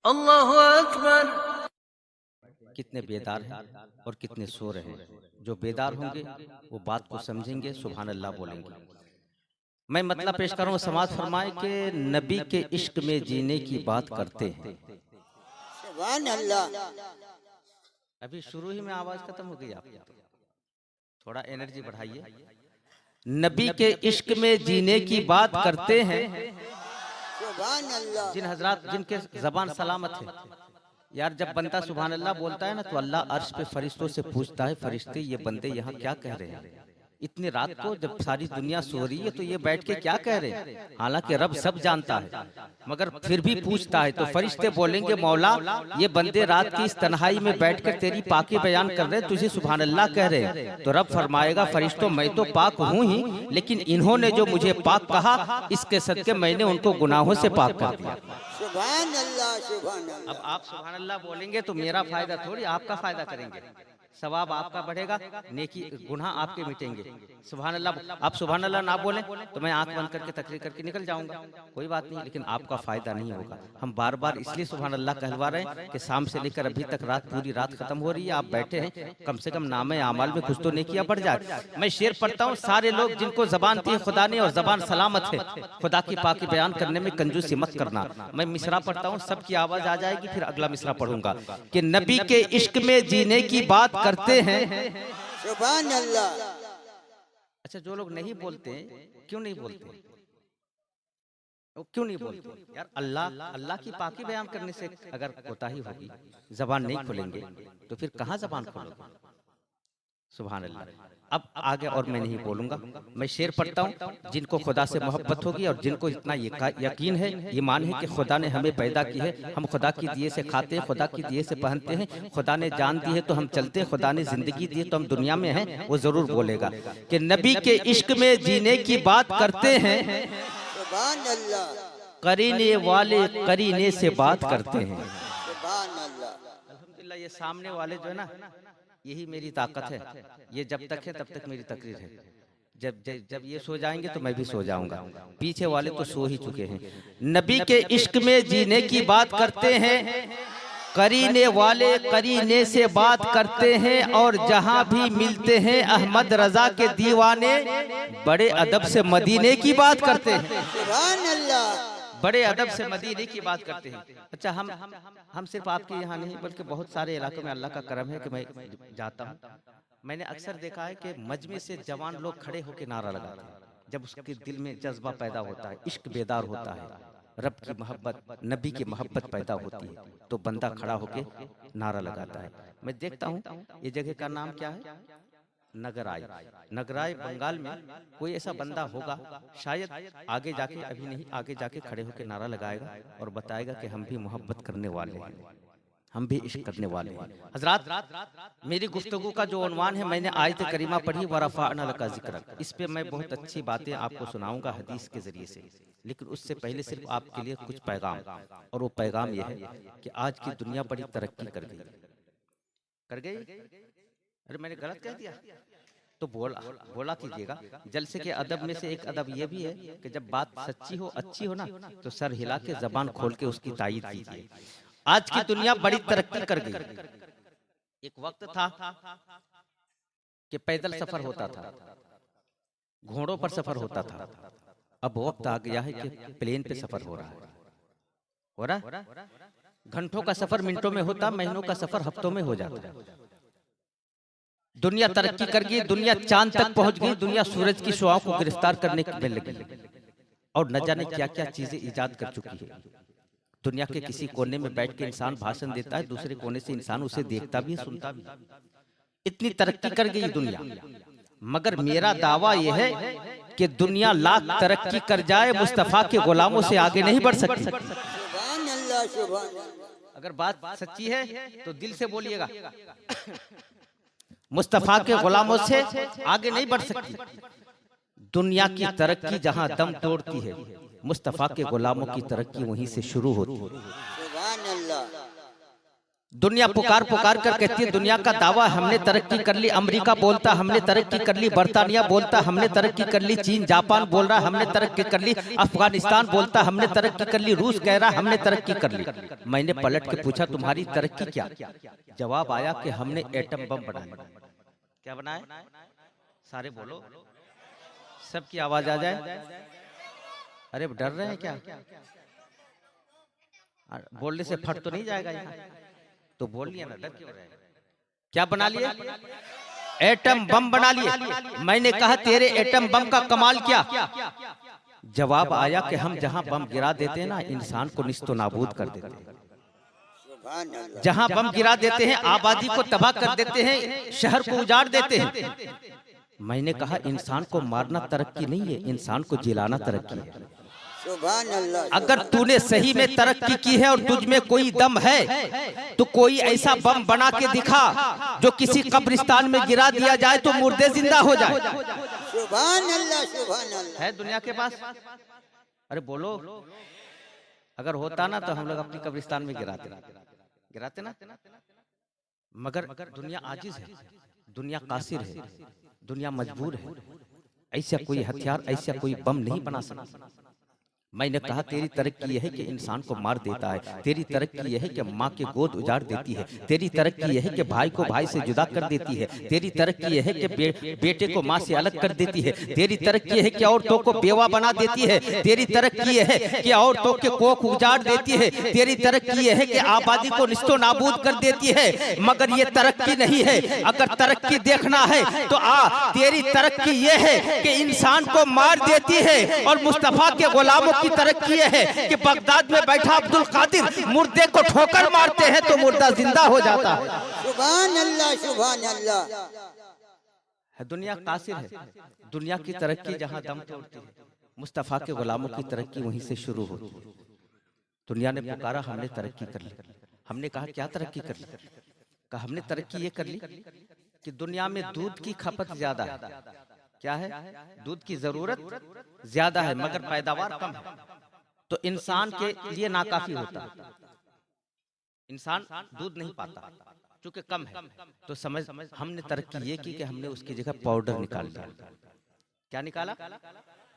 अल्लाहु अकबर। कितने बेदार हैं और कितने सो रहे हैं। जो बेदार होंगे वो बात को समझेंगे, सुभान अल्लाह बोलेंगे। मैं मतलब पेश करूँ, समाज फरमाए कि नबी के इश्क में जीने की बात करते हैं। सुभान अल्लाह। अभी शुरू ही में आवाज खत्म हो गई आपकी, थोड़ा एनर्जी बढ़ाइए। नबी के इश्क में जीने की बात करते हैं। सुभान अल्लाह। जिन हजरात जिनके जबान सलामत है, यार जब बंदा सुभान अल्लाह बोलता है ना तो अल्लाह अर्श पे फरिश्तों से पूछता है, फरिश्ते ये बंदे यहाँ क्या कह रहे हैं। इतनी रात को जब सारी दुनिया सो रही है तो ये बैठ के क्या कह रहे हैं। हालांकि रब सब जानता है मगर फिर भी पूछता है। तो फरिश्ते बोलेंगे, मौला ये बंदे रात की इस तन्हाई में बैठकर तेरी पाकी बयान कर रहे हैं, तुझे सुभान अल्लाह कह रहे हैं। तो रब फरमाएगा, फरिश्तों मैं तो पाक हूँ ही, लेकिन इन्होंने जो मुझे पाक कहा इसके सदके मैंने उनको गुनाहों से पाक कर दिया। सुभान अल्लाह। सुभान अल्लाह। अब आप सुभान अल्लाह बोलेंगे तो मेरा फायदा थोड़ी, आपका फायदा करेंगे, सवाब आपका बढ़ेगा, नेकी गुनाह आपके मिटेंगे। सुभान अल्लाह आप सुभान अल्लाह ना बोलें तो मैं आंख बंद करके तकरीर करके निकल जाऊंगा, कोई बात नहीं, लेकिन आपका फायदा नहीं होगा। हम बार बार इसलिए सुभान अल्लाह कहलवा रहे हैं कि शाम से लेकर अभी तक रात पूरी रात खत्म हो रही है, आप बैठे हैं, कम से कम नामे आमाल में कुछ तो नेकियां बढ़ जाए। मैं शेर पढ़ता हूँ, सारे लोग जिनको जबान दी खुदा ने और जबान सलामत है, खुदा की पाकी बयान करने में कंजूसी मत करना। मैं मिसरा पढ़ता हूँ, सबकी आवाज आ जाएगी, फिर अगला मिसरा पढ़ूंगा कि नबी के इश्क में जीने की बात करते हैं। सुभान अल्लाह। अच्छा, जो लोग नहीं बोलते क्यों नहीं बोलते, वो क्यों नहीं बोलते यार। अल्लाह की पाकी बयान करने से अगर कोताही होगी, जबान नहीं खोलेंगे तो फिर कहाँ जबान खोलोगे। सुभान अल्लाह। अब आगे और मैं नहीं बोलूंगा, मैं शेर पढ़ता हूँ। जिनको खुदा से मोहब्बत होगी और जिनको इतना यकीन है, ईमान है कि खुदा ने हमें पैदा की है, हम खुदा की दिए से खाते हैं, खुदा की दिए से पहनते हैं, खुदा ने जान दी है तो हम चलते हैं, खुदा ने जिंदगी दी है तो हम दुनिया में हैं, वो जरूर बोलेगा कि नबी के इश्क में जीने की बात करते हैं। सुभान अल्लाह। करीने वाले करीने से बात करते हैं। सुभान अल्लाह। अल्हम्दुलिल्लाह, ये सामने वाले जो है ना, यही मेरी ताकत है। ये जब तक है तब तक मेरी तकरीर है, जब जब जब ये सो जाएंगे तो मैं भी सो जाऊंगा। पीछे वाले तो सो ही चुके हैं। नबी के इश्क में जीने की बात करते हैं, करीने वाले करीने से बात करते हैं, और जहां भी मिलते हैं अहमद रजा के दीवाने बड़े अदब से मदीने की बात करते हैं। सुभान अल्लाह। बड़े अदब से मदीने की बात करते हैं। अच्छा, हम सिर्फ आपके यहाँ नहीं बल्कि बहुत सारे इलाकों में अल्लाह का करम है कि मैं जाता हूँ। मैंने अक्सर देखा है कि मजमे से जवान लोग खड़े होकर नारा लगाते हैं। जब उसके दिल में जज्बा पैदा होता है, इश्क बेदार होता है, रब की मोहब्बत नबी की मोहब्बत पैदा होती है, तो बंदा खड़ा होकर नारा लगाता है। मैं देखता हूँ, ये जगह का नाम क्या है, नगराय। नगराय बंगाल में कोई ऐसा बंदा होगा, शायद आगे जाके, अभी नहीं, आगे जाके खड़े होकर नारा लगाएगा और बताएगा कि हम भी मोहब्बत करने वाले हैं, हम भी इश्क करने वाले हैं। हजरात, मेरी गुफ्तगू का जो उन्वान है, मैंने आयत करीमा पढ़ी, वरफ़अना लका ज़िक्रक। इस पे मैं बहुत अच्छी बातें आपको सुनाऊंगा हदीस के जरिए से, लेकिन उससे पहले सिर्फ आपके लिए कुछ पैगाम। और वो पैगाम यह है कि आज की दुनिया बड़ी तरक्की कर गई। अरे मैंने गलत कह दिया तो बोला कीजिएगा। जलसे के अदब में से एक अदब ये भी है कि जब बात सच्ची हो, अच्छी हो ना, तो सर हिला के जबान खोल के उसकी तायीद कीजिए। आज की दुनिया बड़ी तरक्की कर गई। एक वक्त था कि पैदल सफर होता था, घोड़ों पर सफर होता था। अब वक्त आ गया है कि प्लेन पे सफर हो रहा है। घंटों का सफर मिनटों में होता, महीनों का सफर हफ्तों में हो जाता। दुनिया तरक्की कर गई, दुनिया चांद तक पहुंच गई, दुनिया सूरज की शुआओं को गिरफ्तार करने में लगी, और न जाने क्या क्या चीजें इजाद कर चुकी है। दुनिया के किसी कोने में बैठ के इंसान भाषण देता है, दूसरे कोने से इंसान उसे देखता भी है, सुनता भी। इतनी तरक्की कर गई दुनिया, मगर मेरा दावा यह है कि दुनिया लाख तरक्की कर जाए, मुस्तफा के गुलामों से आगे नहीं बढ़ सकती। सुभान अल्लाह। सुभान अल्लाह। अगर बात सच्ची है तो दिल से बोलिएगा, मुस्तफा के गुलामों से आगे नहीं बढ़ सकती। दुनिया की तरक्की जहां दम तोड़ती है, मुस्तफा के गुलामों की तरक्की वहीं से शुरू होती है। सुभान अल्लाह। दुनिया पुकार पुकार कर कहती है दुनिया का दावा हमने तरक्की कर ली, अमेरिका बोलता हमने तरक्की कर ली, बर्तानिया बोलता हमने तरक्की कर ली, चीन जापान बोल रहा हमने तरक्की कर ली, अफगानिस्तान बोलता हमने तरक्की कर ली, रूस कह रहा हमने तरक्की कर ली। मैंने पलट के पूछा तुम्हारी तरक्की क्या? जवाब आया कि हमने एटम बम बनाया। क्या बनाया? सारे बोलो, सबकी आवाज आ जाए। अरे डर रहे हैं क्या? बोलने से फट तो नहीं जाएगा यहाँ? तो बोल लिया ना, डर क्यों रहे? क्या बना लिए? एटम बम बना लिए। मैंने कहा तेरे एटम बम का कमाल क्या? जवाब आया कि हम जहां बम गिरा देते हैं ना, इंसान को निस्तो नाबूद कर देते हैं। जहां बम गिरा देते हैं आबादी को तबाह कर देते हैं, शहर को उजाड़ देते हैं। मैंने कहा इंसान को मारना तरक्की नहीं है, इंसान को जिलाना तरक्की है। अगर तूने सही में तरक्की की है और तुझ में कोई दम है तो कोई ऐसा बम बना के दिखा जो किसी कब्रिस्तान में गिरा दिया जाए तो मुर्दे जिंदा हो जाए। सुभान अल्लाह, सुभान अल्लाह। है दुनिया के पास? अरे बोलो, अगर होता ना तो हम लोग अपनी कब्रिस्तान में गिराते ना। मगर दुनिया आजिज है, दुनिया कासिर है, दुनिया मजबूर है। ऐसा कोई हथियार, ऐसा कोई बम नहीं बना सकता। मैंने कहा तेरी तरक्की यह है कि इंसान को मार देता है, तेरी तरक्की यह है कि माँ के गोद उजाड़ देती है, तेरी तरक्की यह है कि भाई को भाई से जुदा कर देती है, तेरी तरक्की यह है कि बेटे को माँ से अलग कर देती है, तेरी तरक्की यह है कि औरतों को बेवा बना देती है, तेरी तरक्की यह है कि औरतों के कोख उजाड़ देती है, तेरी तरक्की यह है कि आबादी को निस्तो नाबूद कर देती है। मगर ये तरक्की नहीं है। अगर तरक्की देखना है तो तेरी तरक्की यह है कि इंसान को मार देती है। और मुस्तफा के गुलामों की तरक्की है कि बगदाद में बैठा अब्दुल कादिर मुर्दे को ठोकर मारते हैं तो मुर्दा जिंदा हो जाता है। सुभान अल्लाह, सुभान अल्लाह। दुनिया कासिर है। दुनिया की तरक्की जहां दम तोड़ती है, मुस्तफा के गुलामों की तरक्की वहीं से शुरू होती है। दुनिया ने पुकारा हमने तरक्की कर ली। हमने कहा क्या तरक्की कर ली? कहा हमने तरक्की ये कर ली कि दुनिया में दूध की खपत ज्यादा है। क्या है? दूध की जरूरत ज्यादा है मगर पैदावार कम है, तो इंसान के लिए नाकाफी होता है। इंसान दूध नहीं पाता क्योंकि कम है। तो समझ हमने तरक्की ये की कि हमने उसकी जगह पाउडर निकाल दिया। क्या निकाला?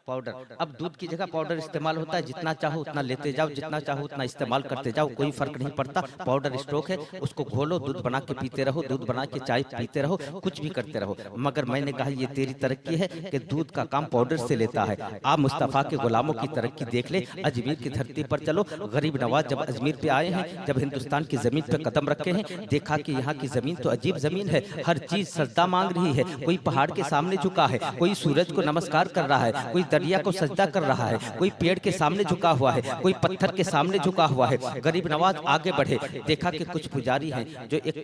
पाउडर। अब दूध की जगह पाउडर इस्तेमाल होता है, जितना चाहो उतना लेते जाओ, जितना चाहो उतना इस्तेमाल करते जाओ, कोई फर्क नहीं पड़ता। पाउडर स्टॉक है, उसको घोलो, दूध बना के पीते रहो, दूध बना के चाय पीते रहो, कुछ भी करते रहो। मगर मैंने कहा ये तेरी तरक्की है कि दूध का काम पाउडर से लेता है। आप मुस्तफा के गुलामों की तरक्की देख ले। अजमेर की धरती पर चलो। गरीब नवाज जब अजमेर पे आए हैं, जब हिंदुस्तान की जमीन पे कदम रखे हैं, देखा कि यहाँ की जमीन तो अजीब जमीन है। हर चीज सजदा मांग रही है। कोई पहाड़ के सामने झुका है, कोई सूरज को नमस्कार कर रहा है, कोई दरिया को सजदा कर रहा है, कोई पेड़ के सामने झुका हुआ है, कोई पत्थर के सामने झुका हुआ है। गरीब नवाज आगे बढ़े, देखा कि कुछ पुजारी हैं जो एक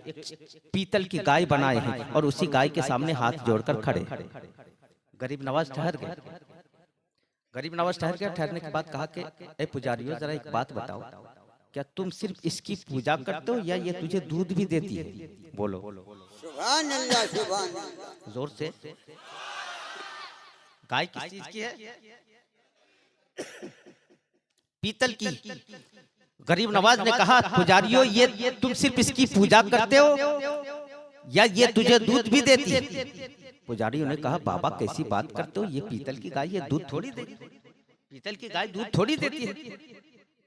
पीतल की गाय बनाए हैं और उसी गाय के सामने हाथ जोड़कर खड़े। गरीब नवाज ठहर गए। गरीब नवाज ठहर गया। ठहरने के बाद कहा कि ए पुजारियों, जरा एक बात बताओ, क्या तुम सिर्फ इसकी पूजा करते हो या ये तुझे दूध भी देती है? बोलो। सुभान अल्लाह, सुभान अल्लाह। जोर से। गाय किस चीज की है? पीतल की। गरीब नवाज ने कहा पुजारियों, ये तुम सिर्फ इसकी पूजा करते हो या ये तुझे दूध भी देती है? पुजारियों ने कहा बाबा कैसी बात करते हो, ये पीतल की गाय, ये दूध थोड़ी देती। पीतल की गाय दूध थोड़ी देती है,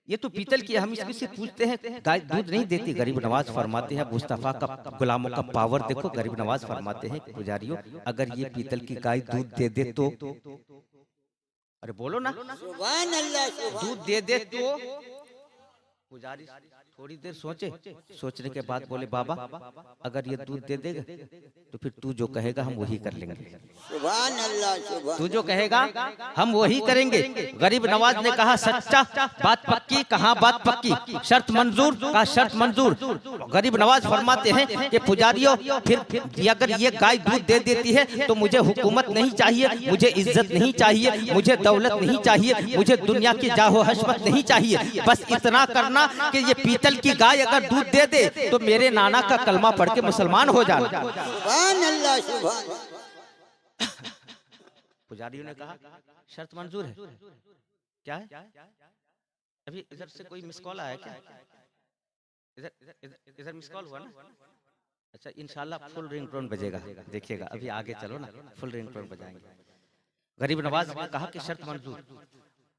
ये तो पीतल की। हम इससे पूछते हैं गाय दूध नहीं देती। गरीब नवाज फरमाते हैं, मुस्तफा का गुलामों का पावर देखो। गरीब नवाज फरमाते हैं पुजारियों, अगर ये पीतल की गाय दूध दे दे तो? अरे बोलो ना। सुभान अल्लाह, सुभान। दूध दे दे तो? पुजारी थोड़ी देर सोचे। सोचने के बाद बोले बाबा, अगर ये दूध दे देगा तो फिर तू जो कहेगा हम वही कर लेंगे। सुभान अल्लाह, सुभान। तू जो कहेगा हम वही करेंगे। गरीब नवाज ने कहा सच्चा, बात पक्की, कहा बात पक्की, शर्त मंजूर, कहा शर्त मंजूर। गरीब नवाज फरमाते हैं कि पुजारियों, फिर अगर ये गाय दूध दे देती है तो मुझे हुकूमत नहीं चाहिए, मुझे इज्जत नहीं चाहिए, मुझे दौलत नहीं चाहिए, मुझे दुनिया की जाहो हशमत नहीं चाहिए। बस इतना करना कि ये पीतल की गाय अगर दूध दे दे तो मेरे नाना का कलमा पढ़ के मुसलमान हो जाना। सुभान अल्लाह, सुभान। पुजारियों ने कहा शर्त मंजूर है। क्या है? अभी इधर से कोई मिस कॉल आया क्या? इधर मिस कॉल हुआ ना? अच्छा, इंशाल्लाह फुल रिंगटोन बजेगा, देखिएगा। अभी आगे चलो ना, फुल रिंगटोन बजाएंगे। गरीब नवाज ने कहा कि शर्त मंजूर,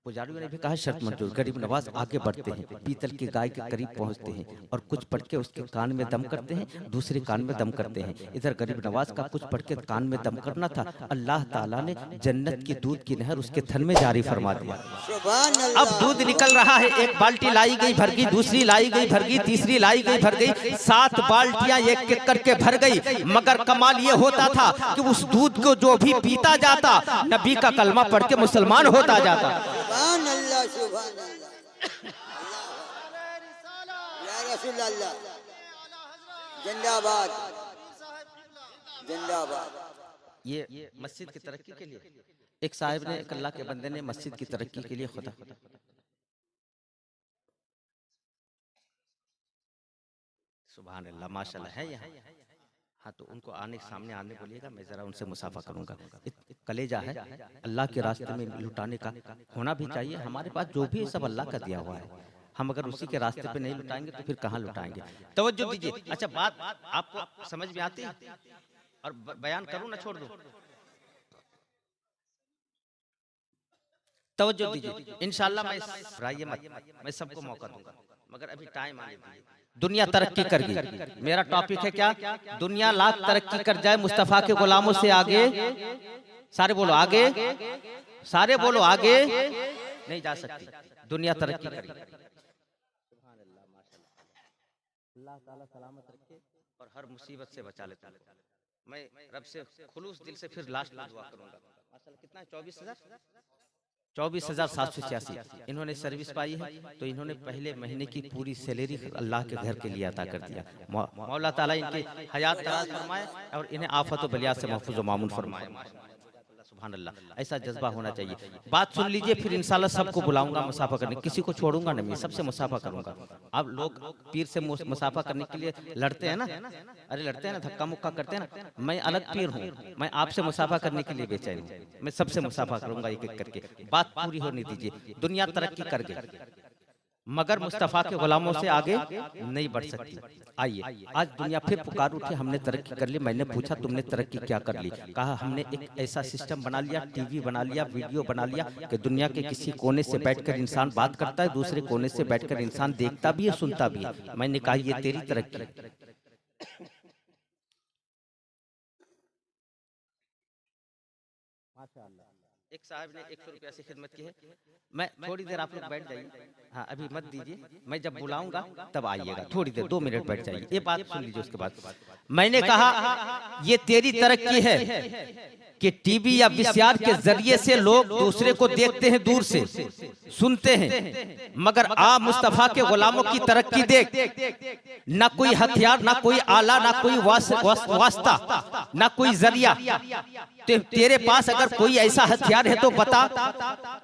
पुजारियों ने भी कहा शर्त मंजूर। गरीब नवाज आगे बढ़ते हैं, पीतल की गाय के करीब पहुंचते हैं और कुछ पढ़ के उसके कान में दम करते हैं, दूसरे कान में दम करते हैं। इधर गरीब नवाज का कुछ पढ़ के कान में दम करना था, अल्लाह ताला ने जन्नत की दूध की नहर उसके थन में जारी फरमा दिया। सुभान अब अल्लाह। दूध निकल रहा है, एक बाल्टी लाई गई भर गई, दूसरी लाई गई भर गई, तीसरी लाई गई भर गई, 7 बाल्टियां एक एक करके भर गई। मगर कमाल ये होता था कि उस दूध को जो भी पीता जाता, नबी का कलमा पढ़ के मुसलमान होता जाता। सुभान अल्लाह, सुभान अल्लाह। या रसूल अल्लाह, जिंदाबाद जिंदाबाद। ये मस्जिद की तरक्की के लिए एक साहिब ने, एक अल्लाह के बंदे ने मस्जिद की तरक्की के लिए खुदा सुभान अल्लाह माशाल्लाह है यहाँ। हाँ, तो उनको आने सामने आने बोलिएगा, मैं जरा उनसे मुसाफा करूंगा। कलेजा है, अल्लाह के रास्ते में लुटाने का होना भी चाहिए। हमारे पास जो भी है सब अल्लाह का दिया हुआ है, हम अगर उसी के रास्ते पे नहीं लुटाएंगे तो फिर कहाँ लुटाएंगे? तवज्जो दीजिए। अच्छा, बात आपको समझ में आती है? और बयान करूं ना छोड़ दूं? तवज्जो दीजिए, इंशाल्लाह मैं घबराइए मत, मैं सबको मौका दूंगा, मगर अभी टाइम आने दीजिए। दुनिया तरक्की कर गई, मेरा टॉपिक है क्या? दुनिया लाख तरक्की कर जाए, मुस्तफा के गुलामों से आगे, सारे बोलो आगे, सारे बोलो आगे नहीं जा सकती। दुनिया तरक्की करेगी। अल्लाह ताला सलामत रखे और हर मुसीबत से बचा लेता है। मैं रब से खुलूस दिल से फिर लास्ट में दुआ करूंगा। माशाल्लाह कितना है? 24,786 इन्होंने सर्विस पाई है, तो इन्होंने पहले महीने की पूरी सैलरी अल्लाह के घर के लिए अता कर दिया। मौला ताला इनकी हयात दराज फरमाए और इन्हें आफत व बलिया से महफूज व मामून फरमाए। सुभान अल्लाह, ऐसा जज्बा होना चाहिए। बात सुन लीजिए, फिर इंशाल्लाह सबको बुलाऊंगा मुसाफा करने, किसी को छोड़ूंगा नहीं, मैं सबसे मुसाफा करूंगा। अब लोग पीर से मुसाफा करने के लिए लड़ते हैं ना, अरे लड़ते हैं ना, धक्का मुक्का करते हैं ना, मैं अलग पीर हूँ, मैं आपसे मुसाफा करने के लिए बेचैन हूँ। मैं सबसे मुसाफा करूंगा एक एक करके। बात पूरी होने दीजिए। दुनिया तरक्की कर गई, मगर मुस्तफा के गुलामों से आगे नहीं बढ़ सकती। आइए, आज दुनिया फिर पुकार उठी, हमने तरक्की कर ली। मैंने पूछा तुमने तरक्की क्या कर ली? कहा हमने एक ऐसा सिस्टम बना लिया, टीवी बना लिया, वीडियो बना लिया कि दुनिया के किसी कोने से बैठकर इंसान बात करता है, दूसरे कोने से बैठकर इंसान देखता भी है, सुनता भी है। मैंने कहा ये तेरी तरक्की। एक साहब ने 100 रुपया से खिदमत की है। मैं थोड़ी देर, आप लोग बैठ जाइए, हाँ अभी मत दीजिए, मैं जब बुलाऊंगा तब आइएगा, थोड़ी देर 2 मिनट बैठ जाइए। ये बात सुन लीजिए। उसके बाद मैंने कहा ये तेरी तरक्की है कि टीवी या वीसीआर के जरिए से लोग दूसरे को देखते हैं, दूर से सुनते हैं, मगर आप मुस्तफा के गुलामों की तरक्की देख, ना कोई हथियार, ना कोई आला, ना कोई वास्ता, ना कोई जरिया। तेरे पास अगर कोई ऐसा हथियार है तो बता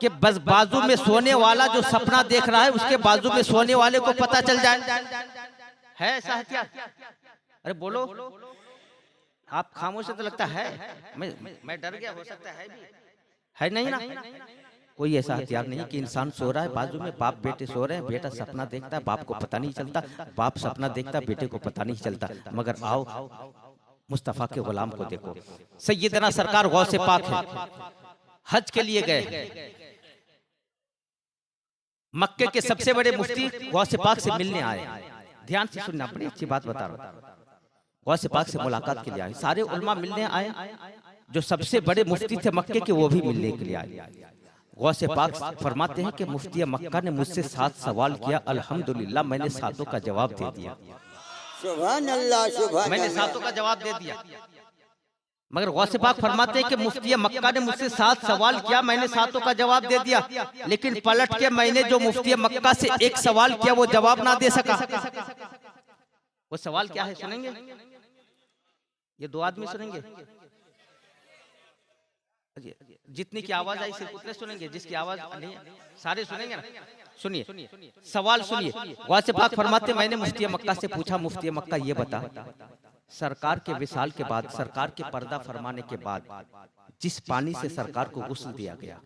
कि बस बाजू में सोने वाला जो सपना देख रहा है उसके बाजू में सोने वाले को पता चल जाए। है ऐसा हथियार? अरे बोलो, आप खामोश तो लगता है, मैं डर गया, हो सकता है भी है नहीं ना? कोई ऐसा हथियार नहीं कि इंसान सो रहा है, बाजू में बाप बेटे सो रहे हैं, बेटा सपना देखता है, बाप को पता नहीं चलता, बाप सपना देखता, बेटे को पता नहीं चलता। मगर आओ मुस्तफा के गुलाम को देखो। सैयदना सरकार गौसे पाक है, हज के लिए गए, मक्के के सबसे बड़े मुफ्ती गौसे पाक से मिलने आए। ध्यान से सुनना, बड़ी अच्छी बात बता रहा हूं। गौसे पाक से मुलाकात के लिए आए, सारे उलमा मिलने आए, जो सबसे बड़े मुफ्ती थे मक्के के वो भी मिलने के लिए आए। गौसे पाक फरमाते हैं कि मुफ्ती मक्का ने मुझसे 7 सवाल किया, अल्हम्दुलिल्लाह मैंने 7 का जवाब दे दिया। सुभान अल्लाह, सुभान मैंने अल्लाह। 7 का जवाब दे दिया। मगर गौसे पाक फरमाते हैं कि मुफ्ती मक्का ने मुझसे 7 सवाल किया, मैंने 7 का जवाब दे दिया, लेकिन पलट के मैंने जो मुफ्ती मक्का से 1 सवाल किया वो जवाब ना दे सका। वो सवाल क्या है सुनेंगे? ये 2 आदमी सुनेंगे, जितनी की आवाज आई सिर्फ उतने सुनेंगे, जिसकी आवाज नहीं सारे सुनेंगे ना। सुनिए सवाल, सुनिए। गौसे पाक फरमाते मैंने मुफ्ती मक्का से पूछा, मुफ्ती मक्का ये बता, सरकार के विसाल के बाद, सरकार के पर्दा फरमाने के बाद जिस पानी से सरकार को गुस्ल दिया गया,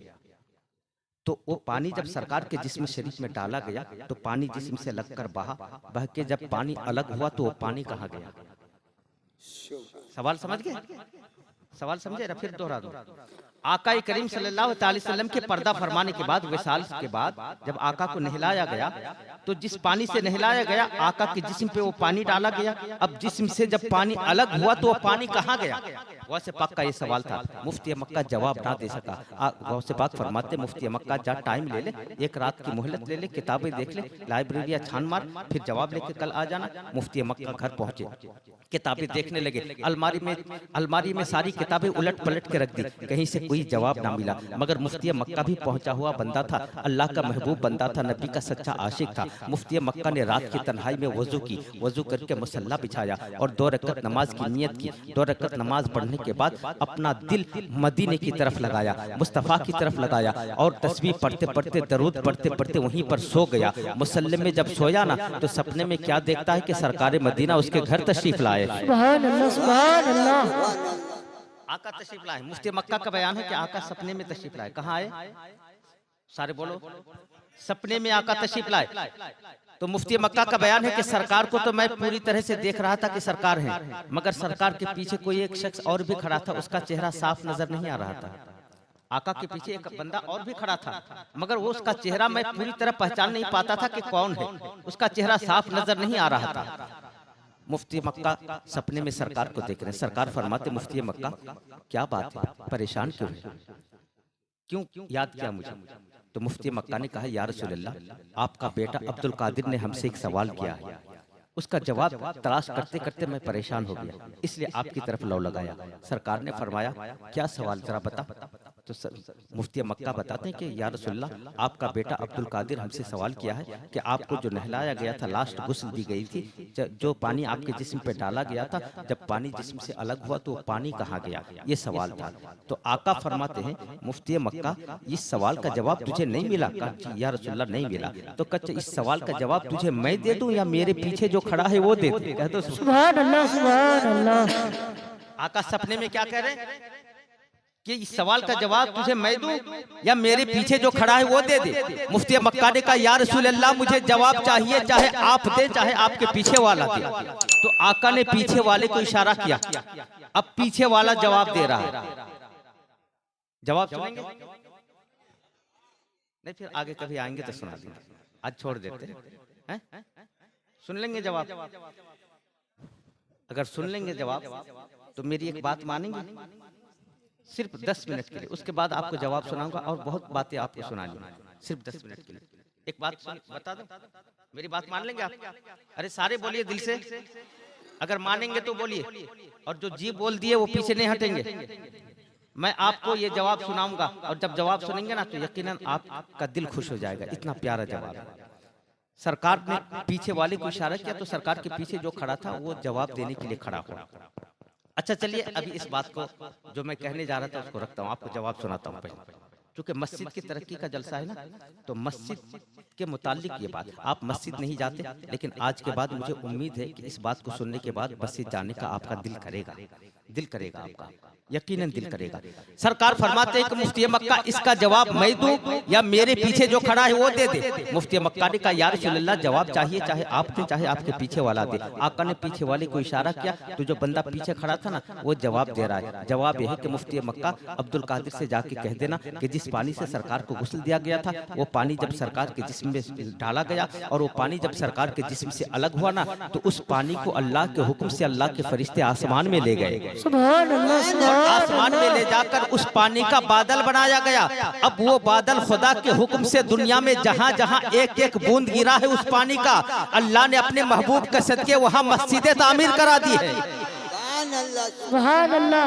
तो वो पानी जब सरकार के जिस्म शरीफ में डाला गया तो पानी जिस्म से लगकर बह के जब पानी अलग हुआ तो वो पानी कहाँ गया? सवाल समझ गए? सवाल समझे? फिर दोहरा दो। आका करीम सल्लल्लाहु अलैहि वसल्लम के पर्दा फरमाने के बाद, विसाल के बाद जब आका को नहलाया गया तो जिस पानी से नहलाया गया आका के जिस्म पे वो पानी डाला गया। अब जिस्म से जब पानी अलग हुआ तो वो पानी कहाँ गया? गौसे पाक का ये सवाल था। मुफ्ती मक्का जवाब ना दे सका। गौसे पाक फरमाते मुफ्ती मक्का जा टाइम ले ले, एक रात की मोहलत ले ले, किताबें देख ले, लाइब्रेरिया छान मार, फिर जवाब लेके कल आ जाना। मुफ्ती मक्का घर पहुंचे, किताबें देखने लगे। अलमारी में सारी किताबें उलट पलट के रख दी, कहीं से कोई जवाब ना मिला। मगर मुफ्ती मक्का भी पहुंचा हुआ बंदा था, अल्लाह का महबूब बंदा था, नबी का सच्चा आशिक था। मुफ्ती मक्का ने रात की तन्हाई में वजू की, वजू करके मुसल्ला बिछाया और 2 रकत नमाज की नियत की। 2 रकत नमाज पढ़ने के बाद अपना दिल मदीने की तरफ लगाया, मुस्तफ़ा की तरफ लगाया और तस्बीह पढ़ते पढ़ते, दरूद पढ़ते पढ़ते वहीं पर सो गया। मुसल्ले में जब सोया ना तो सपने में क्या देखता है कि सरकार मदीना उसके घर तशरीफ लाए। सुभान अल्लाह, सुभान अल्लाह। आका तशरीफ लाए। मुफ्ती मक्का का बयान है कि आका सपने में तशरीफ लाए। कहाँ आए? सारे बोलो। सपने में आका तशरीफ लाए। तो मुफ्ती मक्का का बयान है कि सरकार को तो मैं पूरी तरह से देख रहा था कि सरकार है, मगर सरकार के पीछे कोई एक शख्स और भी खड़ा था, उसका चेहरा साफ नजर नहीं आ रहा था। आका के पीछे एक बंदा और भी खड़ा था, मगर वो उसका चेहरा मैं पूरी तरह पहचान नहीं पाता था कि कौन है, उसका चेहरा साफ नजर नहीं आ रहा था। मुफ्ती मक्का सपने में सरकार को देख रहे हैं। सरकार फरमाते मुफ्ती मक्का क्या बात है, परेशान क्यों है, क्यों याद किया मुझे? तो मुफ्ती मक्का ने कहा या रसूल अल्लाह, आपका बेटा अब्दुल कादिर ने हमसे एक सवाल किया है, उसका जवाब तलाश करते करते मैं परेशान हो गया, इसलिए आपकी तरफ लौ लगाया। सरकार ने फरमाया क्या सवाल जरा बता। तो मुफ्ती मक्का बताते हैं कि या रसूलल्लाह, आपका बेटा अब्दुल कादिर हमसे सवाल किया है कि आपको जो नहलाया गया था, लास्ट गुस्ल दी गई थी, जो पानी आपके जिस्म पे डाला गया था, जब पानी जिस्म से अलग हुआ तो पानी कहाँ गया, ये सवाल था। तो आका फरमाते हैं मुफ्ती मक्का, इस सवाल का जवाब तुझे नहीं मिला? या रसूलल्लाह नहीं मिला। तो कच्चे इस सवाल का जवाब तुझे मैं दे दूं या मेरे पीछे जो खड़ा है वो दे दे? कह दो सुभान अल्लाह, सुभान अल्लाह। आका सपने में क्या कह रहे हैं कि इस सवाल का जवाब तुझे मैं दूं या मेरे पीछे जो खड़ा है वो दे दे? मुफ्ती मक्का ने कहा या रसूल अल्लाह, मुझे जवाब चाहिए, चाहे आप दे चाहे आपके पीछे वाला दे। तो आका ने पीछे वाले को इशारा किया, अब पीछे वाला जवाब दे रहा है। जवाब सुनेंगे? नहीं, फिर आगे कभी आएंगे तो सुना देंगे, आज छोड़ देते हैं। सुन लेंगे जवाब? अगर सुन लेंगे जवाब तो मेरी एक बात मानेंगे? सिर्फ 10 मिनट के लिए, उसके बाद आपको जवाब सुनाऊंगा और बहुत बातें आपको सुनानी, सिर्फ 10 मिनट के लिए। एक बात बता दो, मेरी बात मान लेंगे आप? अरे सारे बोलिए दिल से, अगर मानेंगे तो बोलिए, और जो जी बोल दिए वो पीछे नहीं हटेंगे। मैं आपको ये जवाब सुनाऊंगा और जब जवाब सुनेंगे ना तो यकीनन आपका दिल खुश हो जाएगा, इतना प्यारा जवाब है। सरकार ने पीछे वाले को इशारा किया तो सरकार के पीछे जो खड़ा था वो जवाब देने के लिए खड़ा हुआ। अच्छा चलिए, अभी इस बात को जो मैं कहने जा रहा था उसको रखता हूँ, आपको जवाब सुनाता हूँ पहले। क्योंकि मस्जिद की तरक्की का जलसा है ना, तो मस्जिद के मुतालिक ये बात, आप मस्जिद नहीं जाते, लेकिन आज के बाद मुझे उम्मीद है कि इस बात को सुनने के बाद मस्जिद जाने का आपका दिल करेगा, दिल करेगा आपका, यकीनन दिल करेगा। सरकार फरमाते हैं कि मुफ्ती मक्का, इसका जवाब मैं दूं या मेरे पीछे जो खड़ा है वो दे दे? मुफ्ती मक्का ने कहा या रसूलल्लाह, जवाब चाहिए, चाहे आप दे चाहे आपके पीछे वाला दे। आका ने पीछे वाले को इशारा किया तो जो बंदा पीछे खड़ा था ना वो जवाब दे रहा है। जवाब यह है कि मुफ्ती मक्का, अब्दुल कादिर से जाके कह देना कि जिस पानी से सरकार को गुस्ल दिया गया था वो पानी जब सरकार के जिस्म में डाला गया और वो पानी जब सरकार के जिस्म से अलग हुआ ना तो उस पानी को अल्लाह के हुक्म से अल्लाह के फरिश्ते आसमान में ले गए। सुभान अल्लाह। आसमान में ले जाकर उस पानी का बादल बनाया गया। अब वो बादल खुदा के हुक्म से दुनिया में जहां जहां एक एक बूंद गिरा है उस पानी का, अल्लाह ने अपने महबूब के सदके वहां मस्जिदें तामीर करा दी है। सुभान अल्लाह,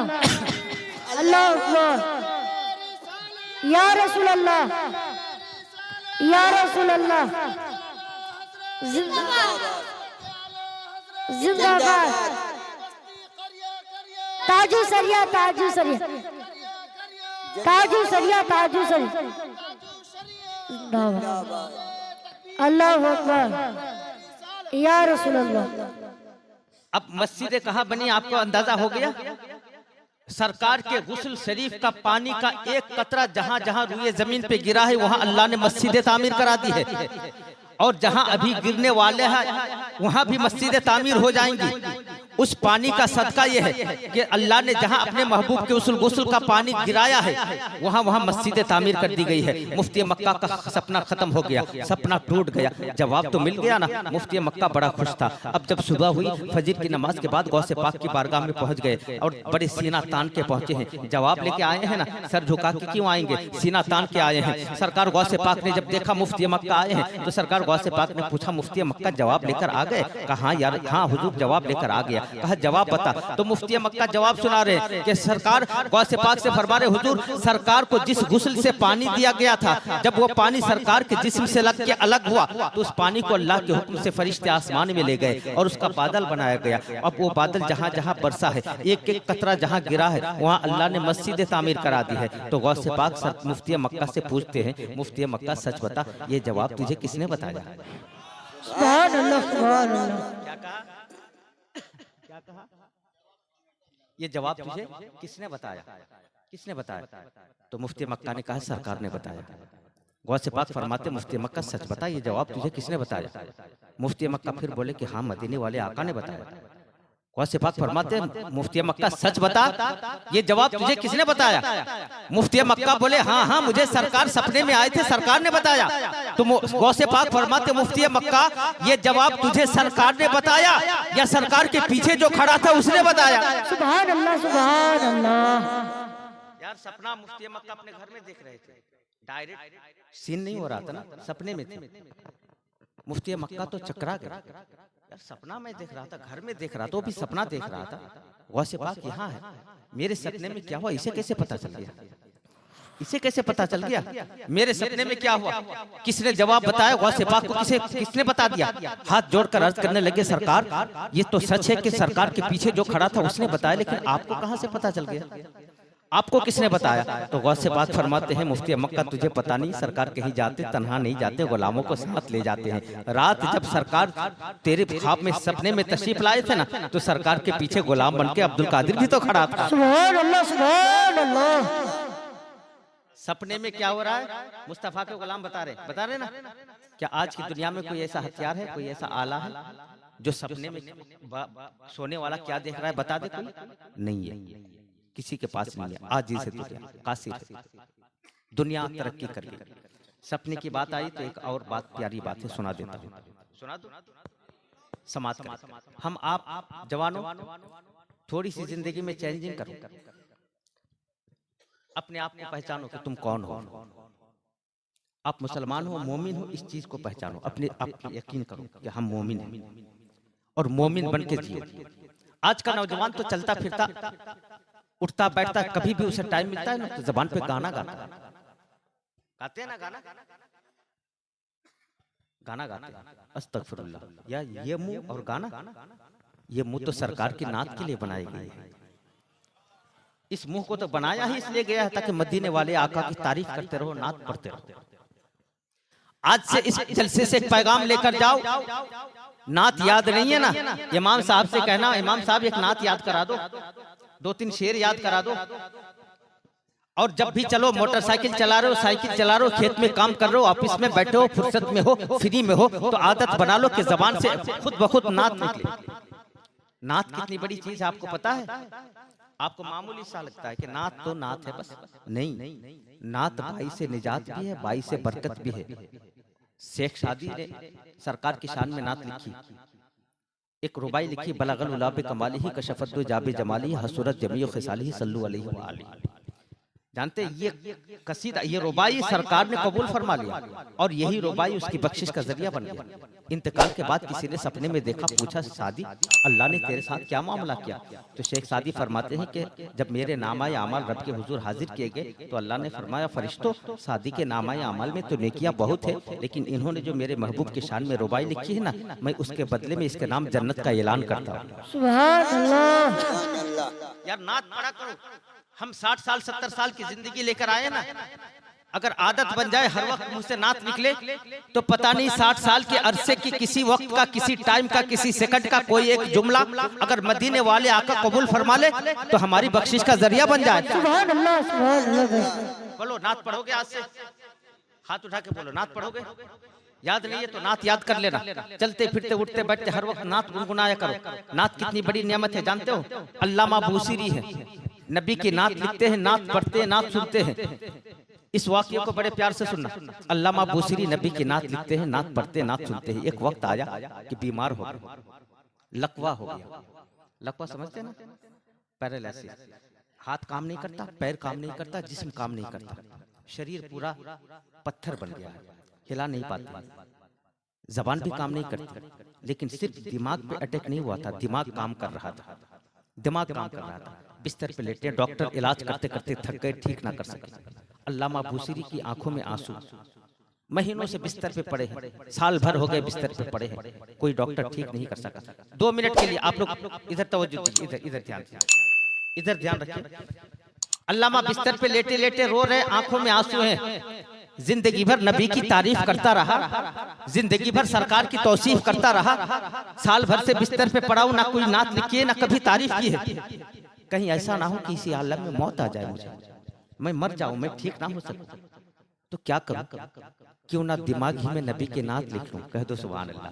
अल्लाह अकबर। या रसूल अल्लाह, या रसूल अल्लाह, जिंदाबाद, जिंदाबाद। ताजू सरिया, ताजू सरिया, ताजू सरिया, ताजू सरिया। अल्लाह अकबर। या रसूल अल्लाह। अब मस्जिदें कहाँ बनी आपको अंदाजा हो गया? सरकार के गुस्ल शरीफ का पानी का एक कतरा जहां जहां रुए जमीन पे गिरा है वहां अल्लाह ने मस्जिद तामीर करा दी है, और जहां अभी गिरने वाले हैं वहां भी मस्जिद तामीर हो जाएंगी। उस पानी का सदका ये है कि अल्लाह ने जहां अपने महबूब के उसल गुस्ल का पानी गिराया है वहां वहां मस्जिद तामीर कर दी गई है। मुफ्ती मक्का का सपना खत्म हो गया, सपना टूट गया, जवाब तो मिल गया ना। मुफ्ती मक्का बड़ा खुश था। अब जब सुबह हुई फजर की नमाज के बाद गौसे पाक की बारगाह में पहुंच गए और बड़े सीना तान के पहुंचे हैं। जवाब लेके आए हैं ना, सर झुका के क्यों आएंगे, सीना तान के आए हैं। सरकार गौसे पाक ने जब देखा मुफ्ती मक्का आए हैं तो सरकार गौसे पाक ने पूछा मुफ्ती मक्का जवाब लेकर आ गए? कहा यार हाँ हुजूर जवाब लेकर आ गया। कहा जवाब बता। तो मुफ्ती मक्का जवाब सुना रहे कि सरकार गौसे पाक से फरमा रहे हुजूर सरकार को जिस गुस्ल से पानी दिया गया था जब वो पानी सरकार के जिस्म से लग के अलग हुआ तो उस पानी को अल्लाह के हुक्म से फरिश्ते आसमान में ले गए और उसका बादल बनाया गया। अब वो बादल जहां जहां बरसा है एक एक कतरा जहां गिरा है वहां अल्लाह ने मस्जिद तामीर करा दी है। तो गौसे पाक मुफ्ती मक्का से पूछते हैं मुफ्ती मक्का सच बता ये जवाब तुझे किसने बताया? सुभान अल्लाह, सुभान अल्लाह। क्या कहा? क्या कहा? ये जवाब तुझे किसने बताया? किसने बताया? तो मुफ्ती मक्का ने कहा सरकार ने बताया। गौसे पाक फरमाते मुफ्ती मक्का सच बता ये जवाब तुझे किसने बताया? मुफ्ती मक्का फिर बोले कि हाँ मदीने वाले आका ने बताया। गौसे पाक फरमाते मुफ्ती मक्का सच बता ये जवाब तुझे किसने बताया? मुफ्ती मक्का बोले हाँ हाँ मुझे सरकार सपने में आए थे सरकार ने बताया। तो गौसे पाक फरमाते मुफ्ती मक्का ये जवाब तुझे सरकार ने बताया या सरकार के पीछे जो खड़ा था उसने बताया? सुभान अल्लाह, सुभान अल्लाह। यार सपना मुफ्ती मक्का अपने घर में देख रहे थे, डायरेक्ट सीन नहीं हो रहा था ना, सपने में थे। मुफ्ती मक्का तो चकरा गया। यार सपना मैं देख रहा था, घर में देख रहा था, वो भी सपना देख रहा था। गौसे पाक यहाँ है, मेरे सपने में क्या हुआ इसे कैसे पता चल गया? इसे कैसे पता चल गया मेरे सपने में क्या हुआ? किसने जवाब बताया? गौसे पाक को किसने बता दिया? हाथ जोड़कर अर्ज करने लगे सरकार ये तो सच है कि सरकार के पीछे जो खड़ा था उसने बताया, लेकिन आपको कहां से पता चल गया? आपको किसने बताया? तो गौसे पाक फरमाते हैं मुफ्ती मक्का तुझे पता नहीं सरकार कहीं जाते तन्हा नहीं जाते, गुलामों को साथ ले जाते हैं। रात जब सरकार तेरे ख्वाब में सपने में तशरीफ लाए थे ना तो सरकार के पीछे गुलाम बनके अब्दुल कादिर भी तो खड़ा था। सुभान अल्लाह, सुभान अल्लाह। सपने में क्या हो रहा है मुस्तफा के गुलाम बता रहे ना। क्या आज की दुनिया में कोई ऐसा हथियार है, कोई ऐसा आला है जो सपने में सोने वाला क्या देख रहा है बता दे? कोई नहीं है, किसी के पास नहीं है। आज से कासिर दुनिया तरक्की कर ली। सपने की बात आई तो एक और बात प्यारी बात है सुना देता हूँ, सुना दो समाज का। हम आप जवानों थोड़ी सी जिंदगी में चेंजिंग करो, अपने आप को पहचानो कि तुम कौन हो। आप मुसलमान हो, मोमिन हो, इस चीज को पहचानो, अपने आप यकीन करो कि हम मोमिन हैं और मोमिन बन के जियो। आज का नौजवान तो चलता फिरता उठता बैठता कभी भी उसे टाइम मिलता है ना तो जबान पे गाना गाते हैं ना, गाना गाते अस्तगफिरुल्लाह। या ये मुंह और गाना, ये मुंह तो सरकार की नात के लिए बनाई गई है। इस मुंह को तो बनाया ही इसलिए गया है ताकि मदीने वाले आका की तारीफ करते रहो, नात पढ़ते रहो। आज से इस जलसे से एक पैगाम लेकर जाओ, नात याद नहीं है ना, इमाम साहब से कहना इमाम साहब एक नात याद करा दो, 2-3 शेर याद करा दो। और जब भी चलो मोटरसाइकिल चला रहे हो, साइकिल चला रहे हो, खेत में काम कर रहे हो, ऑफिस में बैठे हो, फुर्सत में हो, फ्री में हो, तो आदत बना लो कि जबान से खुद ब खुद नात निकले। नात कितनी बड़ी चीज है आपको पता है? आपको मामूली सा लगता है कि नात तो नात है बस, नहीं, नात बाई से निजात भी है, बाई से बरकत भी है। शेख सादी ने सरकार की शान में नात लिखी, एक रुबाई लिखी, बलगल उला बे कमाली ही कशफत जाबे जमाली हसरत जमी खिसाली सल्लु अलैहि व आलिहि। जानते ये कसीदा, ये रुबाई सरकार ने कबूल फरमा लिया और यही रुबाई उसकी बख्शिश का जरिया बन गया। इंतकाल के बाद किसी ने सपने में देखा, पूछा सादी अल्लाह ने तेरे साथ क्या मामला किया? तो शेख सादी फरमाते हैं कि जब मेरे नामाए अमाल रब के हुजूर हाजिर किए गए तो अल्लाह ने फरमाया फरिश्तों सादी के नामाए अमाल में तो नेकियां बहुत है, लेकिन इन्होंने जो मेरे महबूब की शान में रुबाई लिखी है ना, मैं उसके बदले में इसके नाम जन्नत का ऐलान करता हूँ। सुभान अल्लाह। यार नात पढ़ा करो। हम 60 साल 70 साल की जिंदगी लेकर आए ना, अगर आदत बन जाए हर वक्त मुंह से नात निकले तो पता नहीं 60 साल के अरसे की किसी वक्त का, किसी टाइम का, किसी सेकंड का कोई एक जुमला अगर मदीने वाले आका कबूल फरमा ले तो हमारी बख्शिश का जरिया बन जाए। सुभान अल्लाह सुभान अल्लाह। बोलो नात पढ़ोगे? आज से हाथ उठा के बोलो नात पढ़ोगे? याद नहीं है तो नात याद कर लेना। चलते फिरते उठते बैठते हर वक्त नात गुनगुनाया करो। नात कितनी बड़ी नेमत है जानते हो? अल्लामा बूसीरी है, नबी की नात लिखते हैं, नात पढ़ते हैं, नात सुनते हैं। इस वाक्य को बड़े प्यार से सुनना। अल्लामा बूसीरी नबी की नात लिखते हैं, नात पढ़ते हैं, नात सुनते हैं। एक वक्त आया कि बीमार हो गया, लकवा हो गया। लकवा समझते हैं ना? पैरालिसिस, हाथ काम नहीं करता, पैर काम नहीं करता, जिस्म काम नहीं करता, शरीर पूरा पत्थर बन गया, हिला नहीं पाता, जबान भी काम नहीं करती। लेकिन सिर्फ दिमाग पे अटैक नहीं हुआ था, दिमाग काम कर रहा था, दिमाग काम कर रहा था। बिस्तर पे लेटे, डॉक्टर इलाज करते करते थक गए, ठीक ना कर सके। अल्लामा बूसीरी की आंखों में आंसू, महीनों से बिस्तर पे पड़े हैं, साल भर हो गए बिस्तर पे पड़े हैं, कोई डॉक्टर ठीक नहीं कर सका। 2 मिनट के लिए आप लोग इधर तवज्जो दीजिए, इधर ध्यान रखिए। अल्लामा बिस्तर पे लेटे लेटे रो रहे, आंखों में आंसू हैं। जिंदगी भर नबी की तारीफ करता रहा, जिंदगी भर सरकार की तौसीफ करता रहा, साल भर से बिस्तर पे पड़ा हूं, ना कोई नात लिखी है, ना कभी तारीफ की है। कहीं ऐसा ना हो कि इसी आलम में मौत आ जाए मुझे, मैं मर जाऊं, मैं ठीक ना हो सकूं, तो क्या करूं? क्यों ना दिमाग ही में नबी के नात लिख लूं। कह दो सुभान अल्लाह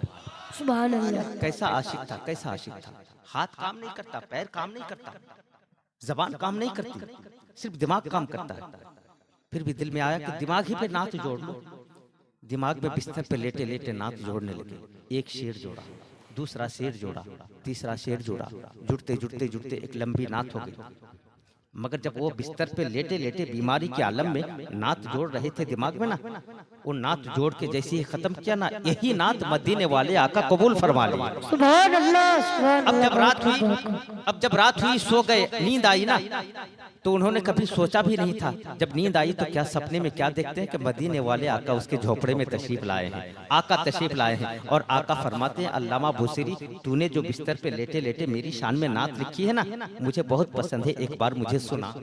सुभान अल्लाह। कैसा आशिक था, कैसा आशिक था। हाथ काम नहीं करता, पैर काम नहीं करता, जबान काम नहीं करती, सिर्फ दिमाग काम करता है। फिर भी दिल में आया कि दिमाग ही पे नात जोड़ लो। दिमाग में बिस्तर पे लेटे लेटे नात जोड़ने लगे। एक शेर जोड़ा, दूसरा शेर जोड़ा, तीसरा शेर जोड़ा, जुड़ते जुड़ते जुड़ते एक लंबी नात हो गई। मगर जब वो बिस्तर पे लेटे लेटे बीमारी के आलम में नात जोड़ रहे थे दिमाग में ना, वो नात जोड़ के जैसे ही खत्म किया ना, यही नात मदीने वाले आका कबूल फरमा लिया। सुभान अल्लाह सुभान अब जब अल्लाह। रात हुई सो गए, नींद आई ना, तो उन्होंने कभी सोचा भी नहीं था। जब नींद आई तो क्या सपने में क्या देखते हैं कि मदीने वाले आका उसके झोपड़े में तशरीफ लाए हैं, आका तशरीफ लाए हैं। और आका फरमाते हैं, अल्लामा बूसीरी तूने जो बिस्तर पे लेटे लेटे मेरी शान में नात लिखी है ना, मुझे बहुत पसंद है, एक बार मुझे सुना।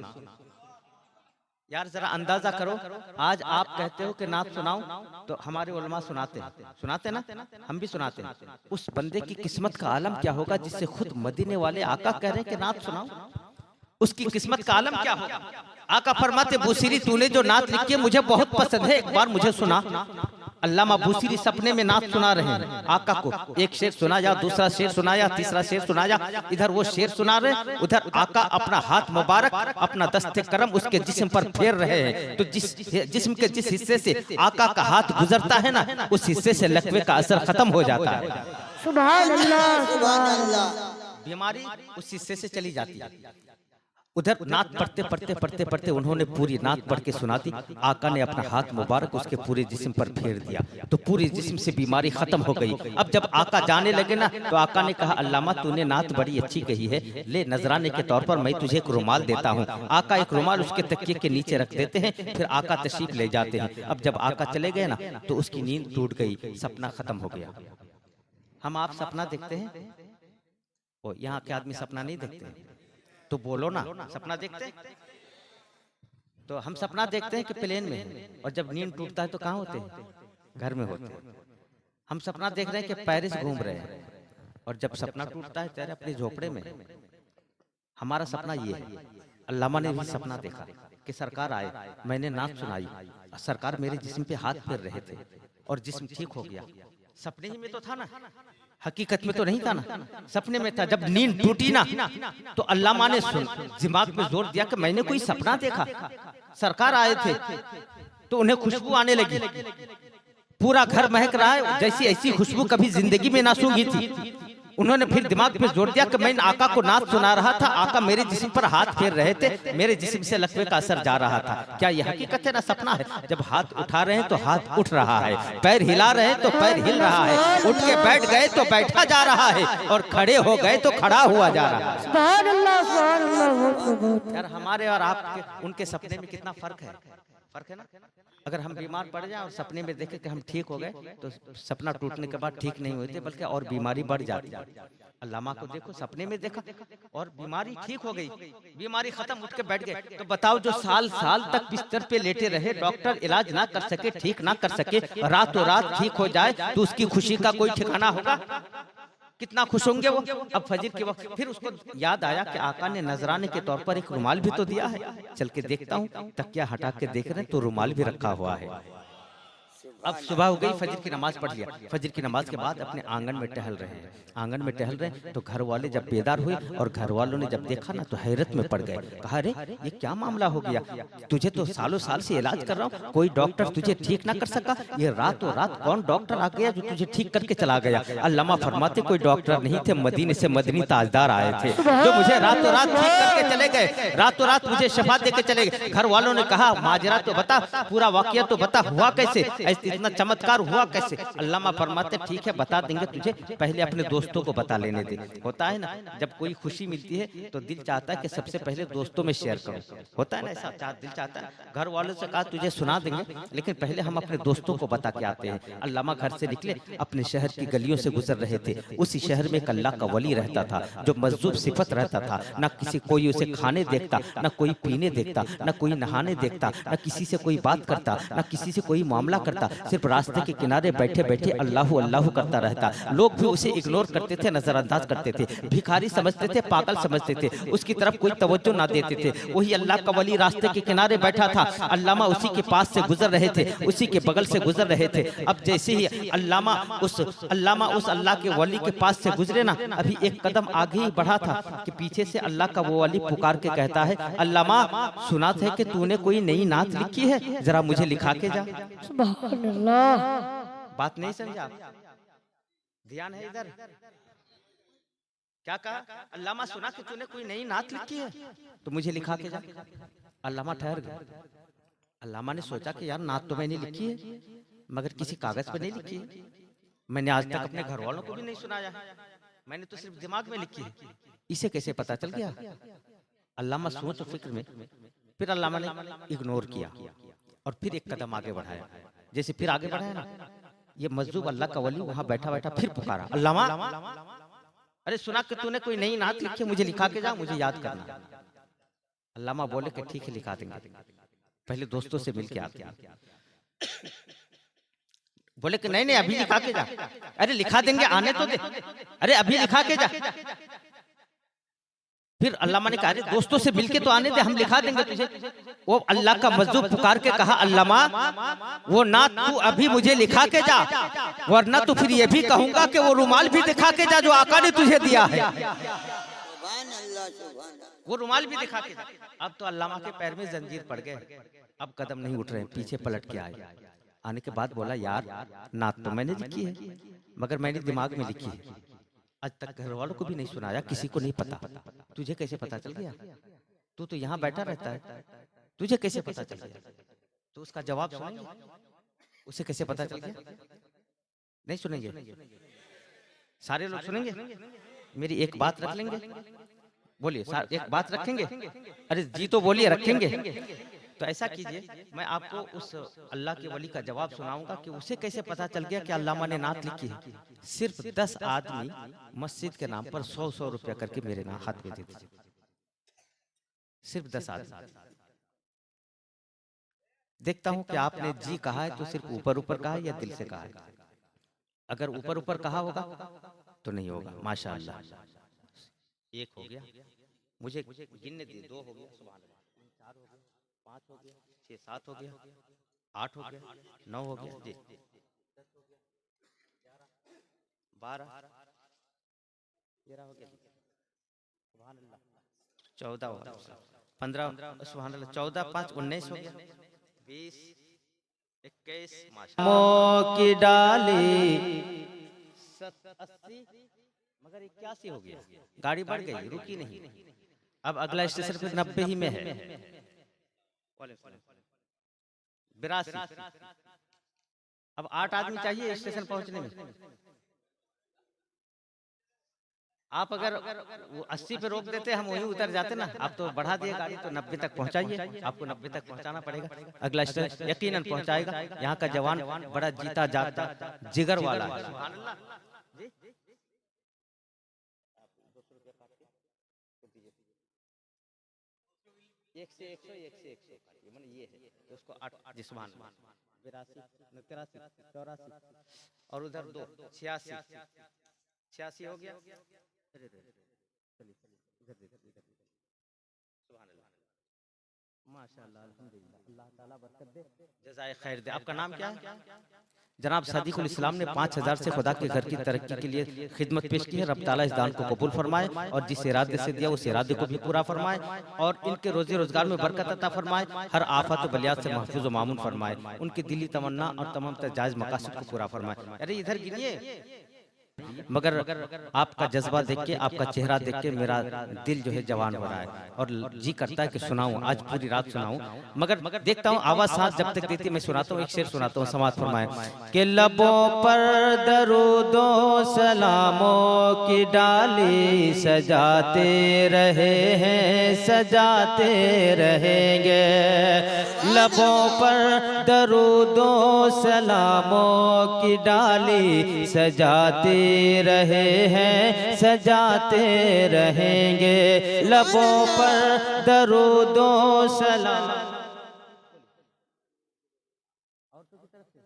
यार जरा अंदाजा करो, आज आप कहते हो कि नात सुनाओ, तो हमारे उलमा सुनाते ना, हम भी सुनाते हैं। उस बंदे की किस्मत का आलम क्या होगा जिससे खुद मदीने वाले आका कह रहे हैं कि नात सुनाओ, उसकी किस्मत का आलम क्या होगा। आका फरमाते, बूसीरी तूने जो नात लिखी है मुझे बहुत पसंद है, एक बार मुझे सुना। अल्लामा बूसीरी सपने में नात सुना रहे हैं आका को। एक शेर सुनाया, दूसरा शेर सुनाया, तीसरा शेर सुनाया। इधर वो शेर सुना रहे, उधर आका अपना हाथ मुबारक, अपना दस्ते करम उसके जिस्म पर फेर रहे हैं। तो जिस्म के जिस हिस्से से आका का हाथ गुजरता है ना, उस हिस्से से लकवे का असर खत्म हो जाता है। सुभान अल्लाह सुभान अल्लाह। बीमारी उस हिस्से से चली जाती है। उधर नात पढ़ते पढ़ते पढ़ते पढ़ते उन्होंने पूरी नात पढ़ के सुना दी। आका ने अपना हाथ मुबारक उसके पूरे जिस्म पर फेर दिया, तो पूरे जिस्म से बीमारी खत्म हो गई। अब जब आका जाने लगे ना, तो आका ने कहा, अल्लामा तूने नात बड़ी अच्छी कही है, ले नजराने के तौर पर मैं तुझे एक रुमाल देता हूँ। आका एक रुमाल उसके तकिए के नीचे रख देते हैं, फिर आका तशरीफ ले जाते हैं। अब जब आका चले गए ना, तो उसकी नींद टूट गई, सपना खत्म हो गया। हम आप सपना देखते हैं, ओ यहाँ के आदमी सपना नहीं देखते, तो बोलो ना, सपना देखते हैं? तो हम सपना देखते हैं कि प्लेन में है, और जब नींद टूटता है तो कहाँ होते हैं? घर में होते हैं। हम सपना देख रहे हैं कि पेरिस घूम रहे हैं, और जब सपना टूटता है तेरे अपने झोपड़े में। हमारा सपना ये है। अल्लामा ने भी सपना देखा कि सरकार आए, मैंने नात सुनाई, सरकार मेरे जिस्म पे हाथ फेर रहे थे और जिस्म ठीक हो गया। सपने ही में तो था ना, हकीकत में तो नहीं था ना, सपने में था। जब नींद टूटी ना, तो अल्लामा ने दिमाग पे जोर दिया कि मैंने कोई सपना देखा, सरकार आए थे, तो उन्हें खुशबू आने लगी, पूरा घर महक रहा है, जैसी ऐसी खुशबू कभी जिंदगी में ना सूंघी थी। उन्होंने फिर दिमाग पे जोर दिया कि मैं आका को नात सुना रहा था, आका मेरे जिस्म पर हाथ फेर रहे थे, मेरे जिस्म से लकवे का असर जा रहा था। क्या ये हकीकत है ना सपना है? जब हाथ उठा रहे हैं तो हाथ उठ रहा है, पैर हिला रहे हैं तो पैर हिल रहा है, उठ के बैठ गए तो बैठा जा रहा है, और खड़े हो गए तो खड़ा हुआ जा रहा है। सुभान अल्लाह सुभान अल्लाह। यार हमारे और आपके उनके सपने में कितना फर्क है, फर्क है ना। अगर हम बीमार पड़ जाए और सपने में देखें कि हम ठीक हो गए, तो सपना टूटने के बाद ठीक नहीं होते, बल्कि और बीमारी बढ़ जाती है। अल्लामा को देखो, सपने में देखा और बीमारी ठीक हो गई, बीमारी खत्म, उठ के बैठ गए। तो बताओ जो साल साल तक बिस्तर पे लेटे रहे, डॉक्टर इलाज ना कर सके, ठीक ना कर सके, रातों रात ठीक हो जाए तो उसकी खुशी का कोई ठिकाना होगा? कितना खुश होंगे वो। अब फजर के वक्त फिर उसको याद आया कि आका ने नजराने के तौर पर एक रुमाल भी तो दिया है, चल के देखता हूँ। तकिया हटा के देख रहे हैं तो रुमाल भी रखा हुआ है। अब सुबह हो गई, फजर की नमाज पढ़ लिया। फजर की नमाज के बाद अपने आंगन में टहल रहे हैं, आंगन में टहल रहे हैं तो घर वाले जब बेदार हुए और घर वालों ने जब देखा ना तो हैरत में पड़ गए। कहा, अरे ये क्या मामला हो गया, तुझे तो सालों साल से इलाज कर रहा हूँ, कोई डॉक्टर तुझे ठीक ना कर सका, ये रातों रात कौन डॉक्टर आ गया जो तुझे ठीक करके चला गया? अल्लामा फरमाते कोई डॉक्टर नहीं थे, मदीने से मदनी ताजदार आए थे जो मुझे रातों रात ठीक करके चले गए, रातों रात मुझे शफा दे के चले गए। घर वालों ने कहा, माजरा तो बता, पूरा वाकया तो बता, हुआ कैसे, इतना चमत्कार हुआ कैसे? अल्लामा फरमाते ठीक है बता देंगे तुझे, पहले अपने दोस्तों को बता लेने दे। होता है ना, जब कोई खुशी मिलती है तो दिल चाहता है कि सबसे पहले दोस्तों में शेयर करो, होता है ना ऐसा, दिल चाहता है। घर वालों से कहा तुझे सुना देंगे लेकिन पहले हम अपने दोस्तों को बता के आते हैं। अल्लामा घर से निकले, अपने शहर की गलियों से गुजर रहे थे। उसी शहर में एक अल्लाह का वली रहता था जो मजजूब सिफत रहता था, न किसी कोई उसे खाने देखता, न कोई पीने देखता, न कोई नहाने देखता, न किसी से कोई बात करता, न किसी से कोई मामला करता, सिर्फ रास्ते के किनारे बैठे बैठे अल्लाह अल्लाह करता रहता। लोग भी उसे इग्नोर करते थे, नजरअंदाज करते थे, भिखारी समझते थे, पागल समझते थे, उसकी तरफ कोई तवज्जो ना देते थे। वही अल्लाह का वली रास्ते के किनारे बैठा था, अल्लामा उसी के पास से गुजर रहे थे, उसी के बगल से गुजर रहे थे। अब जैसे ही अल्लामा उस अल्लाह के वली के पास से गुजरे ना, अभी एक कदम आगे ही बढ़ा था कि पीछे से अल्लाह का वो वली पुकार के कहता है, अल्लामा सुना था कि तूने कोई नई नात लिखी है, जरा मुझे लिखा के जा। सुभान अल्लाह। बात नहीं समझा, ध्यान है इधर। क्या कहा? अल्लामा सुना कि तूने कोई नई नात लिखी है तो मुझे लिखा के जा। अल्लामा ठहर गए। अल्लामा ने सोचा कि यार नात तो मैंने लिखी है मगर किसी कागज पे नहीं लिखी है, मैंने आज तक अपने घर वालों को भी नहीं सुनाया, मैंने तो सिर्फ दिमाग में लिखी है, इसे कैसे पता चल गया? अल्लामा सोच फिक्र में, फिर अल्लामा ने इग्नोर किया और फिर एक कदम आगे बढ़ाया। जैसे फिर आगे बढ़ाया ना, ये मजदूब अल्लाह का वली वहां बैठा बैठा फिर पुकारा, अल्लामा अरे सुना कि तूने कोई नई नात लिखी, मुझे लिखा के जा, मुझे याद करना। अल्लामा बोले कि ठीक है लिखा देंगे, पहले दोस्तों से मिल के आते हैं। बोले कि नहीं नहीं अभी लिखा के जा। अरे लिखा देंगे, आने तो दे, अरे अभी लिखा के जा। फिर अल्लामा ने कहा अरे दोस्तों से मिलके तो आने दे, हम लिखा देंगे तुझे। वो अल्लाह का मजदूब पुकार के कहा, अल्लामा वो नात तू अभी मुझे लिखा के जा, वरना तो फिर ये भी कहूंगा कि वो रुमाल भी दिखा के जा जो आका ने तुझे दिया है। वो रुमाल भी दिखा के जा। अब तो अल्लामा के पैर में जंजीर पड़ गए, अब कदम नहीं उठ रहे, पीछे पलट के आए। आने के बाद बोला, यार नात तो मैंने लिखी है मगर मैंने दिमाग में लिखी है, आज तक घर वालों को भी नहीं सुनाया, किसी को नहीं पता, तुझे कैसे पता चल गया? तू तो यहाँ बैठा रहता है, तुझे कैसे पता चल गया? तो उसका जवाब सुनेंगे, उसे कैसे पता चल गया? नहीं सुनेंगे? सारे लोग सुनेंगे? मेरी एक बात रख लेंगे? बोलिए, एक बात रखेंगे? अरे जी तो बोलिए, रखेंगे। तो ऐसा कीजिए, मैं आपको उस अल्लाह के वली का जवाब सुनाऊंगा कि उसे कैसे पता चल गया कि अल्लामा ने नात लिखी है। सिर्फ 10 आदमी मस्जिद के नाम पर 100-100 रुपया करके मेरे नाम हाथ में दे दीजिए, सिर्फ 10 आदमी। देखता हूं कि आपने जी कहा है तो सिर्फ ऊपर ऊपर कहा है या दिल से कहा है। अगर ऊपर ऊपर कहा होगा तो नहीं होगा। माशाअल्लाह, 1 हो गया, मुझे गिनने दे, 2 हो गया, सुभान अल्लाह, 3 4 हो गया, 5 हो गया, 6 7 हो गया, 8 हो गया, 9 हो गया, 10 हो गया, 11 12 13 हो गया, सुभान अल्लाह, 14 हो गया, 15 सुभान अल्लाह, 14 5 19 हो गया, 20 21 माशाअल्लाह की डाली 80 मगर 81 हो गया, गाड़ी बढ़ गई, रुकी नहीं। अब अगला स्टेशन पे 90 ही में है, 82। अब 8 आदमी चाहिए स्टेशन पहुंचने में। आप अगर 80 पे रोक देते हम वहीं उतर जाते ना, आप तो बढ़ा दिए गाड़ी, तो 90 तक पहुंचाइए, आपको 90 तक पहुंचाना पड़ेगा। अगला स्टेशन यकीनन पहुंचाएगा। यहाँ का जवान बड़ा जीता जागता जिगर वाला है। रुपये काट के तो दीजिए। 1 से 100 1 से 100 काटिए, माने ये है तो उसको 8 जिस्मान 82 83 84 और उधर 2 86 86 हो गया। अरे चलिए इधर सुभान अल्लाह माशाअल्लाह अल्हम्दुलिल्लाह अल्लाह ताला बरकत दे जज़ाए खैर दे। आपका नाम क्या है? जनाब सदीकुल इस्लाम ने 5000 से खुदा के घर की तरक्की के लिए खिदमत पेश की है। रब ताला इस दान को कबूल फरमाए और जिस इरादे से दिया उस इरादे को भी पूरा फरमाए और इनके रोजी रोजगार में बरकत अता फरमाए, हर आफत व बलियात से महफूज व मामून फरमाए, उनकी दिली तमन्ना और तमाम जायज मकासद को पूरा फरमाए। अरे इधर गिनिए, मगर आपका जज्बा देख के, आपका चेहरा देख के मेरा दिल जो है जवान हो रहा है और जी करता है कि सुनाऊं, आज पूरी रात सुनाऊं, मगर देखता हूं आवाज साथ जब तक देती मैं सुनाता हूं। एक शेर सुनाता हूं, समाज फरमाए कि लबों पर दरूदो सलामों की डाली सजाते रहे हैं, सजाते रहेंगे। लबों पर दरूदो सलामों की डाली सजाते रहे हैं, सजाते रहेंगे। लबों पर दरूदो सलाम। औरतों की तरफ से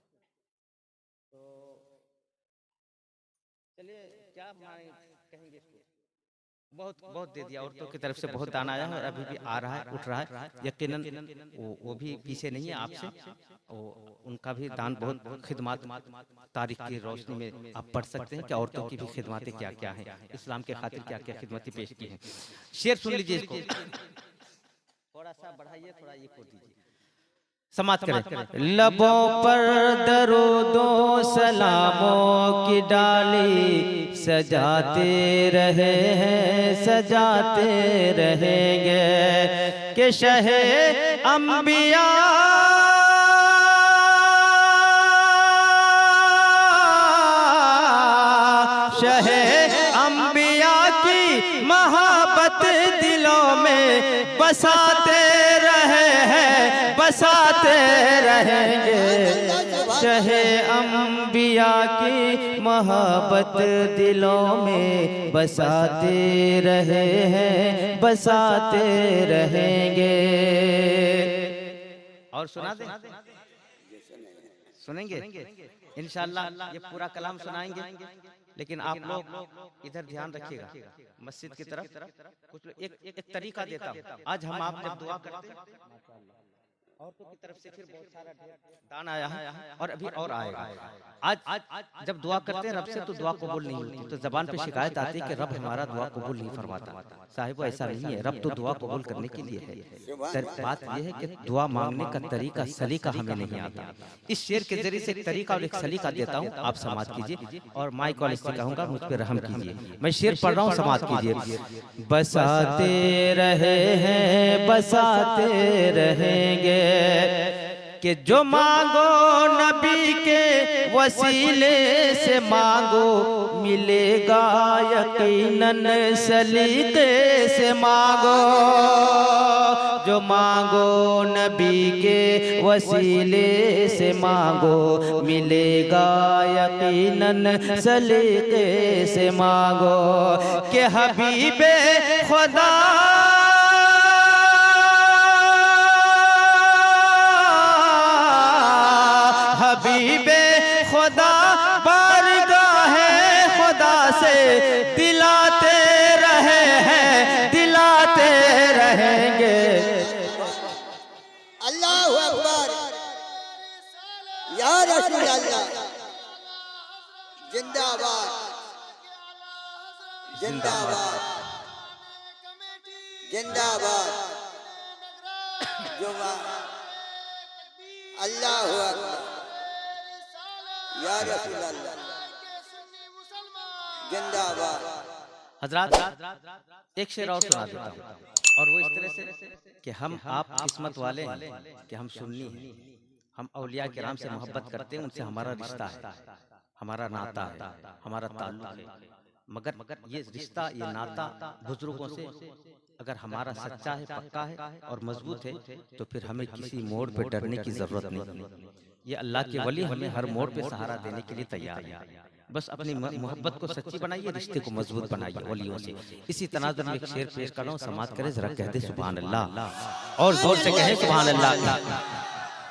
तो चलिए क्या कहेंगे इसको, बहुत बहुत दे दिया। औरतों की तरफ से बहुत दान आया है, अभी भी आ रहा है, उठ रहा है। यकीनन वो भी पीछे नहीं है आपसे, उनका भी दान बहुत खिदमत तारीख की रोशनी में आप पढ़ सकते हैं कि औरतों की भी खिदमतें क्या क्या हैं, इस्लाम के खातिर क्या क्या खिदमतें पेश की हैं। शेर सुन लीजिए इसको, थोड़ा सा बढ़ाइए, थोड़ा ये को दीजिए, समात करें। लबों पर दरूदो सलामों की डाली सजाते रहे हैं, सजाते रहेंगे कि शहे अंबिया शहे अंबिया की मोहब्बत दिलों में बसाते रहे हैं, बसाते रहेंगे। शहे अंबिया की मोहब्बत दिलों में बसाते रहे हैं, बसाते रहेंगे। और सुना दे, सुनेंगे इंशाअल्लाह, ये पूरा कलाम सुनाएंगे। लेकिन आप लोग इधर ध्यान रखिएगा, मस्जिद की तरफ कुछ एक तरीका देता हूँ। आज हम आप जब दुआ करते हैं, औरतों की तरफ से फिर बहुत सारा दान आया है और अभी और आएगा। आज जब दुआ करते हैं रब से तो दुआ कबूल नहीं होती, तो जबान पे शिकायत आती है कि रब हमारा दुआ कबूल नहीं फरमाता। साहिब ऐसा नहीं है, रब तो दुआ कबूल करने के लिए है। बात यह है कि दुआ मांगने का तरीका सलीका हमें नहीं आता। इस शेर के जरिए से एक तरीका और एक सलीका देता हूँ, आप समाज कीजिए और माई कॉलेज से कहूँगा मुझ पर रहम कीजिए। मैं शेर पढ़ रहा हूँ, समाज कीजिए। बसाते रहे हैं, बसाते रहेंगे कि जो मांगो नबी के वसीले से मांगो मिलेगा यकीनन, सलीके से मांगो। जो मांगो नबी के वसीले से मांगो मिलेगा यकीनन, सलीके से मांगो कि हबीबे खुदा हबीबे खुदा बारगाह खुदा से दिलाते रहे हैं, दिलाते रहेंगे। अल्लाहु अकबर, या रसूल अल्लाह, जिंदाबाद जिंदाबाद जिंदाबाद। जुमा अल्लाहु अकबर, या रसूल अल्लाह, जिंदाबाद। हजरात एक शेर और सुना देता हूँ, और वो इस तरह से कि हम आप किस्मत वाले हैं कि हम सुन्नी हैं, हम औलिया किराम से मोहब्बत करते हैं, उनसे हमारा रिश्ता है, हमारा नाता है, हमारा ताल्लुक है। मगर ये रिश्ता, ये नाता बुजुर्गों से अगर हमारा सच्चा है, पक्का है और मजबूत है, तो फिर हमें किसी मोड़ पे डरने की जरूरत नहीं। ये अल्लाह के वली हमें हर मोड़ पे सहारा देने के लिए तैयार है। बस अपनी मोहब्बत को सच्ची बनाइए, रिश्ते को मजबूत बनाइए वलियों से। इसी तनाजुर में एक शेर पेश कर रहा हूँ, समाप्त करें जरा, कह दे सुभान अल्लाह और जोर से कहें सुभान अल्लाह।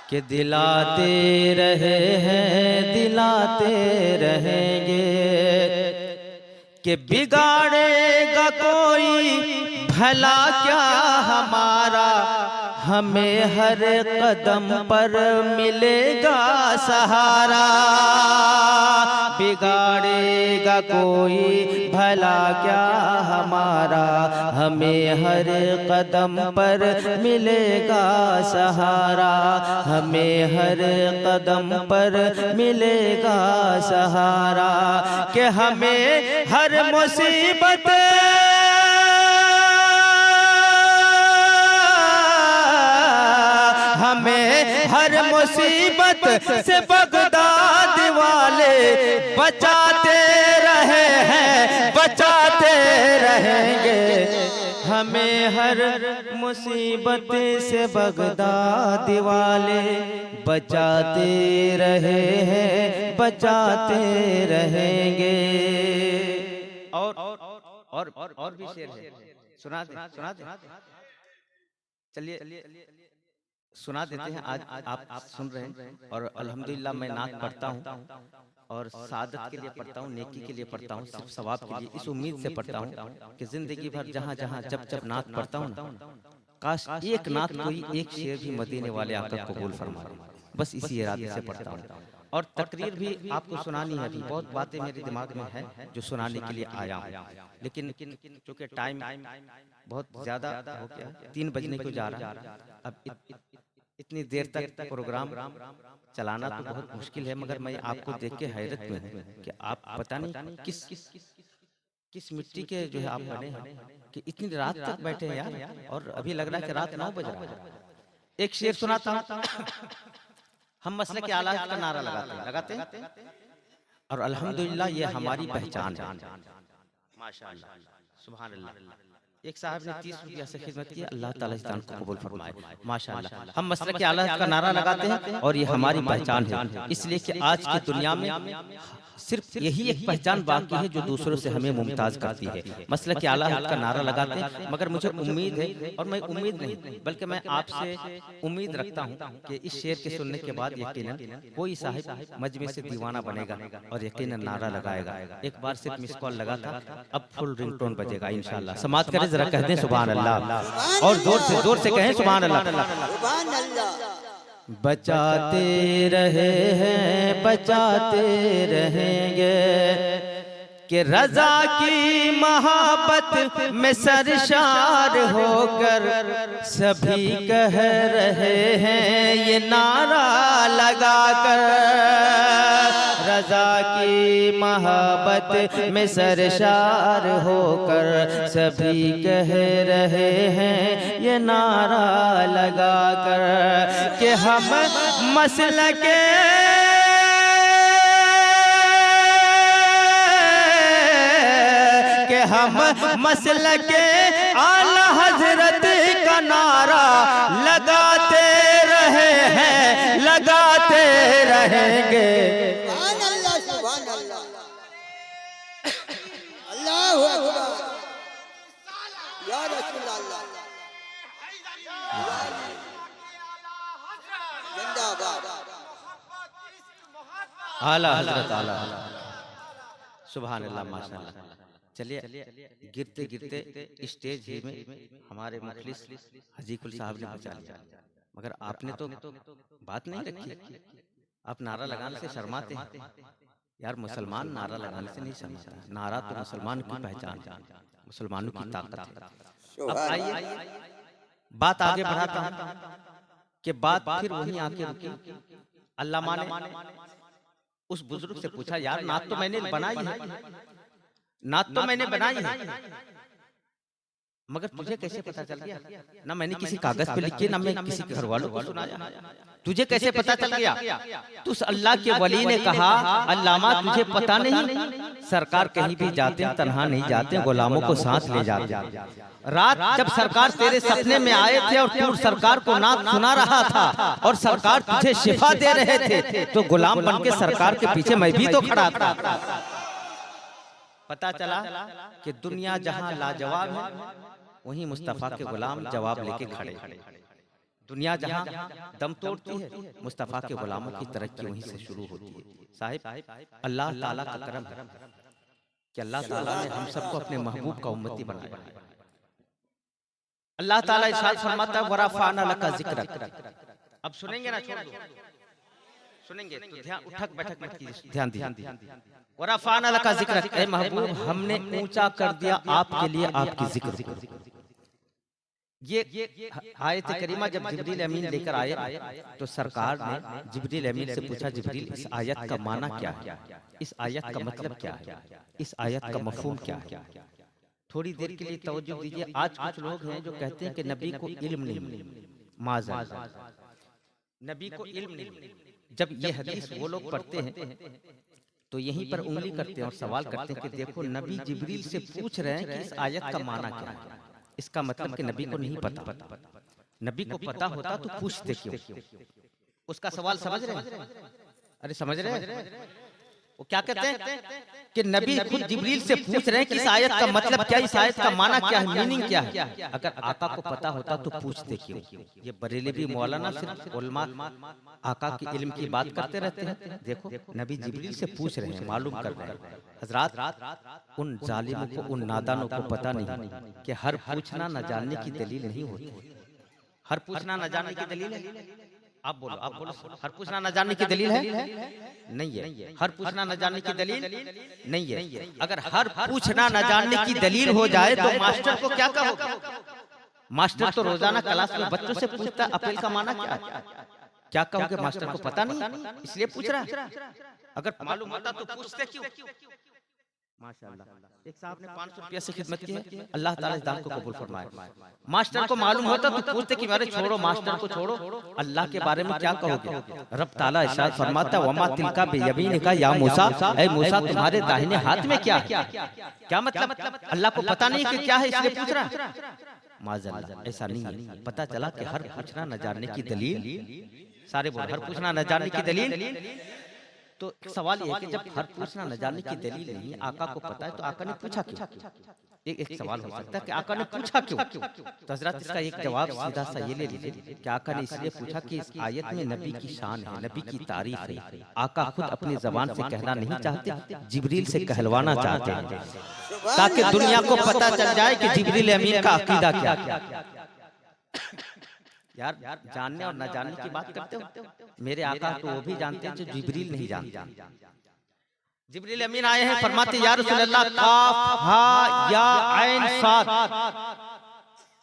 कि दिलाते रहे हैं दिलाते रहेंगे, कि बिगाड़ेगा कोई भला क्या हमारा, हमें हर कदम पर मिलेगा सहारा। बिगाड़ेगा कोई भला क्या हमारा, हमें हर कदम पर मिलेगा सहारा, हमें हर कदम पर मिलेगा सहारा। कि हमें हर मुसीबत हमें हर मुसीबत से बगदाद वाले बचाते रहे हैं, बचाते रहेंगे। हमें हर मुसीबत से बगदाद वाले बचाते रहे हैं, बचाते रहेंगे। और भी शेर है, सुना दे चलिए सुना देते हैं। आज आप सुन रहे हैं और अल्हम्दुलिल्लाह मैं नात पढ़ता हूँ और सादत के लिए पढ़ता हूँ, नेकी के लिए पढ़ता हूँ, सिर्फ सवाब के लिए, इस उम्मीद से पढ़ता हूँ कि जिंदगी भर जहाँ जहाँ जब नात पढ़ता हूँ ना, काश एक नात कोई एक शेर भी मदीने वाले आकर कबूल फरमा दे। बस इसी इरादे से पढ़ता हूँ। और तकरीर भी आपको सुनानी है, अभी बहुत बातें मेरे दिमाग में है जो सुनाने के लिए आया हूँ, लेकिन चूंकि टाइम बहुत ज्यादा हो गया, 3 बजने को जा रहा है। अब इतनी देर तक प्रोग्राम चलाना तो बहुत मुश्किल है, मगर मैं आपको देख के हैरत में हूँ कि आप पता नहीं किस मिट्टी के जो है आप बने हैं कि इतनी रात तक बैठे हैं यार, और अभी लग रहा है कि रात 9 बज रहा है। एक शेर सुनाता हूँ। हम मसले के आला का नारा लगाते हैं और अल्हम्दुलिल्लाह ये हमारी पहचान है। माशाअल्लाह, सुभान अल्लाह। एक साहब ने 30 रुपया से खिदमत की, अल्लाह ताला इस दान को कबूल फरमाए। माशाअल्लाह। हम मसले के आला का नारा लगाते हैं और ये हमारी पहचान है, इसलिए कि आज की दुनिया में सिर्फ यही एक पहचान बाकी है जो दूसरों से हमें मुमताज करती है। मसले के आला का नारा लगाते हैं, मगर मुझे उम्मीद है, और मैं उम्मीद नहीं बल्कि मैं आपसे उम्मीद रखता हूं कि इस शेर के सुनने के बाद यकीनन कोई साहिब मजमे से दीवाना बनेगा और यकीनन नारा लगाएगा। एक बार सिर्फ मिस कॉल लगा था, अब फुल रिंगटोन बजेगा इंशाल्लाह। समाप्त करें जरा, कहते हैं सुभान अल्लाह और जोर से कहें सुभान अल्लाह। बचाते रहे हैं, बचाते रहेंगे, कि रजा की मोहब्बत में सरशार होकर सभी कह रहे हैं ये नारा लगाकर। रजा की मोहब्बत में सरशार होकर सभी कह रहे हैं ये नारा लगाकर, कि हम मसलक हम मसलक आला हजरत का नारा लगाते रहे हैं, लगाते रहेंगे। सुभान अल्लाह, अल्लाहु अकबर, या रसूल अल्लाह, जिंदाबाद, आला हजरत आला, सुभान अल्लाह, माशाअल्लाह। चलिए गिरते गिरते स्टेज ही में हमारे मुखलिस हजीकुल साहब ने बचा लिया, मगर आपने तो बात नहीं रखी। आप नारा लगाने से शर्माते हैं यार। मुसलमान नारा लगाने से नहीं शर्माता, नारा तो मुसलमान की पहचान है, मुसलमानों की ताकत है। अब आइए बात आगे बढ़ाता हूं कि बात फिर वहीं आके रुकी। अल्लामा ने उस बुजुर्ग से पूछा, यार नात तो मैंने बनाई है, नात तो मैंने बनाई है, मगर तुझे कैसे पता चल गया? ना मैंने किसी कागज पे लिखी, ना मैं किसी घर वालों को सुनाया, तुझे कैसे पता चल गया? तो उस अल्लाह के वली ने कहा, अल्लामा तुझे पता नहीं, सरकार कहीं भी जाते हैं तन्हा नहीं जाते, गुलामों को साथ ले जाते हैं। रात जब सरकार तेरे सपने में आए थे और तू सरकार को नात सुना रहा था और सरकार तुझे शिफा दे रहे थे, तो गुलाम बन के सरकार के पीछे मैं भी तो खड़ा था। पता चला कि दुनिया जहां लाजवाब है वहीं मुस्तफा के गुलाम जवाब लेके खड़े। दुनिया जहां दम तोड़ती है मुस्तफा के गुलामों की तरक्की वहीं से शुरू होती है। साहिब अल्लाह ताला का करम है कि अल्लाह ताला ने हम सबको अपने महबूब का उम्मती बनाया। अल्लाह ताला इरशाद फरमाता है वरफ़अना लका ज़िक्रक। अब सुनेंगे ना, छोड़ दो, सुनेंगे तो ध्यान, उठक बैठक मत कीजिए, ध्यान दीजिए। वरफ़अना लका ज़िक्रक, ऐ महबूब हमने ऊंचा कर दिया आपके लिए आपकी जिक्र। ये आयत करीमा जब जिब्रील अमीन लेकर आए तो सरकार ने जिब्रील अमीन से पूछा, जिब्रील इस आयत का माना क्या है, इस आयत का मतलब क्या है, इस आयत का मफहूम क्या है। थोड़ी देर के लिए तवज्जो दीजिए। आज कुछ लोग हैं जो कहते हैं कि नबी को इल्म नहीं, माज़अल्लाह नबी को इल्म नहीं। जब ये हदीस वो लोग पढ़ते हैं तो यहीं पर उंगली करते हैं और सवाल करते हैं कि देखो नबी जिब्रील से पूछ रहे हैं कि इस आयत का माना क्या है। इसका मतलब कि नबी को नहीं पता। नबी को पता होता तो पूछते क्यों। उसका सवाल समझ रहे हैं? अरे समझ रहे हैं? वो क्या कहते हैं कि नबी खुद जिब्रील से पूछ रहे हैं कि इस आयत का मतलब क्या, इस आयत का माना क्या है, मीनिंग क्या है। अगर आका को पता होता तो पूछते क्यों। ये बरेलवी मौलाना सिर्फ उलमा आका की इल्म की बात करते रहते हैं। देखो नबी जिब्रील से पूछ रहे हैं, मालूम कर रहे हैं। हजरात उन जालिमों को, उन नादानों को पता नहीं कि हर पूछना न जानने की दलील नहीं होती। हर पूछना न जानने की दलील है। आप बोलो हर पूछना न जानने की दलील है? नहीं है। हर पूछना न जानने की दलील नहीं है। अगर हर पूछना न जानने की दलील हो जाए तो मास्टर को क्या कहोगे? मास्टर तो रोजाना क्लास में बच्चों से पूछता अपेल का माना क्या है। क्या कहोगे? मास्टर को पता नहीं इसलिए पूछ रहा है। अगर मालूम होता तो पूछते क्यों। माशाअल्लाह। एक साहब ने 500 रुपया से खिदमत की है, अल्लाह ताला इस दान को कबूल फरमाए। मास्टर को मालूम होता तो पूछते कि अरे छोड़ो मास्टर को छोड़ो, अल्लाह के बारे में क्या कहोगे। रब ताला इरशाद फरमाता वमा तिलका बियमीनिका या मूसा, ऐ मूसा तुम्हारे दाहिने हाथ में क्या है। क्या मतलब? अल्लाह को पता नहीं कि क्या है इसलिए पूछ रहा। माज़अल्लाह ऐसा नहीं है। पता चला कि हर पूछना न जानने की दलील, सारे बोल हर पूछना न जानने की दलील। तो सवाल ये है कि जब हर पूछना न जानने की दलील नहीं, आका को पता है तो आका ने पूछा क्यों। एक सवाल हो सकता है कि आका ने पूछा क्यों। तो हजरत इसका एक जवाब सीधा सा ये ले लीजिए कि आका ने इसलिए पूछा कि इस आयत में नबी की शान है, नबी की तारीफ है। आका खुद अपनी जबान से कहना नहीं चाहते, जिब्रील से कहलवाना चाहते हैं ताकि दुनिया को पता चल जाए कि जिब्रील अमीन का अकीदा क्या है। यार जानने और न जानने की बात करते हो। मेरे आका तो वो भी जानते हैं जो जिब्रील नहीं जानते। जिब्रील अमीन आए हैं, फरमाते या रसूल अल्लाह काफ हा या ऐन साद।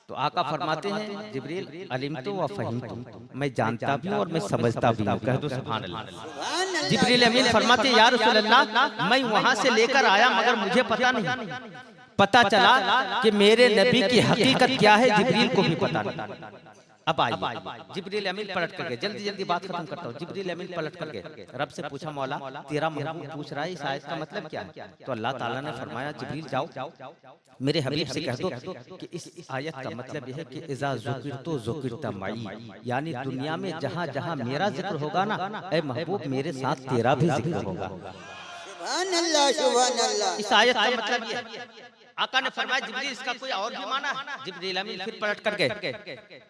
तो आका फरमाते हैं जिब्रील अलिमतु व फहिमतु, मैं जानता भी हूं और मैं समझता भी हूं। कह दो सुभान अल्लाह। जिब्रील अमीन फरमाते या रसूल अल्लाह मैं वहां से लेकर आया मगर मुझे पता नहीं। पता चला कि मेरे नबी की हकीकत क्या है जिब्रील को भी पता नहीं। अब आइए जिब्रील अमीन पलट कर गए, जल्दी जल्दी बात खत्म करता हूँ। जिब्रील अमीन पलट कर गए, रब से पूछा मौला तेरा महबूब पूछ रहा है इस आयत का मतलब क्या है। तो अल्लाह ताला ने फरमाया जिब्रील जाओ मेरे हबीब से कह दो कि इस आयत का मतलब यह है कि इज़ा ज़ुकिरतु ज़ुकिरता मई, यानी दुनिया में जहाँ जहाँ मेरा जिक्र होगा ना ऐ महबूब मेरे साथ तेरा भी जिक्र होगा। सुभान अल्लाह, सुभान अल्लाह। इस आयत का मतलब ये आका ने फरमाया जिब्रील इसका कोई और भी माना है। जिब्रील अमीन फिर पलट कर गए,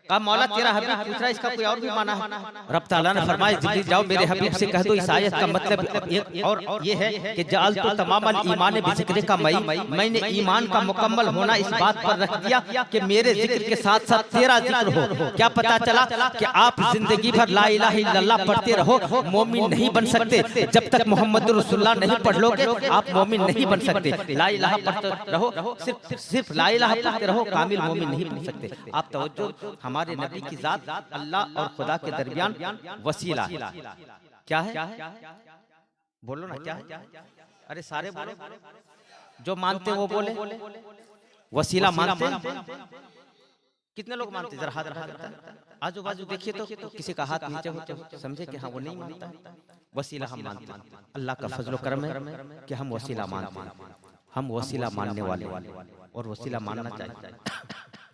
कहा मौला तेरा हबीब पूछ रहा है इसका कोई और भी माना है। रब ताला ने फरमाया जिब्रील जाओ मेरे हबीब से कह दो इस आयत का मतलब एक और ये है कि जअलतु तमामल ईमान बिज़िक्र का मई, मैंने ईमान का मुकम्मल होना इस बात पर रख दिया कि मेरे जिक्र के साथ साथ तेरा जिक्र हो। क्या पता चला कि आप जिंदगी भर ला इलाहा इल्लल्लाह पढ़ते रहो, मोमिन नहीं बन सकते। जब तक मोहम्मद रसूलुल्लाह नहीं पढ़ लोगे आप मोमिन नहीं बन सकते। ला इलाहा पढ़ते रहो, सिर्फ ला इलाहा पढ़ते रहो, कामिल मोमिन नहीं बन सकते। आप तवज्जो, हमारे नबी की जात अल्लाह और खुदा के दरमियान वसीला है। क्या है? बोलो ना क्या है? अरे सारे बोलो, जो मानते वो बोले। वसीला मानते हैं? कितने लोग मानते? जरा हाथ रखा, आजू बाजू देखिए तो किसी का हाथ नीचे हो तो समझे कि हाँ वो नहीं मानता। वसीला हम मानते हैं। अल्लाह का फजल करम है कि हम वसीला मानते हैं। हम वसीला मानने वाले और वसीला मानना चाहिए।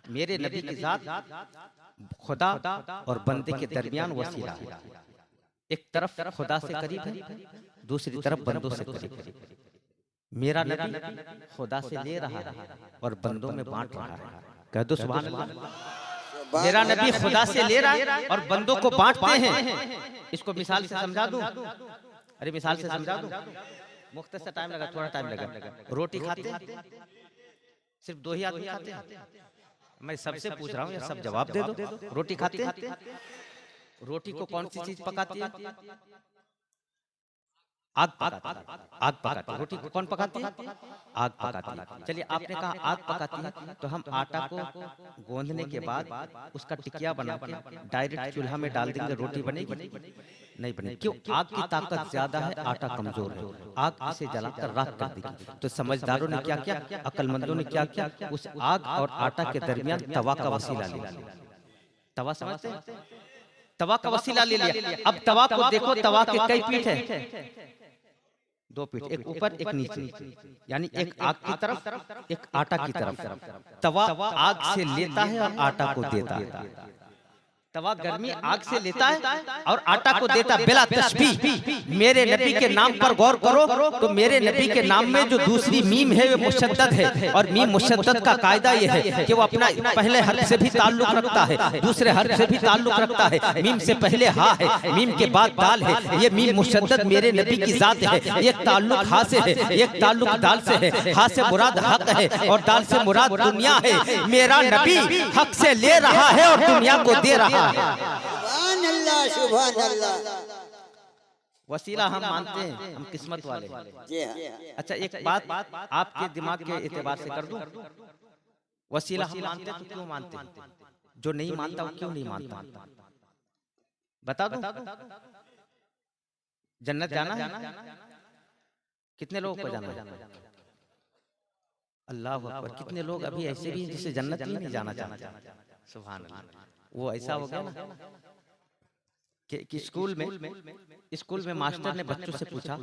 मेरे नबी की जात खुदा और बंदे के दरमियान वसीला है। एक तरफ खुदा से करीब है, दूसरी तरफ बंदों से करीब है। मेरा नबी खुदा से ले रहा है और बंदों में बांट रहा है। कह दो सुभान अल्लाह। मेरा नबी खुदा से ले रहा है और बंदों को बांटते हैं। इसको मिसाल से समझा दूं? अरे मिसाल से समझा दूं? मुख्तसर टाइम लगा, थोड़ा टाइम लगा। रोटी खाते हैं, सिर्फ 2 ही आदमी खाते हैं। मैं सबसे पूछ रहा हूँ, ये सब जवाब दे दो। रोटी खाते हैं? रोटी को कौन सी चीज पकाती है? आग पकाती है। आग पकाती है। रोटी को कौन पकाती है? आग पकाती है। चलिए, आपने कहा आग पकाती है, तो हम आटा को गूंदने के बाद उसका टिकिया बना के डायरेक्ट चूल्हा में डाल देंगे, रोटी बनेगी? नहीं बनेगी। क्यों? आग की ताकत ज्यादा है, आटा कमजोर है। आग इसे जलाकर राख कर देगी। तो समझदारों ने क्या किया, अक्लमंदों ने क्या किया, उस आग और आटा के दरमियान तवा का वसीला ले लिया। तवा समझते हैं? तवा का वसीला ले लिया। अब तवा को देखो, तवा के कई पीठ है? 2 पीठ, एक ऊपर एक नीचे, यानी एक आग की तरफ, एक आटा की तरफ। तवा आग से लेता है और आटा को देता है। तवा गर्मी आग से लेता है और आटा को देता बिला तशबीह। मेरे नबी के नाम पर गौर करो तो मेरे नबी के नाम में जो दूसरी मीम है वो मुशद्दद है। और मीम मुशद्दद का कायदा ये है कि वो अपना पहले हर्फ से भी ताल्लुक रखता है, दूसरे हर्फ से भी ताल्लुक रखता है। मीम से पहले हा है, मीम के बाद दाल है। ये मीम मुशद्दद मेरे नबी की जात है। एक ताल्लुक हा से है, एक ताल्लुक दाल से है। हा से मुराद हक है और दाल से मुराद दुनिया है। मेरा नबी हक से ले रहा है और दुनिया को दे रहा है। सुभान अल्लाह, सुभान अल्लाह। वसीला हम मानते हैं, हम किस्मत वाले। जी हाँ। अच्छा, एक बात आपके दिमाग के एतबार से कर दूं, वसीला हम मानते हैं तो क्यों मानते हैं? जो नहीं मानता वो क्यों नहीं मानता? बता दूं? जन्नत जाना है? कितने लोगों को जाना है? अल्लाह अकबर। कितने लोग अभी ऐसे भी जिसे जन्नत ही नहीं जाना चाहते? सुभान अल्लाह। वो ऐसा हो गया ना कि स्कूल में मास्टर ने बच्चों से पूछा,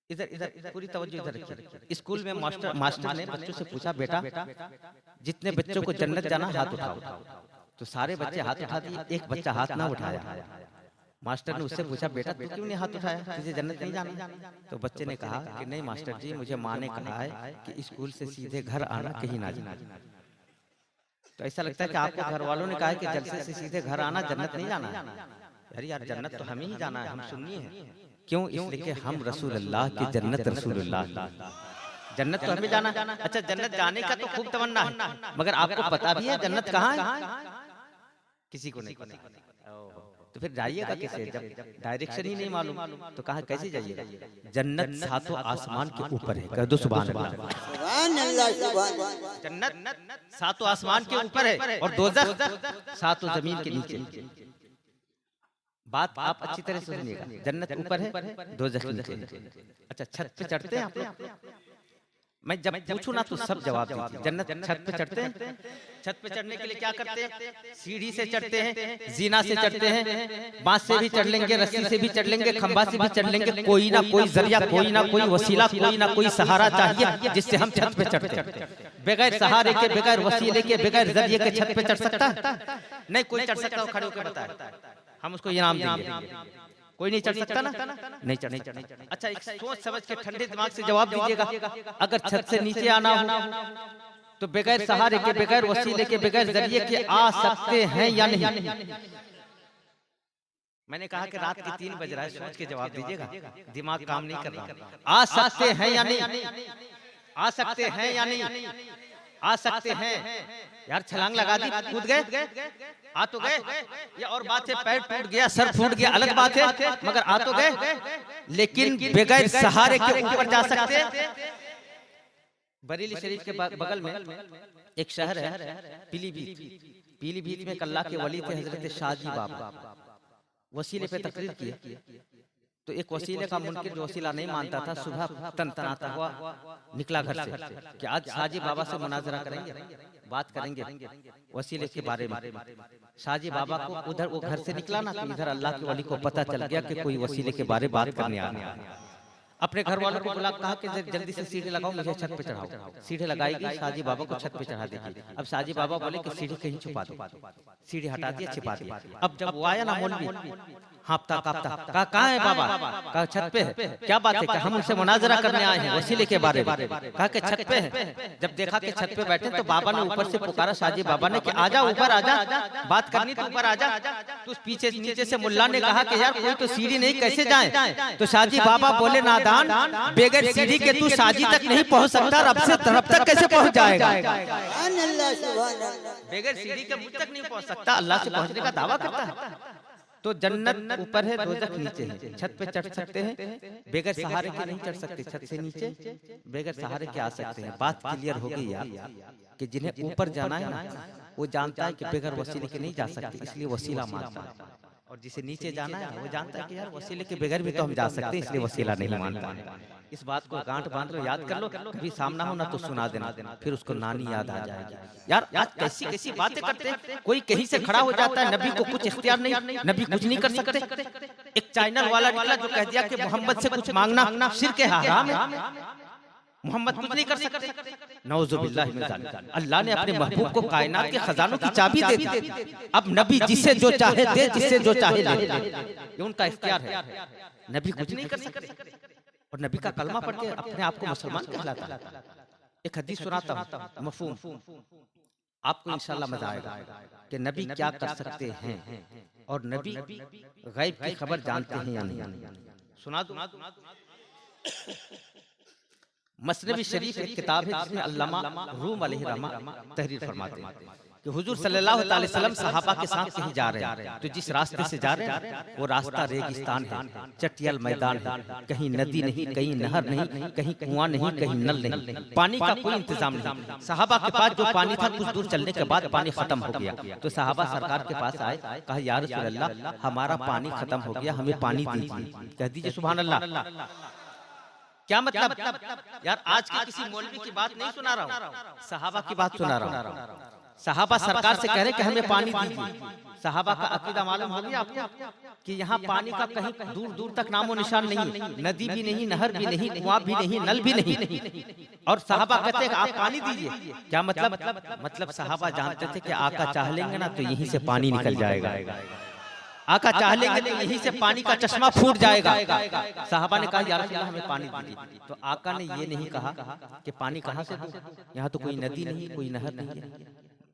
इधर इधर पूरी तवज्जो इधर रखिए। स्कूल में मास्टर ने बच्चों से पूछा, बेटा जितने बच्चों को जन्नत जाना हाथ उठाओ। तो सारे बच्चे हाथ उठा दिए, एक बच्चा हाथ ना उठाया। मास्टर ने उससे पूछा, बेटा तू क्यों नहीं हाथ उठाया, तुझे जन्नत नहीं जाना? तो बच्चे ने कहा कि नहीं मास्टर जी, मुझे माँ ने कहा है कि स्कूल से सीधे घर आना, कहीं ना जाना। तो ऐसा लगता है कि आपके घर वालों ने कहा कि जलसे से सीधे घर आना, जन्नत नहीं जाना है। अरे यार, जन्नत तो हमें ही जाना है, हम सुन्नी है। क्यों? इसलिए कि हम रसूलुल्लाह की जन्नत, रसूलुल्लाह जन्नत तो हमें जाना। अच्छा, जन्नत जाने का तो खूब तमन्ना है, मगर आपको पता भी है जन्नत कहाँ है? किसी को नहीं पता। तो फिर जाइएगा कैसे जब डायरेक्शन ही नहीं मालूम? तो कहाँ कैसे जाइएगा? जन्नत 7 आसमान के ऊपर है। कह दो सुभान अल्लाह। सुभान अल्लाह, सुभान अल्लाह। जन्नत 7 आसमान के ऊपर है और दोज़ख 7 जमीन के नीचे। बात आप अच्छी तरह से सुनिएगा। जन्नत ऊपर है, दोज़ख नीचे। अच्छा, छत पे चढ़ते हैं आप लोग? मैं जब पूछूं ना तो सब जवाब दीजिए। जन्नत छत पे चढ़ते हैं? छत पे चढ़ने के लिए क्या करते हैं? सीढ़ी से चढ़ते हैं, जीना से चढ़ते हैं, बांस से भी चढ़ लेंगे, रस्सी से भी चढ़ लेंगे, खंबा से भी चढ़ लेंगे। कोई ना कोई जरिया, कोई ना कोई वसीला, कोई ना कोई सहारा चाहिए जिससे हम छत पे चढ़ते हैं। बगैर सहारे के, बगैर वसीले के, बगैर जरिए के छत पे चढ़ सकता है? नहीं कोई चढ़ सकता। खड़े होकर बताए, हम उसको इनाम देंगे। कोई नहीं चढ़ सकता ना? नहीं चढ़। अच्छा, एक सोच समझ के ठंडे दिमाग से जवाब दीजिएगा। अगर छत से नीचे आना हो तो बगैर सहारे के, बगैर वसीले के, बगैर जरिए के आ सकते हैं या नहीं? मैंने कहा कि रात के 3 बज रहा है, सोच के जवाब दीजिएगा, दिमाग काम नहीं कर रहा। आ सकते हैं या नहीं? आ सकते हैं या नहीं? आ सकते हैं। यार छलांग लगा दी, कूद गए, आ तो गए। ये और बात है, पैर टूट गया, सर फूट गया, अलग बात है, मगर आ तो गए। लेकिन बगैर सहारे के ऊपर जा सकते हैं। बरेली शरीफ के बगल में एक शहर है पीलीभीत। पीलीभीत में अल्लाह के वली थे हजरत शाहजी बाबा। वसीले पे तकरीर किए तो एक वसीले का मुनकिर जो वसीला नहीं मानता था, सुबह तनतनाता हुआ निकला घर से कि आज शाहजी बाबा से मुनाजरा करेंगे, बात करेंगे वसीले के बारे में। शाहजी बाबा को उधर वो घर से निकला ना, तो इधर अल्लाह के वली को पता चल गया कि कोई वसीले के बारे बात करने आ रहा है। अपने घर वालों को बुला, कहा कि जल्दी से सीढ़ी लगाओ, मुझे छत पे चढ़ाओ। सीढ़ी लगाएगी, शाहजी बाबा को छत पे चढ़ा देगी। अब शाहजी बाबा बोले कि सीढ़ी कहीं छुपा दो, सीढ़ी हटा दिया, छिपा दिया। अब जब वो आया ना मौलवी, हाँपता कांपता, कहा कहाँ है बाबा? कहा छत पे है। क्या बात है? हम उनसे मुनाजरा करने आए हैं वसीले के बारे में। कहा कि छत पे है। जब देखा कि छत पे बैठे तो बाबा ने ऊपर से पुकारा शाहजी बाबा ने कि आजा ऊपर आजा, बात करनी तो ऊपर आजा। तो पीछे नीचे से मुल्ला ने कहा कि यार कोई तो सीढ़ी नहीं, कैसे जाए? तो शाहजी बाबा बोले नादान, बगैर सीढ़ी के तू शाहजी तक नहीं पहुँच सकता, रब से तरफ तक कैसे पहुँच जाएगा? बगैर सीढ़ी के मुझ तक नहीं पहुँच सकता, अल्लाह से पहुँचने का दावा करता है। तो जन्नत ऊपर है, दोजख नीचे है। छत पे चढ़ सकते हैं, बगैर सहारे के नहीं चढ़ सकते। छत से नीचे बगैर सहारे के आ सकते हैं। बात क्लियर हो गई यार कि जिन्हें ऊपर जाना है ना, वो जानता है कि बगैर वसीले के नहीं जा सकते, इसलिए वसीला मानता है। और जिसे नीचे जाना है वो जानता है कि यार वसीले के बगैर भी तो हम जा सकते हैं, इसलिए वसीला नहीं मानता। इस बात को गांठ बांध लो, याद कर लो, कभी सामना हो ना तो सुना देना, फिर उसको नानी याद आ जाएगी। यार आज कैसी कैसी बातें करते हैं। कोई कहीं से खड़ा हो जाता है, नबी को कुछ इख्तियार नहीं, नबी कुछ नहीं कर सकते। एक चैनल वाला निकला जो कह दिया कि मोहम्मद से कुछ मांगना शिर्क है, हराम है, मोहम्मद कुछ नहीं कर सकते। नौजुबिल्लाह मिन ज़ालिक। अल्लाह ने अपने महबूब को कायनात के खजानों की चाबी दे दी। अब नबी जिसे जो चाहे दे, जिसे जो चाहे ले, ये उनका इख्तियार है। नबी कुछ नहीं कर सकते। और नबी का कलमा पढ़ के अपने आप को मुसलमान कहलाता है। एक हदीस सुनाता हूँ मफहूम, आपको इंशाल्लाह मजा आएगा कि नबी क्या कर सकते हैं और नबी गैब की खबर जानते हैं या नहीं। सुना दो। मसनवी शरीफ एक किताब है जिसमें अल्लामा रूम अलैहिर्रहमा तहरीर फरमाते हैं कि हुजूर सल्लल्लाहु अलैहि वसल्लम सहाबा के साथ कहीं जा रहे हैं, तो जिस रास्ते से जा रहे हैं वो रास्ता रेगिस्तान है, चटियल मैदान है, कहीं नदी नहीं, कहीं नहर नहीं, कहीं कुआं नहीं, कहीं नल नहीं, पानी का कोई इंतजाम नहीं। सहाबा के पास जो पानी था कुछ दूर चलने के बाद पानी खत्म हो गया। तो सहाबा सरकार के पास आए, कहा या रसूल अल्लाह हमारा पानी खत्म हो गया, हमें पानी दीजिए। कह दीजिए सुभान अल्लाह। क्या मतलब? यार आज के किसी मौलवी की बात नहीं सुना रहा हूँ, सहाबा की बात सुना रहा हूँ। सहाबा सरकार से कह रहे कि हमें पानी दीजिए। सहाबा का अकीदा मालूम हो गया आपको कि यहाँ पानी का कहीं दूर दूर तक नामो निशान नहीं, नदी भी नहीं, नहर भी नहीं, कुआं भी नहीं, नल भी नहीं। और सहाबा कहते हैं आप पानी दीजिए। क्या मतलब सहाबा जानते थे कि आका चाह लेंगे ना तो यहीं से पानी निकल जाएगा, आका चाह लेंगे तो यहीं से पानी का चश्मा फूट जाएगा। साहबा ने कहा या रसूल अल्लाह हमें पानी दीजिए। तो आका ने ये नहीं कहा कि पानी कहाँ से दूं, यहाँ तो कोई नदी नहीं, कोई नहर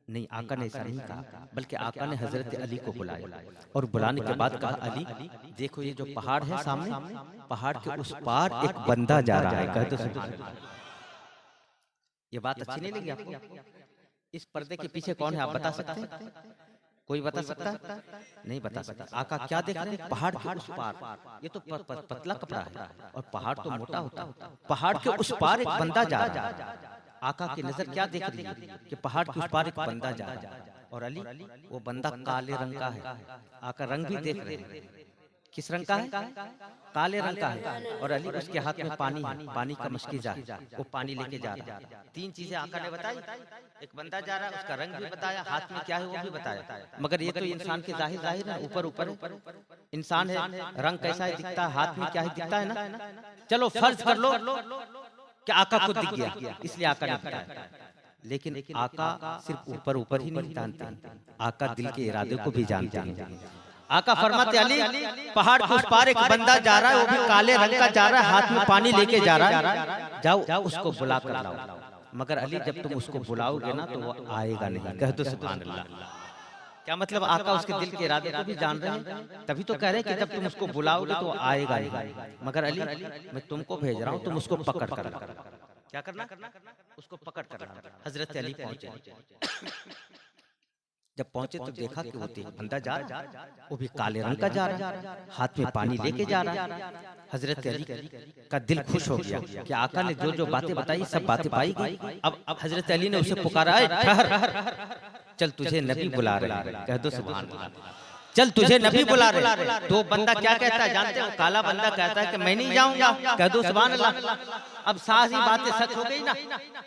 नहीं, आका ने ऐसा नहीं कहा, बल्कि आका ने हजरत अली को बुलाया और बुलाने के बाद कहा अली देखो ये जो पहाड़ है सामने, पहाड़ के उस पार एक बंदा जा रहा है। कह दो ये बात अच्छी नहीं लगी आपको? इस पर्दे के पीछे कौन है आप बता सकते हैं? कोई बता सकता? नहीं बता सकता। आका क्या देख रहे हैं? पहाड़ के उस पार। ये तो पतला कपड़ा है और पहाड़ तो मोटा होता है। पहाड़ के उस पार एक बंदा जा रहा है। आका की नजर क्या देख रही है कि पहाड़ के उस पार एक बंदा जा रहा है और अली वो बंदा काले रंग का है। आका रंग भी देख रहे हैं, किस रंग का है? काले रंग का है। और अली उसके हाथ में पानी है, पानी का मशकीजा है, वो पानी लेके जा रहा है। तीन चीजें आका ने बताई, एक बंदा जा रहा है, उसका रंग भी बताया, हाथ में क्या है वो भी बताया। मगर ये तो इंसान के जाहिर है, ऊपर ऊपर इंसान है, रंग कैसा है दिखता है, हाथ में क्या है दिखता है ना। चलो फर्ज कर लो कि आका को दिख गया, इसलिए आका ने बताया। लेकिन आका सिर्फ ऊपर ऊपर ही नहीं जानते, आका दिल के इरादे को भी जानते हैं। आका फरमाते अली पहाड़ के उस पार एक बंदा जा रहा है, वो भी काले रंग का जा रहा है, हाथ में पानी लेके जा रहा है, जाओ उसको बुला कर लाओ। मगर अली जब तुम उसको बुलाओगे ना तो वो आएगा नहीं। कह दो सुभान अल्लाह। क्या मतलब? आका उसके दिल के इरादे को भी जान रहे हैं, तभी तो कह रहे हैं कि जब तुम उसको बुलाओगे तो आएगा नहीं। मगर अली मैं तुमको भेज रहा हूँ, तुम उसको पकड़ कर क्या करना? उसको पकड़ कर। हजरत अली पहुंचे। जब पहुंचे तो देखा कि वो बंदा जा रहा है, वो भी काले रंग का जा रहा है, हाथ में पानी लेके जा रहा है। हजरत अली का दिल खुश हो गया कि आका ने जो जो बातें बताई सब बातें पाई गई। अब हजरत अली ने उसे पुकारा, ठहर, चल तुझे नबी बुला रहे हैं। कह दो सुभान अल्लाह। चल तुझे नबी बुला रहे। तो बंदा क्या कहता है जानते हो? काला बंदा कहता है कि मैं नहीं जाऊंगा। कह दो सुभान अल्लाह। अब सारी बातें सच हो गई ना,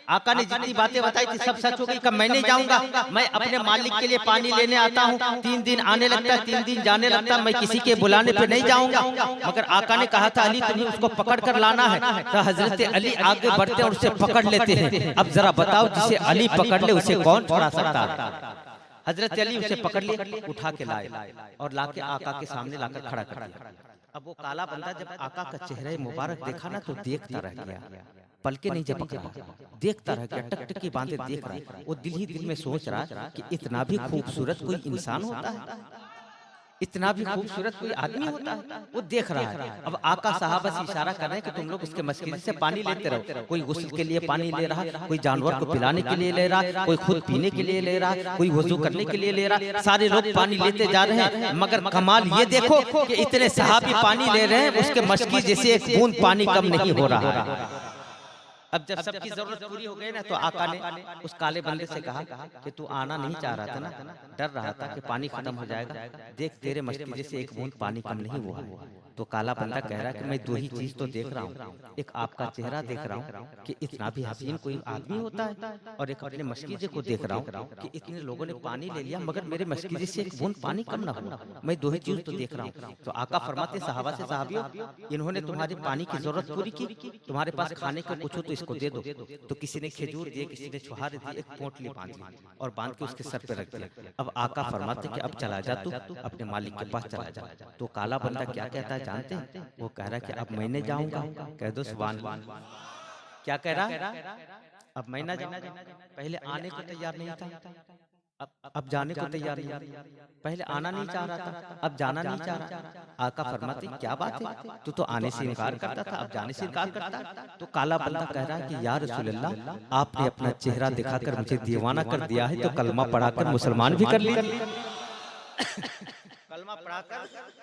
आका ने जितनी बातें बताई थी सब सच हो गई। कब मैं नहीं जाऊंगा, मैं अपने मालिक के लिए पानी लेने आता हूँ, 3 दिन आने लगता है, 3 दिन जाने लगता है, मैं किसी के बुलाने पे नहीं जाऊंगा। मगर आका ने कहा था अली तुम्हें उसको पकड़ कर लाना है। तो हजरत अली आगे बढ़ते और उसे पकड़ लेते हैं। अब जरा बताओ जिसे अली पकड़ ले उसे कौन छुड़ा सकता है? हजरत अली उसे पकड़ लिए, उठा के लाए और लाके आका के सामने लाकर खड़ा कर दिया। अब वो काला बंदा जब आका का चेहरा मुबारक देखा ना तो देखता रह गया, पलके नहीं झपका, देखता रह गया, टकटकी बांधे देख रहा। वो दिल ही दिल में सोच रहा कि इतना भी खूबसूरत कोई इंसान होता है, इतना भी खूबसूरत कोई आदमी होता है। वो देख रहा है। अब आका साहब बस इशारा कर रहे हैं कि तुम लोग उसके मस्जिद से पानी लेते रहो। कोई गुस्ल के लिए पानी ले रहा, कोई जानवर को पिलाने के लिए ले रहा, कोई खुद पीने के लिए ले रहा, कोई वजू करने के लिए ले रहा। सारे लोग पानी लेते जा रहे हैं, मगर कमाल ये देखो कि इतने सहाबी पानी ले रहे हैं, उसके मस्जिद जैसे एक बूंद पानी कम नहीं हो रहा है। अब जब सबकी जरूरत पूरी हो गई ना तो आका ने उस काले बंदे से कहा कि तू आना नहीं चाह रहा था ना, डर रहा था कि पानी खत्म हो जाएगा, देख तेरे मस्जिद से एक बूंद पानी कम नहीं हुआ है। तो काला बंदा कह रहा है कि मैं दो ही चीज तो देख रहा हूँ, एक आपका चेहरा देख रहा हूँ कि इतना भी हसीन कोई आदमी होता है, और एक अपने मस्जिद को देख रहा हूँ कि इतने लोगों ने पानी ले लिया मगर मेरे मस्जिद से एक बूंद पानी कम ना हुआ। मैं दो ही चीज तो देख रहा हूँ। तो आका फरमाते सहाबा से, साहबियों इन्होंने तुम्हारी पानी की जरूरत पूरी की, तुम्हारे पास खाने को कुछ हो तो इसको दे दो। तो किसी ने खजूर दिए, किसी ने छुहारे दिए, एक पोटली बांधी और बांध के उसके सर पे रख दिया। अब आका फरमाते कि अब चला जा तू अपने मालिक के पास चला जा। तो काला बंदा क्या कहता है जानते हैं? वो कह रहा है कि अब मैंने जाऊंगा। कह दो सुभान अल्लाह। क्या कह रहा? अब मैं ना जाऊंगा। पहले आने को तैयार नहीं था, अब जाने को तैयार नहीं। पहले आना नहीं चाह रहा था, अब जाना नहीं चाह रहा। आका फरमाते क्या बात है, तू तो आने से इनकार करता था, अब जाने से इनकार करता। तो काला बंदा कह रहा है कि या रसूल अल्लाह, आपने अपना चेहरा दिखाकर मुझे दीवाना कर दिया है, तो कलमा पढ़ाकर मुसलमान भी कर लीजिए। कलमा पढ़ाकर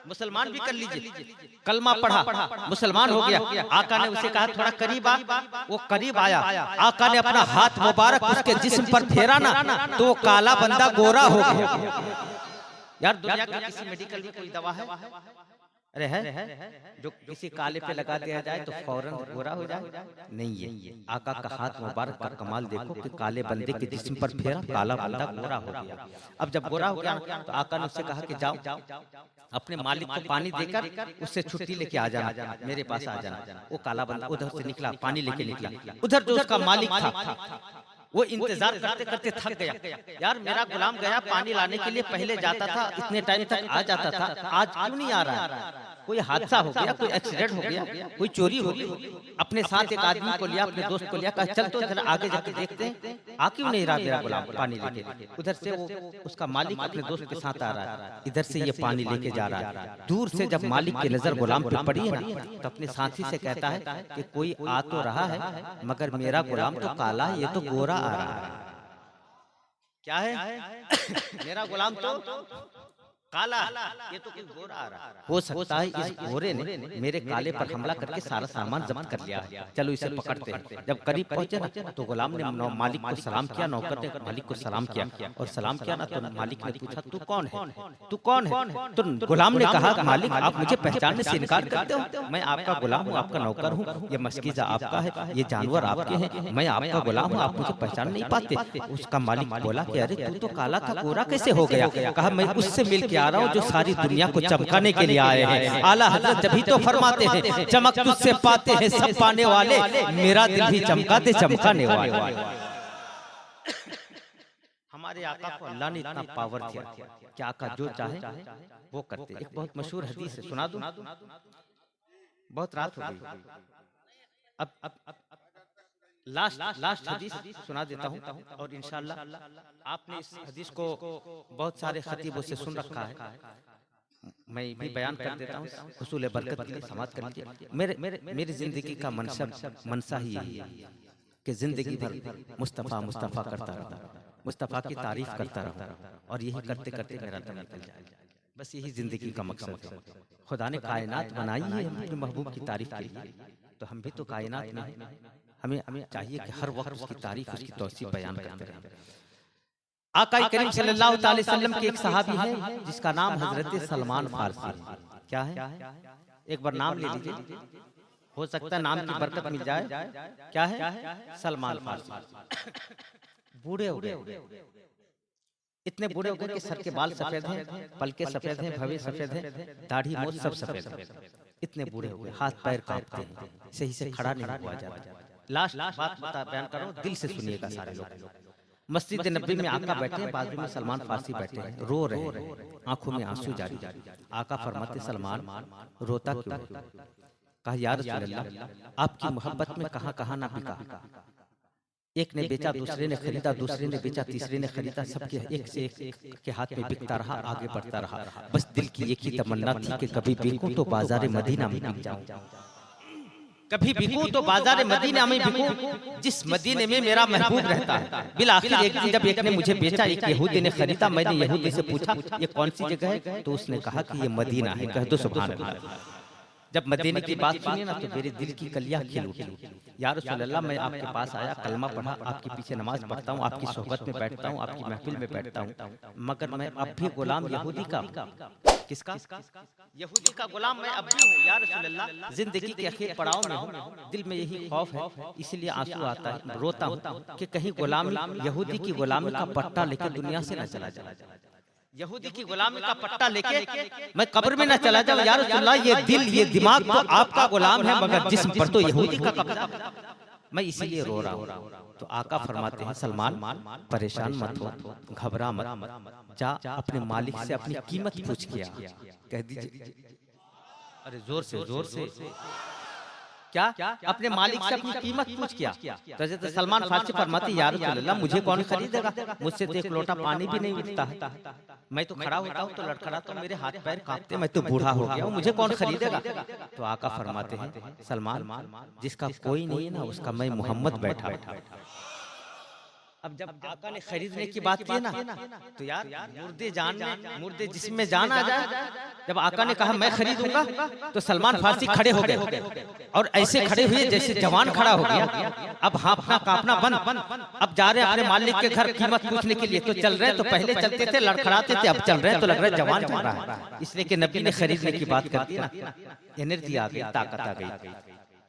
मुसलमान भी कर लीजिए। कलमा पढ़ा, मुसलमान हो गया। आका ने उसे कहा थोड़ा करीब आ। वो करीब आया। आका ने अपना हाथ मुबारक उसके जिस्म पर फेरा ना तो वो काला बंदा गोरा हो गया। यार दुनिया का किसी मेडिकल में कोई दवा है? अरे है जो किसी काले पे लगा दिया जाए तो फौरन गोरा हो जाए? नहीं है। आका का हाथ मुबारक का कमाल देखो कि काले बंदे के जिस्म पर फेरा, काला बंदा गोरा हो गया। अब जब गोरा हो गया तो आका ने उससे कहा कि जाओ अपने मालिक को पानी देकर उससे छुट्टी लेके आ जाना, मेरे पास आ जाना। वो काला बंदा उधर से निकला, पानी लेके निकला। उधर जो उसका मालिक था वो इंतजार करते करते थक गया। यार मेरा गुलाम गया पानी लाने के लिए, पहले जाता था इतने टाइम तक आ जाता था, आज क्यों नहीं आ रहा है? कोई हादसा हो गया, कोई एक्सीडेंट हो गया, कोई चोरी हो गई। अपने साथ एक आदमी को लिया, अपने दोस्त को लिया, कहा चल तो जरा आगे जाके देखते हैं आ क्यों नहीं रहा मेरा गुलाम पानी लेके। उधर से वो उसका मालिक अपने दोस्त के साथ आ रहा है, इधर से ये पानी लेके जा रहा है। दूर से जब मालिक की नजर गुलाम पे पड़ी है ना तो अपने साथी से कहता है कि कोई आ तो रहा है मगर मेरा गुलाम तो काला है, ये तो गोरा आ रहा है। क्या है? मेरा गुलाम तो काला, ये तो कोई गोरा आ रहा है। हो सकता है इस गोरे ने मेरे काले पर हमला करके सारा सामान जब्त कर लिया है, चलो इसे पकड़ते हैं। जब करीब पहुंचे ना तो गुलाम ने मालिक को सलाम किया, नौकर ने मालिक को सलाम किया और सलाम किया ना तो मालिक ने पूछा तू कौन है, तू कौन है? तो गुलाम ने कहा मालिक आप मुझे पहचानने से इनकार करते हो, मैं आपका गुलाम हूँ, आपका नौकर हूँ, ये मस्कीजा आपका है, ये जानवर आपके हैं, मैं आपका गुलाम हूँ, आप मुझे पहचान नहीं पाते। उसका मालिक बोला कि अरे तू तो काला था, गोरा कैसे हो गया? कहा मैं उससे मिल आ रहा हूं जो सारी दुनिया को चमकाने के लिए आए हैं। आला हजरत जब भी तो फरमाते हैं चमक तुझसे पाते हैं सब पाने वाले, मेरा दिल भी चमकाते चमकाने वाले। हमारे आका को अल्लाह ने इतना पावर दिया कि आका जो चाहे वो करते। एक बहुत मशहूर हदीस है, सुना दूं? बहुत रात हो गई, अब लास्ट हदीस सुना देता हूँ और इंशाअल्लाह आपने इस हदीस को बहुत सारे खतीबों से सुन रखा है, मैं भी बयान कर देता हूँ हुसूल बरकत के लिए, समाज कर लीजिए। मेरी जिंदगी का मनसा ही यही है कि जिंदगी भर मुस्तफ़ा मुस्तफ़ा करता रहूं, मुस्तफ़ा की तारीफ करता रहूं और यही करते करते मेरा दम निकल जाए। बस यही जिंदगी का मकसद है। खुदा ने कायनात बनाई है अपने महबूब की तारीफ के लिए, तो हम भी तो कायनात में हैं। हमें चाहिए कि हर वक्त उसकी तारीफ, उसकी तौसीफ बयान करते रहें। आका करीम सल्लल्लाहु अलैहि वसल्लम के एक सहाबी है जिसका नाम हजरत सलमान फारसी है। क्या है? एक बार नाम ले लीजिए, हो सकता है नाम की बरकत मिल जाए। क्या है? सलमान फारसी। बूढ़े हो गए, इतने बूढ़े हो गए कि सर के बाल सफेद हैं, पलके सफेद हैं, भवे सफेद हैं, दाढ़ी मोछ सब सफेद है। इतने बूढ़े हो गए, हाथ पैर कांपते हैं, सही से खड़ा नहीं हुआ जाता। लास्ट बात बयान करो, दिल से सुनिएगा सारे लोग। मस्जिद नबी में आका बैठे हैं, बाजू में सलमान फारसी बैठे हैं, रो रहे हैं, आंखों में आंसू जारी। आका फरमाते सलमान रोता क्यों? कहा या रसूल अल्लाह, आपकी मोहब्बत में कहां कहां ना बिका। एक ने बेचा, दूसरे ने खरीदा, दूसरे ने बेचा, तीसरे ने खरीदा, सबके एक से एक के हाथ में बिकता रहा, आगे बढ़ता रहा। बस दिल की एक ही तमन्ना थी कि कभी बिकूं तो बाजार मदीना में बिक जाऊं, कभी बिकूं तो बाजार मदीना में बिकूं, जिस मदीने में मेरा महबूब रहता है। बिल आखिर एक दिन जब एक ने मुझे बेचा, एक यहूदी ने खरीदा, मैंने यहूदी से पूछा ये कौन सी जगह है, तो उसने कहा कि ये मदीना है। कह दो सुभान अल्लाह। जब मदीने की बात सुनी ना तो मेरे दिल की कलियां खिल उठी। या रसूल अल्लाह, मैं आपके पास आया, कलमा पढ़ा, आपके पीछे नमाज पढ़ता हूँ, आपकी सोहबत में बैठता हूँ, आपकी महफिल में बैठता हूँ, मगर मैं अब भी गुलाम यहूदी का। किसका? यहूदी का गुलाम मैं अब भी हूँ। या रसूल अल्लाह, जिंदगी के आखिर पड़ाव में हूँ, दिल में यही खौफ है, इसलिए आंसू आता है, रोता हूँ कि कहीं गुलामी, यहूदी की गुलामी का पट्टा लेकर दुनिया से न चला जाए, यहूदी की गुलामी का पट्टा लेके मैं कब्र में न चला जाऊं। या रसूल अल्लाह, ये दिल, ये दिमाग तो आपका गुलाम है, मगर जिस्म पर तो यहूदी का कब्जा, मैं इसीलिए रो रहा हूं। तो आका फरमाते हैं सलमान परेशान मत हो, घबरा मत, जा अपने मालिक से अपनी कीमत पूछ के आ। कह दीजिए, अरे जोर से क्या? अपने मालिक से अपनी कीमत पूछ किया। तो सलमान फारसी फरमाते या रसूल अल्लाह, मुझे कौन खरीदेगा, मुझसे तो एक लोटा पानी भी नहीं मिलता है, मैं तो खड़ा होता हूँ तो लड़खड़ाता हूँ, मेरे हाथ पैर कांपते, मैं तो बूढ़ा हो गया हूँ, मुझे कौन खरीदेगा। तो आका फरमाते हैं सलमान, जिसका कोई नहीं है ना, उसका मैं मोहम्मद बैठा। अब जब आका ने खरीदने की बात की ना, तो यार मुर्दे जान में, मुर्दे जिस्म में जान आ जाए। जब आका ने कहा मैं खरीदूंगा, तो सलमान फारसी खड़े हो गए, और ऐसे खड़े हुए जैसे जवान खड़ा हो गया। अब हाँफना कांपना बंद, अब जा रहे अपने मालिक के घर कीमत पूछने के लिए। तो चल रहे तो पहले चलते थे, लड़खड़ाते थे, अब चल रहे तो लग रहा है जवान जा रहा है, इसलिए कि नबी ने खरीदने की बात कर दी ना, एनर्जी आ गई, ताकत आ गई।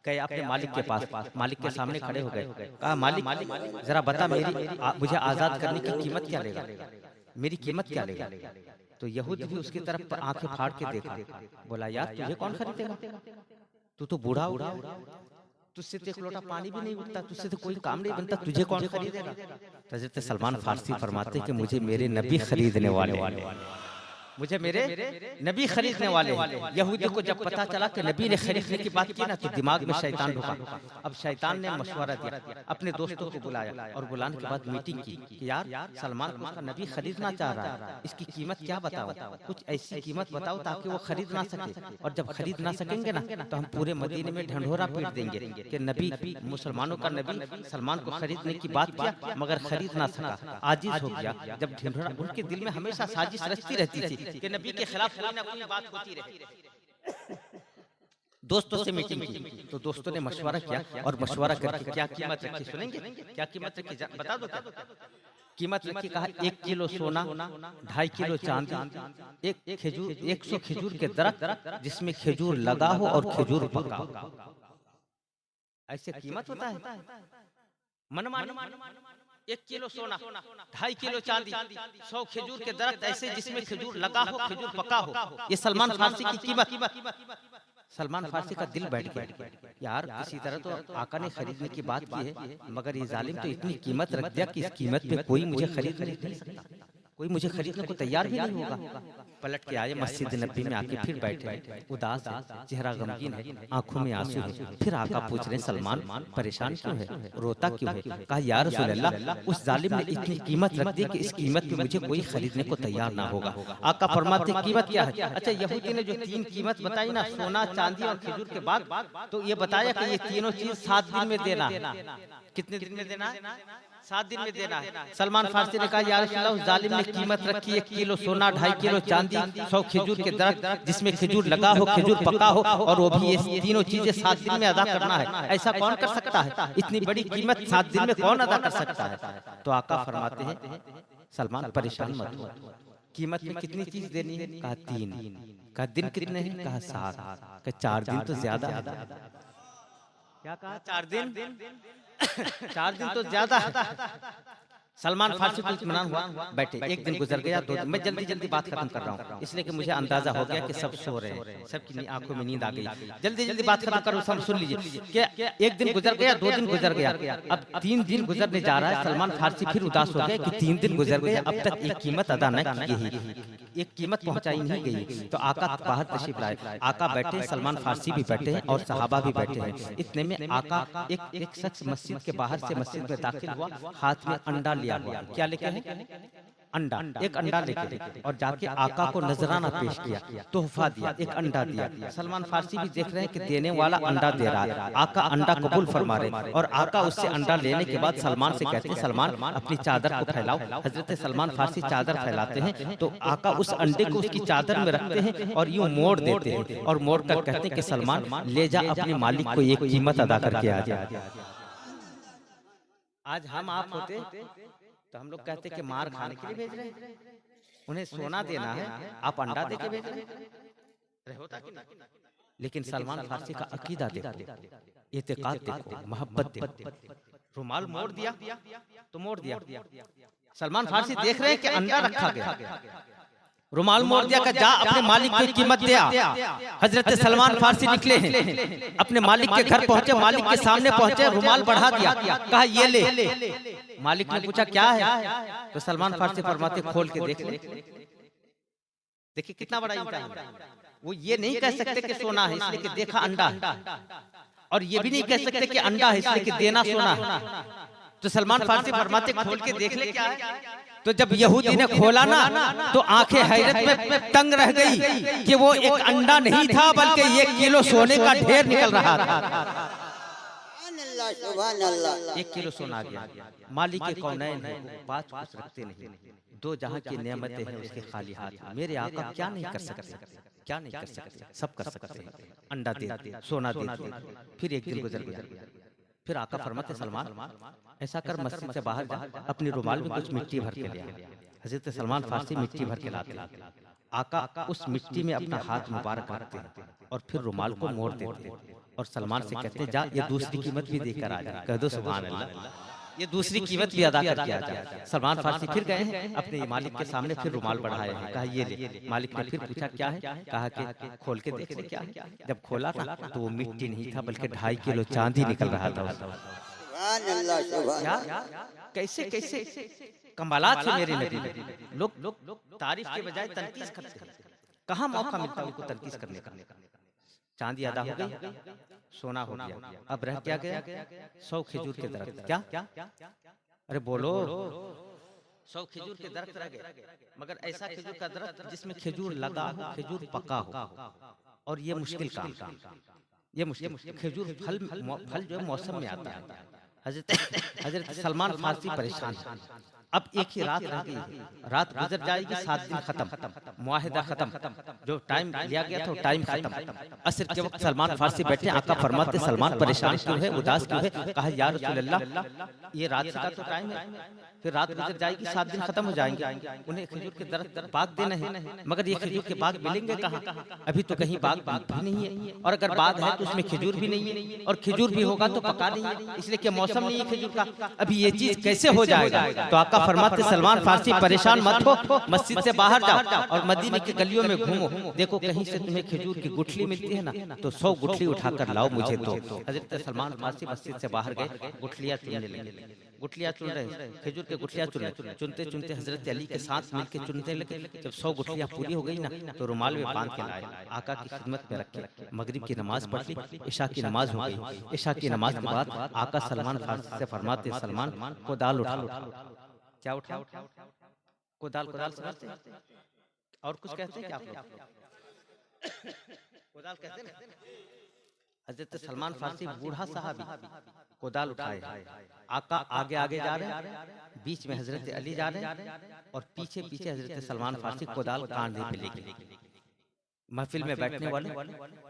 गए अपने मालिक के पास, मालिक के सामने खड़े हो गए, कहा मालिक जरा बता, मुझे आजाद करने की कीमत क्या लेगा, मेरी कीमत क्या लेगा। तो यहूदी भी उसकी तरफ आंखें फाड़ के देखा, बोला यार तुझे कौन खरीदेगा, तू तो बूढ़ा, तुझसे तो एक लोटा पानी भी नहीं उठता, तुझसे तो कोई काम नहीं बनता, तुझे कौन खरीदेगा। हज़रत सलमान फारसी फरमाते कि मुझे मेरे नबी खरीदने वाले, मुझे मेरे नबी खरीदने वाले। यहूदी को जब पता चला कि नबी ने खरीदने की बात की ना, तो दिमाग में शैतान ढुका। अब शैतान ने मशवरा दिया, अपने दोस्तों को बुलाया, और बुलाने के बाद मीटिंग की कि यार सलमान को उसका नबी खरीदना चाह रहा है, इसकी कीमत क्या बताओ, कुछ ऐसी कीमत बताओ ताकि वो खरीद ना सके, और जब खरीद ना सकेंगे ना तो हम पूरे मदीने में ढंढोरा पीट देंगे कि नबी, मुसलमानों का नबी सलमान को खरीदने की बात किया मगर खरीद ना सका, आजिज हो गया। जब ढिंढोरा, उनके दिल में हमेशा साजिश रचती रहती थी कि नबी के खिलाफ कोई ना कोई बात होती रहे। दोस्तों से मीटिंग की, तो दोस्तों ने मशवरा किया, और मशवरा करके क्या कीमत रखी सुनेंगे, क्या कीमत रखी बता दो क्या कीमत रखी। कहा 1 किलो सोना, 2.5 किलो चांदी, एक खजूर, 100 खजूर के दरख्त जिसमें खजूर लगा हो और खजूर पका हो। ऐसे कीमत होता है मनमानी। 1 किलो सोना, 2.5 किलो चांदी, 100 खजूर के दरख्त ऐसे जिसमें खजूर लगा हो, खजूर पका हो, ये सलमान फारसी की कीमत। सलमान फारसी का दिल बैठ गया, यार किसी तरह तो आका ने खरीदने की बात की है, मगर ये जालिम तो इतनी कीमत रख दिया कि इस कीमत पे कोई मुझे खरीद नहीं सकता, कोई मुझे खरीदने को तैयार भी नहीं होगा। पलट के आए, मस्जिद नबी में आके फिर बैठे, उदास है, चेहरा गमगीन है, आंखों में आंसू है। फिर आका पूछ रहे सलमान परेशान क्यों है, रोता क्यों है। कहा या रसूल अल्लाह, उस जालिम ने इतनी कीमत रख दी कि इस कीमत पे मुझे कोई खरीदने को तैयार ना होगा। आका फरमाते कीमत क्या है। अच्छा, यहूदी ने जो 3 कीमत बताई ना, सोना, चांदी और खजूर के बाद, तो ये बताया कि ये तीनों चीज 7 दिन में देना है। कितने दिन में देना है? 7 दिन में देना है। सलमान फारसी ने कहा या रसूल अल्लाह, उस जालिम ने कीमत रखी 1 किलो सोना, 2.5 किलो चांदी, 100 खजूर के दरख्त जिसमें खजूर लगा हो, खजूर पका हो, और वो भी ये तीनों चीजें 7 दिन में अदा करना है। ऐसा कौन कर सकता है? इतनी बड़ी कीमत 7 दिन में कौन अदा कर सकता है? तो आका फरमाते हैं सलमान परेशान मत हो, कीमत में कितनी चीज देनी है। कहा 3। कहा दिन कितने हैं? कहा 7। कहा 4 दिन तो ज्यादा है। क्या कहा? 4 दिन 4 दिन तो ज्यादा है। सलमान फारसी को इत्मीनान हुआ, बैठे। एक दिन गुजर गया, 2 दिन। मैं जल्दी जल्दी बात खत्म कर रहा हूँ, इसलिए कि मुझे अंदाजा हो गया कि सब सो रहे हैं, सबकी आंखों में नींद आ गई। जल्दी जल्दी बात खत्म करो, सब सुन लीजिए कि एक दिन गुजर गया, 2 दिन गुजर गया, अब 3 दिन गुजरने जा रहा है। सलमान फारसी फिर उदास हो गए कि 3 दिन गुजर गए, अब तक एक कीमत अदा न की गई, एक कीमत पहुंचाई नहीं गई। तो आका बाहर तशरीफ लाए, आका बैठे, सलमान फारसी भी बैठे हैं और सहाबा भी बैठे हैं। इतने में आका एक शख्स मस्जिद के बाहर से मस्जिद में दाखिल हुआ, हाथ में अंडा लिया हुआ। क्या लेके है? अंडा। एक अंडा लेके और जाके आका को नजराना पेश किया, तोहफा दिया, एक अंडा दिया। सलमान फारसी भी देख रहे हैं कि देने वाला अंडा दे रहा है, आका अंडा कबूल फरमा रहे। और आका उससे अंडा लेने के बाद सलमान से कहते हैं, सलमान अपनी चादर को फैलाओ। हजरत सलमान फारसी चादर फैलाते हैं तो आका उस अंडे को उसकी चादर में रखते हैं और यूं मोड़ देते हैं और मोड़ कर कहते हैं कि सलमान ले जा, अपने मालिक को एक कीमत अदा करके आ जा। आज हम आप होते तो हम लोग कहते कि मार खाने के लिए भेज रहे हैं, उन्हें सोना देना है, आप अंडा दे के भेज रहे होता कि नहीं? लेकिन सलमान फारसी का अकीदा देखो, इत्तेकाद देखो, मोहब्बत देखो। रुमाल मोड़ दिया तो मोड़ दिया। सलमान फारसी देख रहे हैं कि अंडा रखा गया, रुमाल मोड़ दिया का जा अपने मालिक को कीमत दिया। हजरत सलमान फारसी निकले हैं, अपने मालिक के घर पहुंचे, मालिक के सामने पहुंचे, रुमाल बढ़ा दिया, कहा ये ले। मालिक ने पूछा क्या है? तो सलमान फारसी फरमाते खोल के देख ले। देखिए कितना बड़ा इम्तिहान है। वो ये नहीं कह सकते कि सोना है इसलिए कि देखा अंडा है, और ये भी नहीं कह सकते कि अंडा है इसलिए कि देना सोना है। तो सलमान फारसी फरमाते खोल के देख ले क्या है। तो जब यहूदी ने खोला ना तो आंखें हैरत में तंग रह गई कि वो एक अंडा नहीं था बल्कि 1 किलो सोने का ढेर निकल रहा था। 1 किलो सोना आ गया। मालिक के कौनैन है, बात कुछ रखते नहीं, 2 जहां की नेमतें हैं उसके खाली हाथ। मेरे आका क्या नहीं कर सकते, क्या नहीं कर सकते, सब कर सकते हैं। अंडा दे, सोना दे। फिर एक दिन गुजर गया, फिर आका फरमाते सलमान ऐसा कर मस्जिद से बाहर जा, अपनी रुमाल में कुछ मिट्टी भर के ले आ। हजरत सलमान फारसी मिट्टी भर के लाते, आका उस मिट्टी में अपना हाथ मुबारक रखते हैं और फिर रुमाल को मोड़ देते और सलमान से कहते जा ये दूसरी कीमत भी देकर आ जा। कह दो सुभान अल्लाह, ये दूसरी कीमत भी अदा करके आ जाए। सलमान फारसी फिर गए हैं अपने मालिक के सामने, फिर रुमाल बढ़ाए हैं, कहा ये ले। मालिक ने फिर पूछा क्या है? कहा कि खोल के देख ले क्या है। जब खोला था तो वो मिट्टी नहीं था बल्कि 2.5 किलो चांदी निकल रहा था। कैसे कैसे कमालात है मेरे नबी। लोग तारीफ के बजाय तनकीस करते हैं। कहाँ मौका मिलता है उनको तनकीस करने का। चांदी अदा हो गई, सोना हो गया, अब रह क्या गया? 100 खजूर के दरख्त। क्या? अरे बोलो, 100 खजूर के दरख्त रह गए, मगर ऐसा खजूर का दरख्त जिसमें खजूर लगा हो, खजूर पका हो। और ये मुश्किल काम, ये मुश्किल। खजूर फल जो है मौसम में आता है। हजरत सलमान फारसी परेशान है। अब एक ही रात रह गई, रात गुजर जाएगी, 7 दिन खत्म, मुआहिदा खत्म, जो टाइम लिया गया था वो टाइम खत्म। असर के वक्त सलमान फारसी बैठे, आका फरमाते सलमान परेशान क्यों है, उदास क्यों है? कहा या रसूल अल्लाह ये रात का तो टाइम है, फिर रात गुजर जाएगी, 7 दिन खत्म हो जाएंगे, उन्हें खजूर के दरख्त बाग देना है, मगर ये खजूर के बाग मिलेंगे कहाँ? अभी तो कहीं बाग भी नहीं है, और अगर बाग है तो उसमें खजूर भी नहीं है, और खजूर भी होगा तो पका नहीं है, इसलिए कि मौसम नहीं है खजूर का। अभी ये चीज कैसे हो जाएगा? तो आका फरमाते सलमान फारसी परेशान मत हो, मस्जिद से बाहर जाओ और मदीने की गलियों में घूमो, देखो कहीं से तुम्हें खजूर की गुठली मिलती है ना तो 100 गुठली उठाकर लाओ मुझे दो। हजरत सलमान फारसी मस्जिद से बाहर गए, गुठलियां चुनने लगे, गुठलियां चुन रहे, खजूर के गुठलियां चुनते चुनते हजरत अली के साथ मिलकर चुनते लगे। जब 100 गुठलियां पूरी हो गई ना तो रुमाल में बांध के लाए, आका की खिदमत में रखे, मगरिब की नमाज पढ़ ली, इशा की नमाज हो गई। इशा की नमाज के बाद आका सलमान फारसी से फरमाते सलमान को दाल उठा। क्या उठा? कोदाल समझते और कुछ कहते हैं क्या आप लोग? कोदाल कहते हैं। हजरत सलमान फारसी बूढ़ा साहबी कोदाल उठाए, आका आगे आगे जा रहे हैं, बीच में हजरत अली जा रहे हैं और पीछे पीछे हजरत सलमान फारसी कोदाल कांधे पे लेके। महफिल में बैठने वाले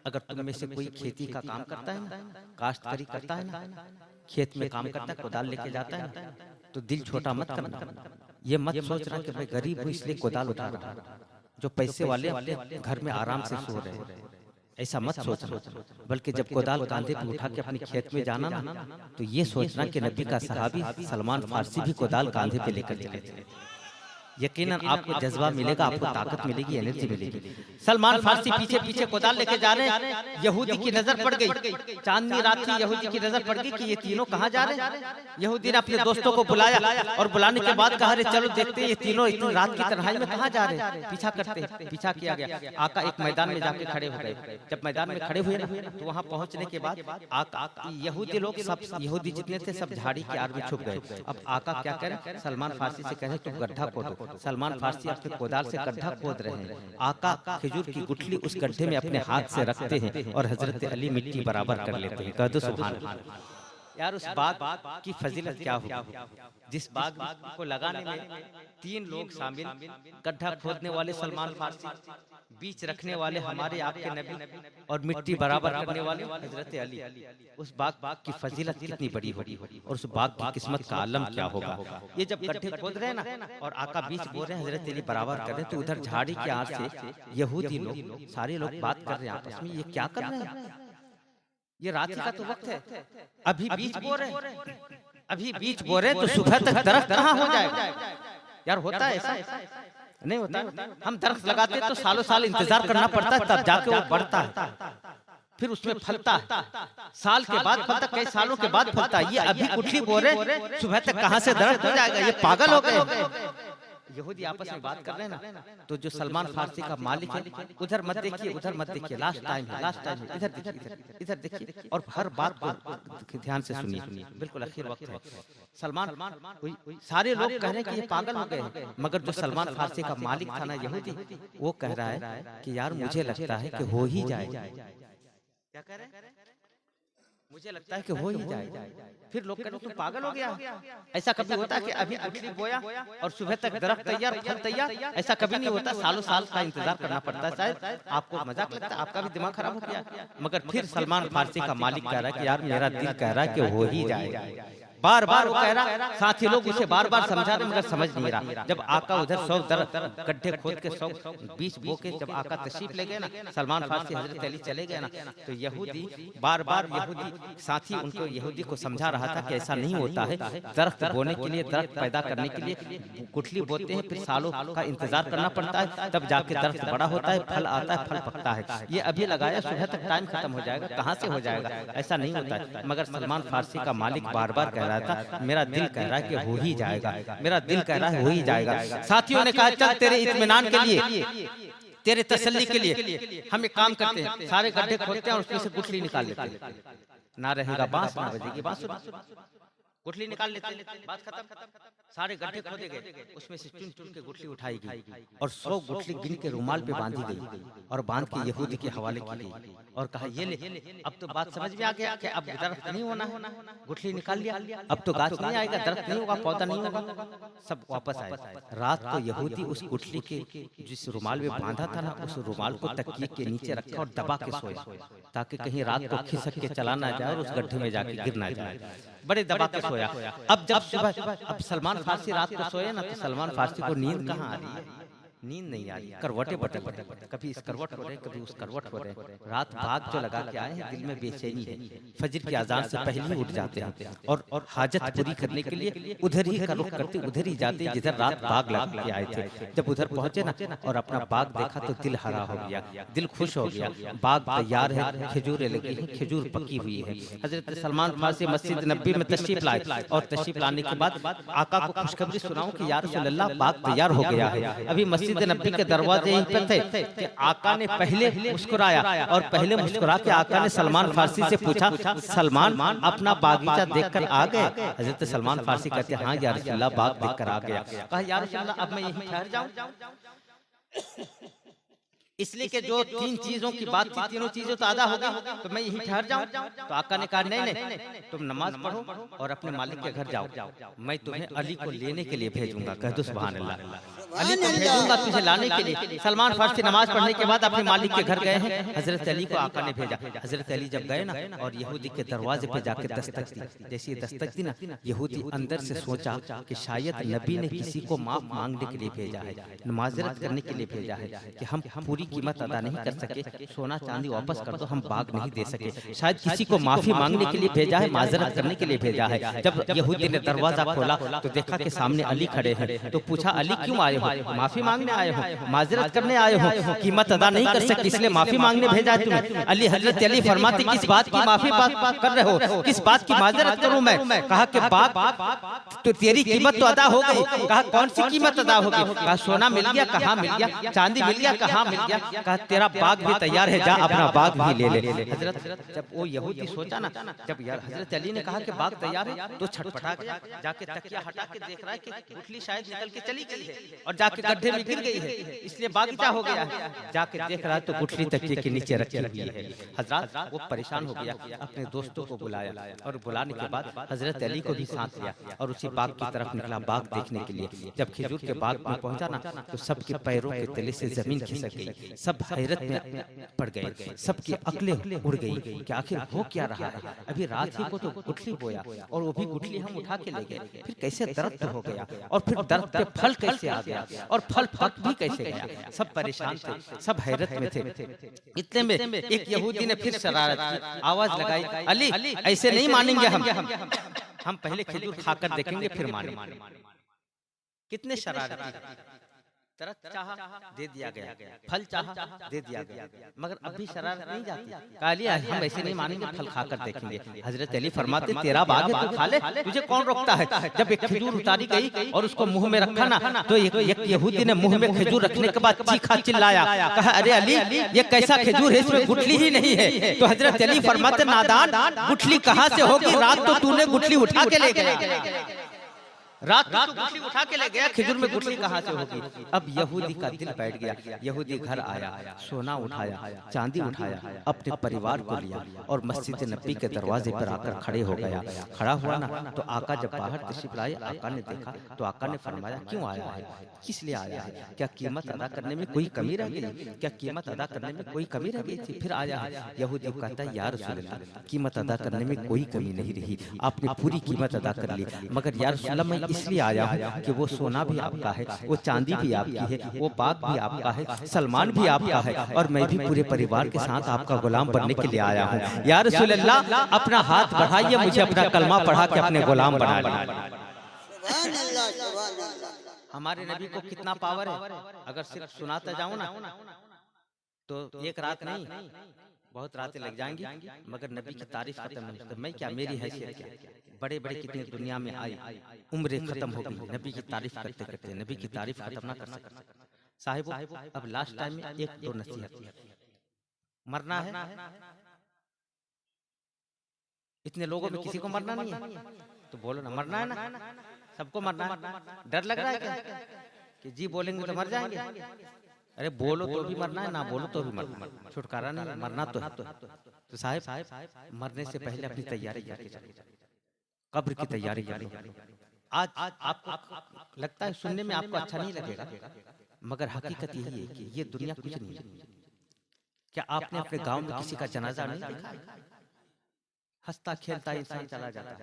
अगर तुम में से कोई खेती का काम करता है ना, काश्तकारी करता है ना, खेत में काम करता है, कोदाल लेके जाता है ना, तो दिल छोटा मत करना। ये मत सोचना कि मैं गरीब हूँ इसलिए कोदाल उठा रहा हूँ। जो पैसे वाले अपने घर में आराम से सो रहे हैं, ऐसा मत सोचना, बल्कि जब कोदाल कांधे पे उठा के अपने खेत में जाना ना, तो ये सोचना कि नबी का सहाबी सलमान फारसी भी कोदाल कांधे पे लेकर चले थे। यकीनन आपको जज्बा मिलेगा, आपको ताकत मिलेगी, एनर्जी मिलेगी। सलमान फारसी पीछे पीछे कोदाल लेके जा रहे हैं, यहूदी की नजर पड़ गई, चांदनी रात थी, यहूदी की नजर पड़ गई कि ये तीनों कहाँ जा रहे हैं। यहूदी ने अपने दोस्तों को बुलाया और बुलाने के बाद कहा, चलो देखते हैं ये तीनों इतनी रात की तन्हाई में कहाँ जा रहे हैं। पीछा करते, पीछा किया गया। आका एक मैदान में जाके खड़े हो गए। जब मैदान में खड़े हुए ना, तो वहाँ पहुंचने के बाद आका, यहूदी लोग सब, यहूदी जितने थे सब झाड़ी की आड़ में छुप गए। अब आका क्या करें, सलमान फारसी से कहे तुम गड्ढा खोदो। सलमान फारसी अपने कोदाल से गड्ढा खोद रहे हैं। आका खजूर की गुठली उस गड्ढे में अपने हाथ से रखते हैं और हजरत अली मिट्टी बराबर कर लेते हैं। कह दो सुभान अल्लाह। यार उस बाग की फजीलत क्या होगी, जिस बाग को लगाने में 3 लोग शामिल, गड्ढा खोदने वाले सलमान फारसी, बीच रखने वाले हमारे आपके नबी और मिट्टी बराबर करने वाले हजरत अली। उस बाग की फजीलत कितनी बड़ी होगी और उस बाग की किस्मत का आलम क्या होगा। ये जब गड्ढे खोद रहे हैं ना और आका बीच बोल रहे हैं, हजरत अली बराबर कर रहे हैं, तो उधर झाड़ी के आड़ से यहूदी लोग, सारे लोग बात कर रहे हैं आपस में, ये क्या कर रहे हैं, ये रात का तो वक्त है, अभी बीच बो रहे, अभी बीच बो रहे, तो सुबह तक दरख्त कहाँ हो जाएगा। यार होता है ऐसा, नहीं होता। हम दरख्त लगाते हैं तो सालों साल इंतजार करना पड़ता है, तब जाके वो बढ़ता है, फिर उसमें फलता है, साल के बाद फलता, कई सालों के बाद फलता है। ये अभी गुठली बो रहे, सुबह तक कहाँ से दरख्त हो जाएगा, ये पागल हो गए। यहूदी आपस में बात कर रहे हैं ना, तो जो सलमान फारसी का मालिक है, उधर मत देखिए, उधर मत देखिए, लास्ट टाइम है, लास्ट टाइम है, इधर देखिए, इधर देखिए, और हर बात को ध्यान से सुनिए, बिल्कुल आखिर वक्त है। सलमान, सारे लोग कह रहे हैं कि ये पागल हो गए, मगर जो सलमान फारसी का मालिक था ना यहूदी, वो कह रहा है कि यार मुझे लगता है कि हो ही जाए। क्या कह रहे हैं, मुझे लगता है कि हो ही जाए। फिर लोग कहते तुम पागल हो गया, ऐसा कभी होता है कि अभी गुठली बोया और सुबह तक दरख्त तैयार, फल तैयार, ऐसा कभी नहीं होता, सालों साल का इंतजार करना पड़ता है। शायद आपको मजाक लगता है, आपका भी दिमाग खराब हो गया, मगर फिर सलमान फारसी का मालिक कह रहा है कि यार मेरा दिल कह रहा है कि हो ही जाएगा। बार बार वो कह रहा, साथी लोग उसे बार बार समझा रहे मगर समझ नहीं रहा। जब आका उधर 100 गड्ढे खोद के 100 बीच बो के जब आका तशरीफ ले गए ना, सलमान फारसी हजरत अली चले गए ना, तो यहूदी बार बार यहूदी साथी उनको यहूदी को समझा रहा था कि ऐसा नहीं होता है, दरख्त बोने के लिए, दरख्त पैदा करने के लिए गुठली बोते हैं, फिर सालों का इंतजार करना पड़ता है, तब जाके दरख्त बड़ा होता है, फल आता है, फल पकता है। ये अभी लगाया, सुबह तक टाइम खत्म हो जाएगा, कहाँ से हो जाएगा, ऐसा नहीं होता है। मगर सलमान फारसी का मालिक बार बार कह रहा था, मेरा दिल कह रहा है कि हो ही जाएगा, मेरा दिल कह रहा है हो ही जाएगा। साथियों ने कहा चल तेरे इत्मीनान के लिए, तेरे तसल्ली के लिए हम एक काम करते हैं, सारे गड्ढे खोदते हैं और उसमें से गुठली निकाल लेते हैं, ना रहेगा बांस ना बजेगी बांसुरी, गुठली निकाल लेते हैं, बात खत्म। सारे गड्ढे खोदे गए, उसमें से चुन चुन के गुठली उठाई गई और 100 गुठली गिन के रुमाल पे बांधी गई और बांध के यहूदी के हवाले की गई और कहा ये ले। अब तो बात समझ में आ गया कि अब दरख्त नहीं होना है, गुठली निकाल लिया, अब तो गाछ नहीं आएगा, दरख्त नहीं होगा, पौधा नहीं होगा, सब वापस आए। रात को यहूदी उस गुठली के जिस रुमाल में बांधा था ना, उस रुमाल को तकिए के नीचे रखा और दबा के सोए, ताकि कहीं रात को खिसक के चला ना जाए और उस गड्ढे में जाके गिर ना जाए, बड़े दबा के सोया। अब जब सुबह, अब सलमान फारसी रात को सोए ना, तो सलमान फारसी को नींद कहाँ आ रही है, नींद नहीं आ रही, करवटे बटे बटे, कभी इस करवट हो रहे, कभी उस करवट हो रहे। रात भाग जो लगा के आए हैं, दिल में बेचैनी है, फजर की अजान से पहले ही उठ जाते हैं और हाजत पूरी करने के लिए उधर ही का रुख करते, उधर ही जाते जिधर रात बाग लगा के आए थे। जब उधर पहुंचे ना और अपना बाग देखा तो दिल हरा हो गया, दिल खुश हो गया, बाग तैयार है, खजूरें लगी हैं, खजूर पकी हुई है। हजरत सलमान फारसी मस्जिद नबी में तशरीफ लाए और तशरीफ लाने के बाद आका को खुशखबरी सुनाऊं कि या रसूल अल्लाह बाग तैयार हो गया है। अभी मस्जिद नबी के दरवाजे यहीं पे थे कि आका ने पहले मुस्कुराया और पहले मुस्कुरा के आका ने सलमान फारसी से पूछा, सलमान अपना बागीचा देखकर आ गए? हजरत सलमान फारसी कहते हाँ या रसूल अल्लाह बाग देखकर आ गया। कहा या रसूल अल्लाह अब मैं यहीं ठहर जाऊं, इसलिए कि जो 3 चीजों की बात थी, तीनों चीजों तो अदा हो गई, तो मैं यहीं ठहर जाऊं। तो आका ने कहा नहीं नहीं, तुम नमाज पढ़ो और अपने मालिक के घर जाओ, मैं तुम्हें अली को लेने के लिए भेजूंगा। कह दो सुभान अल्लाह। अली को भेजूंगा तुझे लाने के लिए। सलमान फारसी नमाज पढ़ने के बाद अपने मालिक के घर गए हैं, हजरत अली को आका ने भेजा। हजरत अली जब गए ना और यहूदी के दरवाजे पे जाके दस्तक दी, जैसे दस्तक दी ना, यहूदी अंदर से सोचा कि शायद नबी ने किसी को माफ मांगने के लिए भेजा है, माजरत करने के लिए भेजा है कि हम पूरी कीमत अदा नहीं कर सके, सोना चांदी वापस कर दो, हम बाग नहीं दे सके, शायद किसी को माफी मांगने के लिए भेजा है, माजरत करने के लिए भेजा है। जब यहूदी ने दरवाजा खोला तो देखा कि सामने अली खड़े हैं, तो पूछा अली क्यों आए हो? माफी मांगने आए हो, माजरत करने आए हो, कीमत अदा नहीं कर सकते इसलिए माफी मांगने भेजा है तुम्हें? अली हजरत अली फरमाते किस बात की माफी कर रहे हो, किस बात की माजरत करूं मैं? कहा कि बाग तो तेरी कीमत तो अदा हो गई। कहा कौन सी कीमत अदा हो गई? कहा सोना मिल गया, कहाँ मिल गया, चांदी मिल गया, कहाँ मिल गया? कहा तेरा बाग भी तैयार है, जा अपना बाग भी ले ले। हजरत जब वो यहूदी सोचा ना, जब हजरत अली ने कहा कि बाग तैयार है तो छटपटा गया, जाके तकिया हटा के देख रहा है कि गुठली शायद निकल के चली गई है और जाके गड्ढे में गिर गई है, इसलिए बागीचा हो गया है। जाके देख रहा है तो गुठली तकिए के नीचे रखी हुई है। हजरत वो परेशान हो गया, अपने दोस्तों को बुलाया और बुलाने के बाद हजरत अली को भी साथ लिया और उसी बाग की तरफ निकला, बाग देखने के लिए। जब खजूर के बाग में पहुंचा ना तो सबके पैरों के तले से जमीन खिसक गई, सब हैरत में पड़ गए, सबकी अकलें उड़ गई कि आखिर हो क्या रहा है। अभी रात ही को तो गुठली बोया और वो भी गुठली हम उठा के ले गए, फिर कैसे दरख्त हो गया और फिर दरख्त पे फल कैसे आ गया और फल पक भी कैसे गया। सब परेशान थे, सब हैरत में थे। इतने में एक यहूदी ने फिर शरारत की, आवाज लगाई, अली ऐसे नहीं मानेंगे हम पहले खजूर खाकर देखेंगे फिर मानेंगे। कितने शरारती, दरख्त चाहा दे दिया गया, फल चाहा दे दिया गया, मगर अभी शरारत नहीं जाती। कहा अली हम ऐसे नहीं मानेंगे, फल खाकर देखेंगे। हजरत अली फरमाते तेरा बाग है, तू खा ले, तुझे कौन रोकता है। जब एक खजूर उतारी गई और उसको मुंह में रखा ना तो एक यहूदी ने मुंह में खजूर रखने के बाद चीखा चिल्लाया, कहा अरे अली ये कैसा खजूर है, इसमें गुठली ही नहीं है। तो हजरत अली फरमाते नादान, गुठली कहाँ से होगी, रात तो तूने गुठली उठा के ले गया, रात में तो गुठली उठा के ले गया, खजूर में गुठली कहाँ से होगी। अब यहूदी का दिल बैठ गया, यहूदी घर आया, सोना उठाया, चांदी उठाया, अपने परिवार को लिया और मस्जिद नबी के दरवाजे पर आकर खड़े हो गया। खड़ा हुआ ना तो आका जब बाहर तशरीफ लाए, आका ने देखा तो आका ने फरमाया क्यों आया है, किस लिए आया है, क्या कीमत अदा करने में कोई कमी रह गई, क्या कीमत अदा करने में कोई कमी रह गई थी, फिर आया है। यहूदी कहता है या रसूल अल्लाह कीमत अदा करने में कोई कमी नहीं रही, आपने पूरी कीमत अदा कर ली, मगर या रसूल अल्लाह मैं इसलिए आया हूँ कि वो सोना भी आपका है, वो चांदी भी आपकी है, वो बाग भी आपका है, सलमान भी आपका है और मैं भी पूरे परिवार के साथ आपका गुलाम बनने के लिए आया हूँ। या रसूल अल्लाह अपना हाथ बढ़ाइए, मुझे अपना कलमा पढ़ा के अपने गुलाम बना लीजिए। हमारे नबी को कितना पावर है, अगर सिर्फ सुनाता जाऊं ना तो एक रात नहीं बहुत रातें लग जाएंगी, मगर नबी की तारीफ खत्म नहीं होती। मैं क्या, मेरी हैसियत क्या, बड़े बड़े कितने दुनिया में आई, उम्र खत्म हो गई नबी की तारीफ करते करते, नबी की तारीफ खत्म ना कर सकते। साहिब अब लास्ट टाइम में एक दो नसीहत, मरना है, इतने लोगों में किसी को मरना नहीं है तो बोलो ना, मरना है ना, सबको मरना है। डर लग रहा है क्या कि जी बोलेंगे तो मर जाएंगे? अरे बोलो तो भी मरना है, ना बोलो तो भी मरना, छुटकारा नहीं, मरना तो है। तो साहिब मरने से पहले अपनी तैयारी करके चलिए, कब्र की तैयारी कर लो। आज आपको लगता है सुनने में आपको अच्छा नहीं लगेगा, मगर हकीकत यही है कि ये दुनिया कुछ नहीं है। क्या आपने अपने गांव में किसी का जनाजा नहीं देखा? हंसता खेलता इंसान चला जाता है।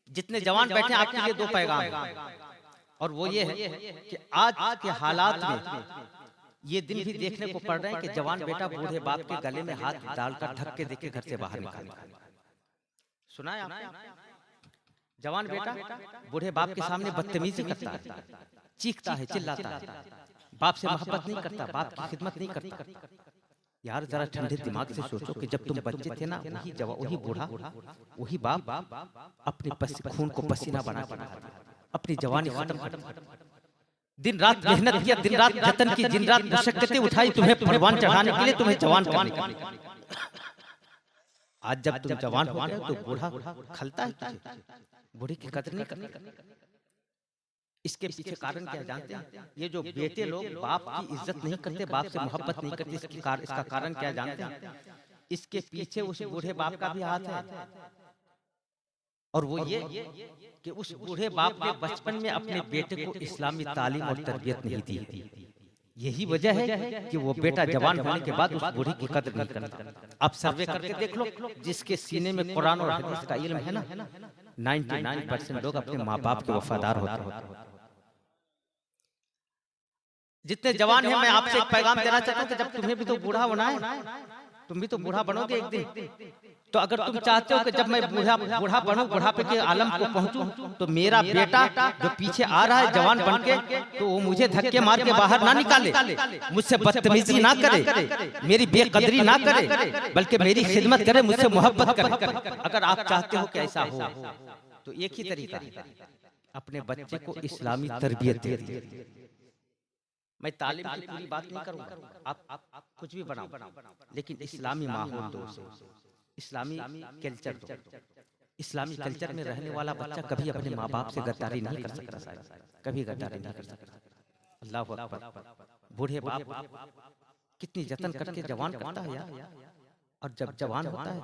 जितने जवान बैठे आपके लिए दो पैगाम है, और वो ये है कि आज के हालात में ये दिन भी देखने को पड़ रहे हैं कि जवान बेटा बूढ़े बाप के गले में हाथ डालकर ढक के देखे घर से बाहर निकाल। सुना है आपने? जवान बेटा बूढ़े बाप के सामने बदतमीजी करता है, चीखता है, चिल्लाता है, बाप से मोहब्बत नहीं करता, बाप की खिदमत नहीं करता। यार जरा ठंडे दिमाग से सोचो कि जब तुम बच्चे थे ना, वही बूढ़ा, वही बाप अपने खून को पसीना बना के अपनी जवानी खत्म कर, दिन रात मेहनत किया, दिन रात जतन की, दिन रात मशक्कतें उठाई तुम्हें परवान चढ़ाने के लिए, तुम्हें जवान करने के लिए। आज जब तुम जवान हो गए तो बूढ़ा खलता है तुझे, बूढ़े की कदर नहीं करता। इसके पीछे कारण क्या जानते हैं? ये जो बेटे लोग बाप की इज्जत नहीं करते, बाप से मोहब्बत नहीं करते, इसका कारण क्या जानते हैं? इसके पीछे उस बूढ़े बाप का भी हाथ है। और वो ये कि उस बूढ़े बाप ने बचपन में अपने बेटे को इस्लामी तालीम और तरबियत नहीं दी। यही वजह है कि वो बेटा जवान होने के बाद उस बूढ़े की कदर नहीं करता। आप सर्वे करके देख लो, जिसके सीने में कुरान और हदीस का इल्म है ना, 99% लोग अपने माँ बाप के वफादार होते हैं। जितने जवान हैं, मैं आपसे एक पैगाम देना चाहता हूँ कि जब तुम्हें भी तो बूढ़ा होना है, तुम भी तो बूढ़ा बनोगे एक दिन। तो अगर तुम चाहते हो कि जब मैं बूढ़ा बनूं, बुढ़ापे के आलम को पहुंचूं, तो मेरा बेटा जो पीछे आ रहा है जवान बन के, तो वो मुझे धक्के मार के बाहर ना निकाले, मुझसे बदतमीजी ना करे, मेरी बेकदरी ना करे, बल्कि मेरी खिदमत करे, मुझसे मोहब्बत करे। अगर आप चाहते हो कि ऐसा हो, तो एक ही तरीका है, अपने बच्चे को इस्लामी तरबियत दे। मैं तालीम की पूरी बात नहीं करूंगा, आप कुछ भी बनाओ, लेकिन इस्लामी माहौल दो, इस्लामी कल्चर दो। इस्लामी कल्चर में रहने वाला बच्चा कभी अपने माँ बाप से गद्दारी नहीं कर सकता, कभी गद्दारी नहीं कर सकता। अल्लाह अकबर। बूढ़े बाप कितनी जतन करके जवान करता है यार, और जब जवान होता है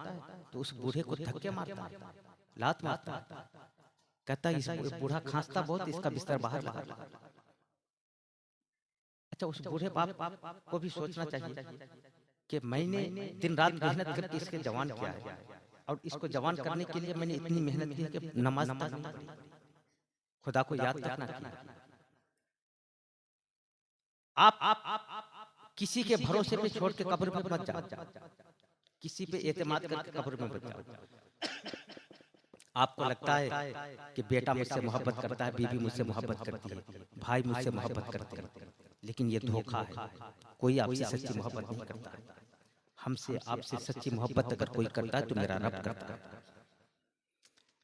तो उस बूढ़े को धक्के मारता है, लात मारता है, कहता है इस बूढ़ा खांसता बहुत, इसका बिस्तर बाहर लगा। अच्छा, उस बूढ़े बाप को भी सोचना चाहिए कि मैंने दिन रात मेहनत करके इसके जवान किया है, और इसको जवान करने के लिए मैंने इतनी मेहनत की है कि नमाज तक नहीं पढ़ी, खुदा को याद तक ना किया। आप किसी के भरोसे पे छोड़ के कब्र में मत जाओ, किसी पे एतमाद करके कब्र में मत जाओ। आपको लगता है कि बेटा मुझसे मोहब्बत करता है, बीवी मुझसे मोहब्बत करती है, भाई मुझसे मोहब्बत करते हैं, लेकिन ये धोखा है। कोई आपसे सच्ची मोहब्बत नहीं करता है। हमसे आपसे सच्ची मोहब्बत अगर कोई करता है तो मेरा रब करता है,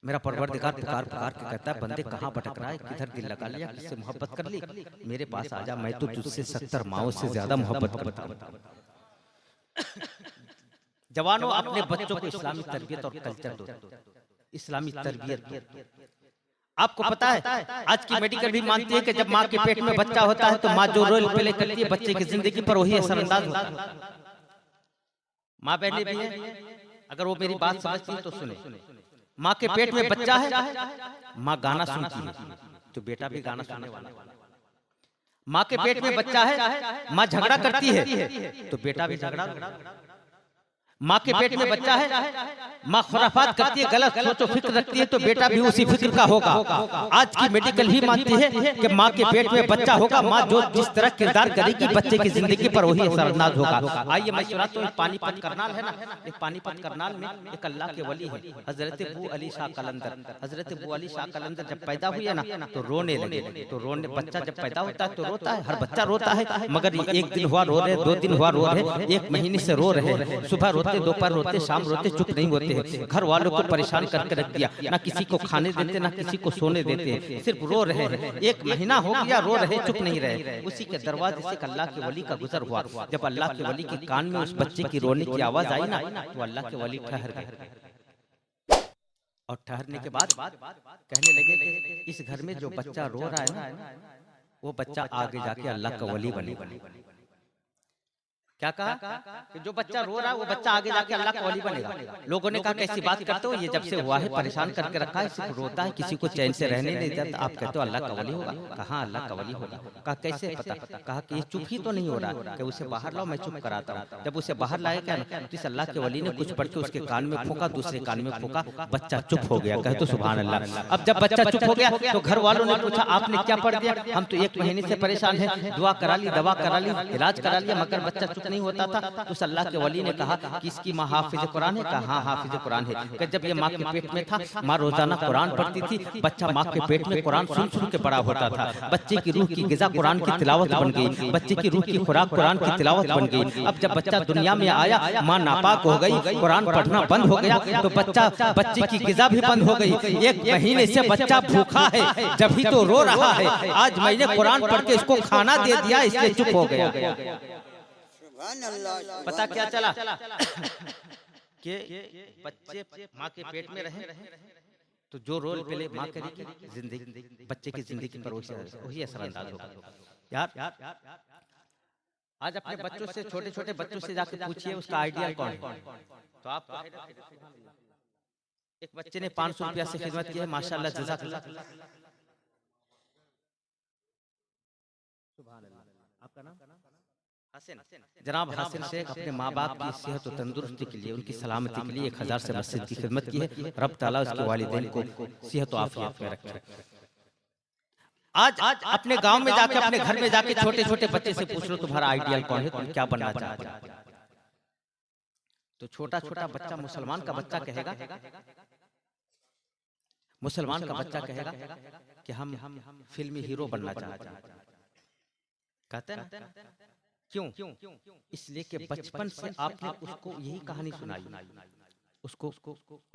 मेरा परवरदिगार पुकार पुकार के कहता है, बंदे कहाँ भटक रहा है, किधर दिल लगा लिया, किससे मोहब्बत कर ली, मेरे पास आ जा, मैं तो तुझसे 70 माओं से ज्यादा मोहब्बत करता हूँ। जवानों, अपने बच्चों को इस्लामी तरबियत और कल्चर दो, इस्लामी तरबियत दो। आपको पता है आज की मेडिकल भी मानती है कि जब माँ के पेट में बच्चा होता है तो माँ जो रोल प्ले करती है बच्चे की जिंदगी पर, वही असरअंदाज होता है। माँ बहने भी हैं, अगर वो मेरी बात समझती है तो सुने। माँ के पेट में बच्चा है, माँ गाना सुनती है तो बेटा भी गाना सुनने वाला। माँ के पेट में बच्चा है, माँ झगड़ा करती है तो बेटा भी झगड़ा। माँ के पेट में बच्चा है, माँ खुराफात करती है, गलत सोचो फिक्र रखती है तो बेटा भी उसी फिक्र का होगा। आज की मेडिकल ही मानती है कि माँ के पेट में बच्चा होगा, माँ जो जिस तरह किरदार करेगी बच्चे की जिंदगी पर वही असरअंदाज होगा। आइए मैं सुनाता हूँ, पानीपत करनाल है ना, एक पानीपत करनाल में एक अल्लाह के वली है, हजरत अबू अली शाह कलंदर। हजरत अबू अली शाह कलंदर जब पैदा हुए ना तो रोने लगे। तो रोने, बच्चा जब पैदा होता है तो रोता है, हर बच्चा रोता है, मगर एक दिन हुआ रो रहे, 2 दिन हुआ रो रहे, 1 महीने से रो रहे, सुबह रोते, दोपहर रोते, शाम रोते, चुप नहीं होते हैं। घर वालों को परेशान करके रख दिया, ना किसी को खाने देते, ना किसी को सोने देते हैं, सिर्फ रो रहे हैं। 1 महीना हो गया रो रहे, चुप नहीं रहे। उसी के दरवाजे से अल्लाह के वली का गुजर हुआ। जब अल्लाह के वली के कान में उस बच्चे की रोने की आवाज आई ना, तो अल्लाह के वली ठहर गए, और ठहरने के बाद कहने लगे कि इस घर में जो बच्चा रो रहा है ना, वो बच्चा आगे जाके अल्लाह का वली बनेगा। क्या कहा कि जो बच्चा रो रहा है वो बच्चा आगे जाके अल्लाह का वली बनेगा। लोगों ने कहा कैसी बात करते हो, ये जब से हुआ है परेशान करके रखा है, सिर्फ रोता है, किसी को चैन से रहने नहीं देता, आप कहते हो अल्लाह का वली होगा। कहा अल्लाह का वली होगा। कहा कैसे पता? कहा कि ये चुप ही तो नहीं हो रहा, कि उसे बाहर लाओ, मैं चुप कराता हूँ। जब उसे बाहर लाया क्या ना, तो इस अल्लाह के वली ने कुछ पढ़ के उसके कान में फूका, दूसरे कान में फूका, बच्चा चुप हो गया। कहे तो सुभान अल्लाह। अब जब बच्चा चुप हो गया तो घर वालों ने पूछा आपने क्या पढ़ दिया? हम तो 1 महीने से परेशान है, दुआ करा ली, दवा करा ली, इलाज करा लिया, मगर बच्चा चुप नहीं होता था। उस अल्लाह के वली ने कहा कि इसकी माँ हाफिज कुरान है? कहा हाँ हाफिज कुरान है। कि जब ये माँ के पेट में था, माँ रोजाना कुरान पढ़ती थी, बच्चा माँ के पेट में कुरान सुन सुन के बड़ा होता था। बच्चे की रूह की गिजा कुरान की तिलावत बन गई, बच्चे की रूह की खुराक कुरान की तिलावत बन गई। अब जब बच्चा दुनिया में आया, माँ नापाक हो गई, कुरान पढ़ना बंद हो गया, तो बच्चे की गिजा भी बंद हो गई। 1 महीने से बच्चा भूखा है, जब ही तो रो रहा है। आज मैंने कुरान पढ़ के इसको खाना दे दिया, इसलिए चुप हो गया। पता क्या चला कि बच्चे माँ के पेट में रहे तो जो रोल प्ले माँ करेगी जिंदगी, बच्चे की जिंदगी पर वही असरअंदाज होगा। यार आज अपने बच्चों से, छोटे छोटे बच्चों से जाके पूछिए उसका आइडियल कौन है, तो आप एक बच्चे ने 500 रुपया से खिदमत की है, माशाल्लाह, जज़ाकल्लाह। आपका नाम? हसन। जनाब हसन शेख अपने माँ बाप की सेहत और तंदुरुस्ती के लिए, उनकी सलामती के लिए 1000 से मस्जिद की खिदमत की है। रब ताला उसके वालिदैन को सेहत और आफियत में रखे। आज अपने गांव में जाके, अपने घर में जाके छोटे छोटे बच्चे से पूछ लो तुम्हारा आइडियल कौन है, तुम क्या बनना चाहते हो? तो छोटा छोटा बच्चा, मुसलमान का बच्चा कहेगा, मुसलमान का बच्चा कहेगा कि हम फिल्मी हीरो बनना चाहते हैं। कहते हैं ना, क्यों? इसलिए कि बचपन से आपने उसको यही कहानी सुनाई, उसको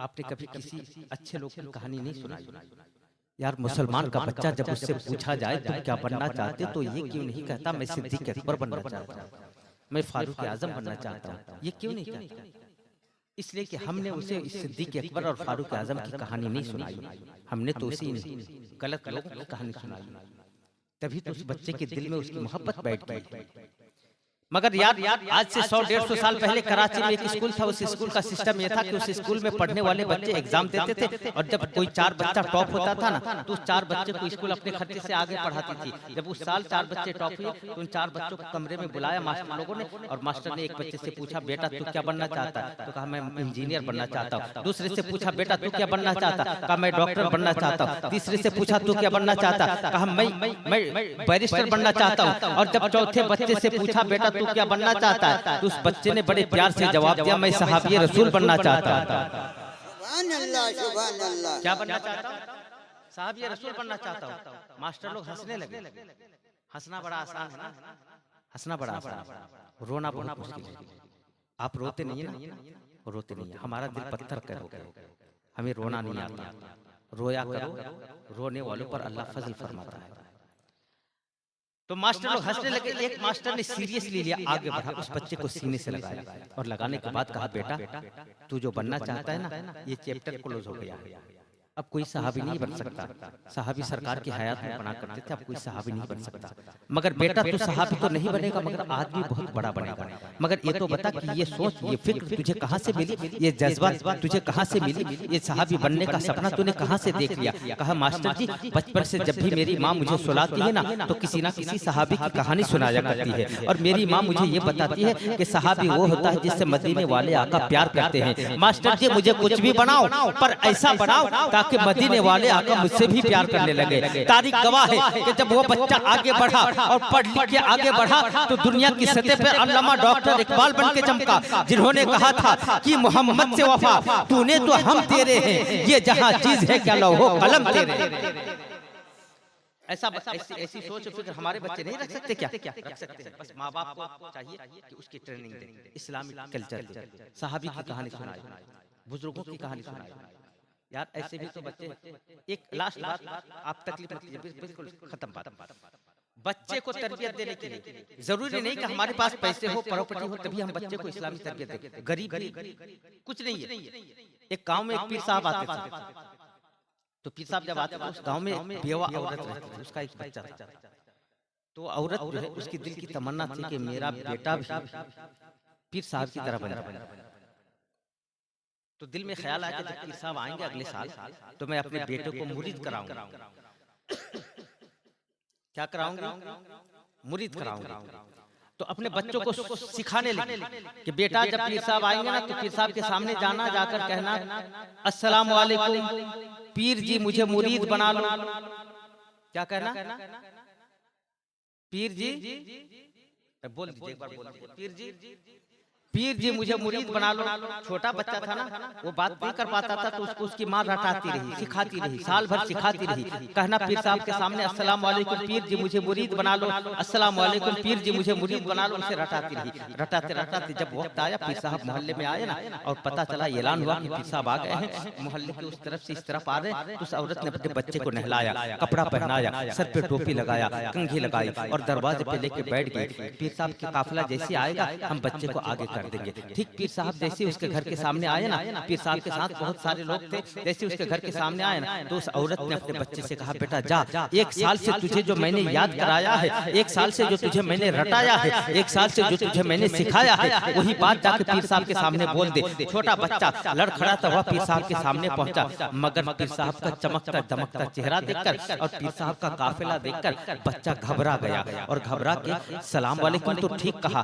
आपने कभी किसी अच्छे लोग की कहानी नहीं सुनाई। यार मुसलमान का बच्चा जब उससे पूछा जाए तुम क्या बनना चाहते, तो ये क्यों नहीं कहता मैं सिद्दीक अकबर बनना चाहता हूँ, मैं फारूक आजम बनना चाहता हूँ? ये क्यों नहीं कहता? इसलिए कि हमने उसे सिद्दीक अकबर और फारूक आजम की कहानी नहीं सुनाई, हमने तो उसी गलत लोगों की कहानी सुनाई। तभी तो उस बच्चे के दिल में उसकी मोहब्बत बैठ गई। मगर यार आज से 100-150 साल पहले कराची में एक स्कूल था। उस स्कूल का सिस्टम यह था कि उस स्कूल में पढ़ने वाले बच्चे एग्जाम देते थे, और जब कोई 4 बच्चा टॉप होता था ना, तो उस 4 बच्चे को स्कूल अपने खर्चे से आगे पढ़ाती थी। जब उस साल 4 बच्चे टॉप हुए तो उन 4 बच्चों को कमरे में बुलाया मास्टर लोगों ने, और मास्टर ने एक बच्चे से पूछा, बेटा तू क्या बनना चाहता है? तो कहा मैं इंजीनियर बनना चाहता हूँ। दूसरे से पूछा, बेटा तू क्या बनना चाहता? कहा मैं डॉक्टर बनना चाहता हूँ। तीसरे से पूछा, तू क्या बनना चाहता? कहा मैं बैरिस्टर बनना चाहता हूँ। और जब चौथे बच्चे से पूछा, बेटा तू क्या बनना चाहता? तो उस बच्चे ने बड़े प्यार से जवाब दिया, मैं सहाबी रसूल बनना चाहता हूं। सुभान अल्लाह, सुभान अल्लाह। क्या बनना चाहता हूं? सहाबी रसूल बनना चाहता हूं। मास्टर लोग हंसने लगे। हंसना बड़ा आसान है ना, हंसना बड़ा आसान है, रोना बहुत मुश्किल है। आप रोते नहीं है ना, रोते नहीं है, हमारा दिल पत्थर का हो गया, हमें रोना नहीं आता। रोया करो, रोने वालों पर अल्लाह फजल फरमाता है। तो मास्टर लोग हंसने लगे। एक मास्टर ने सीरियसली लिया, आगे बढ़ा, उस बच्चे को सीने से लगाया, और लगाने के बाद कहा, बेटा तू जो बनना चाहता है ना, ये चैप्टर क्लोज हो गया है। अब कोई सहाबी नहीं बन सकता। सहाबी सरकार की हयात में बना करते थे, अब कोई सहाबी नहीं बन सकता। मगर बेटा तू सहाबी तो नहीं बनेगा, मगर आदमी बहुत बड़ा बनेगा। मगर ये तो बता कि ये सोच, ये फिक्र तुझे कहाँ से मिली, ये जज्बा तुझे कहाँ से मिली, ये सहाबी बनने का सपना तूने कहाँ से देख लिया? कहा मास्टर जी, बचपन से जब भी मेरी माँ मुझे सुलाती है ना, तो किसी ना किसी सहाबी की कहानी सुनाया करती है, और मेरी माँ मुझे ये बताती है कि सहाबी वो होता है जिससे मदीने वाले आका प्यार करते हैं। मास्टर जी मुझे कुछ भी बनाओ, पर ऐसा बनाओ ताकि मदीने वाले आका मुझसे भी प्यार करने लगे। तारीख गवाह है कि जब वो बच्चा आगे बढ़ा और पढ़ लिख के आगे बढ़ा, तो दुनिया की सतह पर अल्लामा डॉक्टर इकबाल बन के चमका, जिन्होंने कहा था कि मोहम्मद से वफा तूने तो हम तेरे हैं, ये जहां चीज है क्या लौहो कलम तेरे। ऐसी सोच फिक्र हमारे बच्चे नहीं रख सकते क्या? रख सकते हैं। बस माँ बाप को चाहिए कि उसकी ट्रेनिंग दें, इस्लामिक कल्चर, सहाबी की कहानी सुनाए, बुजुर्गों की कहानी सुनाए। यार ऐसे भी तो बच्चे, एक लास्ट बात, आप तकलीफ मत लीजिए, बिल्कुल खत्म बात। बच्चे को तरबियत देने के लिए जरूरी नहीं कि हमारे पास पैसे हो, प्रॉपर्टी हो, तभी हम बच्चे को इस्लामी तरबियत दें। गरीब कुछ नहीं है। एक गांव में एक पीर साहब आते थे, तो पीर साहब जब आते थे, उस गांव में बेवा औरत रहती थी, उसका एक बच्चा था। तो औरत जो है, उसकी दिल की तमन्ना थी कि मेरा बेटा भी पीर साहब की तरह बन जाए। तो दिल में ख्याल आया कि जब पीर साहब आएंगे अगले साल, तो मैं अपने बेटे को मुरीद कराऊंगा। क्या कराऊंगा? मुरीद कराऊंगा। तो अपने बच्चों को सिखाने लगे कि बेटा जब पीर साहब आएंगे ना, तो पीर साहब के सामने जाना, जाकर कहना, अस्सलाम वालेकुम पीर जी मुझे मुरीद बना लो। क्या कहना? पीर जी, बोल दीजिए एक बार, बोल दीजिए, पीर जी मुझे मुरीद बना लो। छोटा बच्चा था ना, वो बात नहीं कर पाता था, तो उसको उसकी माँ रटाती रही, सिखाती रही, साल भर सिखाती रही। कहना पीर साहब के सामने, अस्सलाम वालेकुम पीर जी मुझे मुरीद बना लो, अस्सलाम वालेकुम पीर जी मुझे मुरीद बना लो। उसे रटाती रही, रटाते रटाते जब वक्त आया, पीर साहब मोहल्ले में आए ना, और पता चला, ऐलान हुआ कि पीर साहब आ गए हैं, मोहल्ले के उस तरफ से इस तरफ आ रहे हैं, तो उस औरत ने अपने बच्चे को नहलाया, कपड़ा पहनाया, सर पे टोपी लगाया, कंघी लगाई, और दरवाजे पे लेके बैठ गई। पीर साहब का काफिला जैसे आएगा, हम बच्चे को आगे कर देंगे। ठीक पीर साहब जैसे उसके घर के सामने आए ना, पीर साहब के साथ बहुत सारे लोग थे, जैसे उसके घर के सामने आए ना, तो उस औरत ने अपने बच्चे से कहा, बेटा जा, 1 साल से तुझे जो मैंने याद कराया है, 1 साल से जो तुझे मैंने रटाया है, 1 साल से जो तुझे मैंने सिखाया है, वही बात जाके पीर साहब के सामने बोल दे। छोटा बच्चा लड़खड़ाता हुआ पीर साहब के सामने पहुंचा, मगर पीर साहब का चमकता दमकता चेहरा देखकर और पीर साहब का काफिला देखकर बच्चा घबरा गया और घबरा के सलाम वालेकुम तो ठीक कहा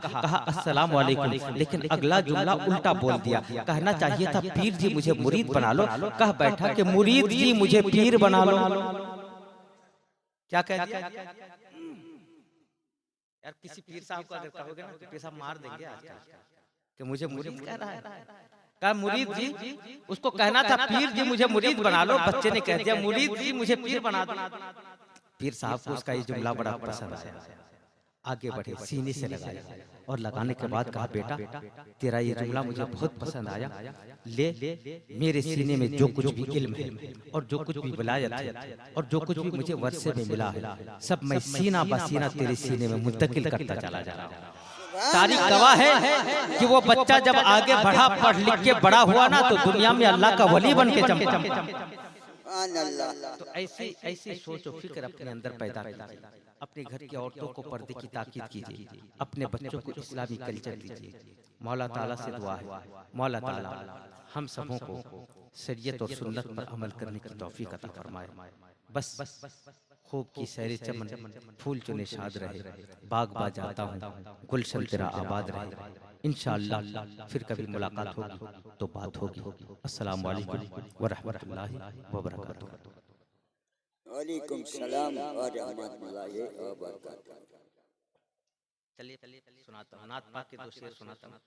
अस्सलाम वालेकुम, लेकिन अगला जुमला उल्टा बोल दिया। कहना चाहिए था पीर जी मुझे मुरीद बना लो, कह बैठा कि मुरीद जी मुझे पीर बना लो। क्या कह दिया यार? किसी पीर साहब को अगर कहोगे ना तो पीर साहब मार देंगे आजकल कि मुझे मुरीद कह रहा है। कहा मुरीद जी, उसको कहना था पीर जी मुझे मुरीद बना लो, बच्चे ने कह दिया मुरीद जी मुझे पीर बना दो। पीर साहब को उसका ये जुमला बड़ा पसंद आया, आगे बढ़े, सीने से लगाया और लगाने के बाद कहा, बेटा तेरा ये जुमला मुझे बहुत पसंद आया, ले मेरे सीने में जो कुछ भी इल्म है और जो कुछ भी विलायत है और जो कुछ भी मुझे वर्षे में मिला है, सब मैं सीना बसीना तेरे सीने में मुंतकिल करता चला जा रहा हूँ। तारीख गवाह है कि वो बच्चा जब आगे बढ़ा, पढ़ लिख के बड़ा हुआ ना, तो दुनिया में अल्लाह का वली बन के चमका। तो ऐसी ऐसी सोच और फिक्र अपने अंदर पैदा कीजिए, अपने घर की औरतों को पर्दे की ताकीद कीजिए, अपने बच्चों को इस्लामी कल्चर दीजिए। मौला ताला से दुआ है, मौला ताला हम सबों को शरीयत और सुन्नत पर अमल करने की तौफीक अता फरमाए। बस खूब की सैरे चमन, फूल चुने शाद रहे, बाग बा जाता हूँ, गुलशन तेरा आबाद रहे। इंशाअल्लाह फिर कभी मुलाकात होगी तो बात होगी। अस्सलाम वालेकुम व रहमतुल्लाहि व बरकातुहू। वालेकुम सलाम व रहमतुल्लाहि व बरकातुहू। चलिए सुनाता हूँ, नात पाक के 2 शेर सुनाता हूँ।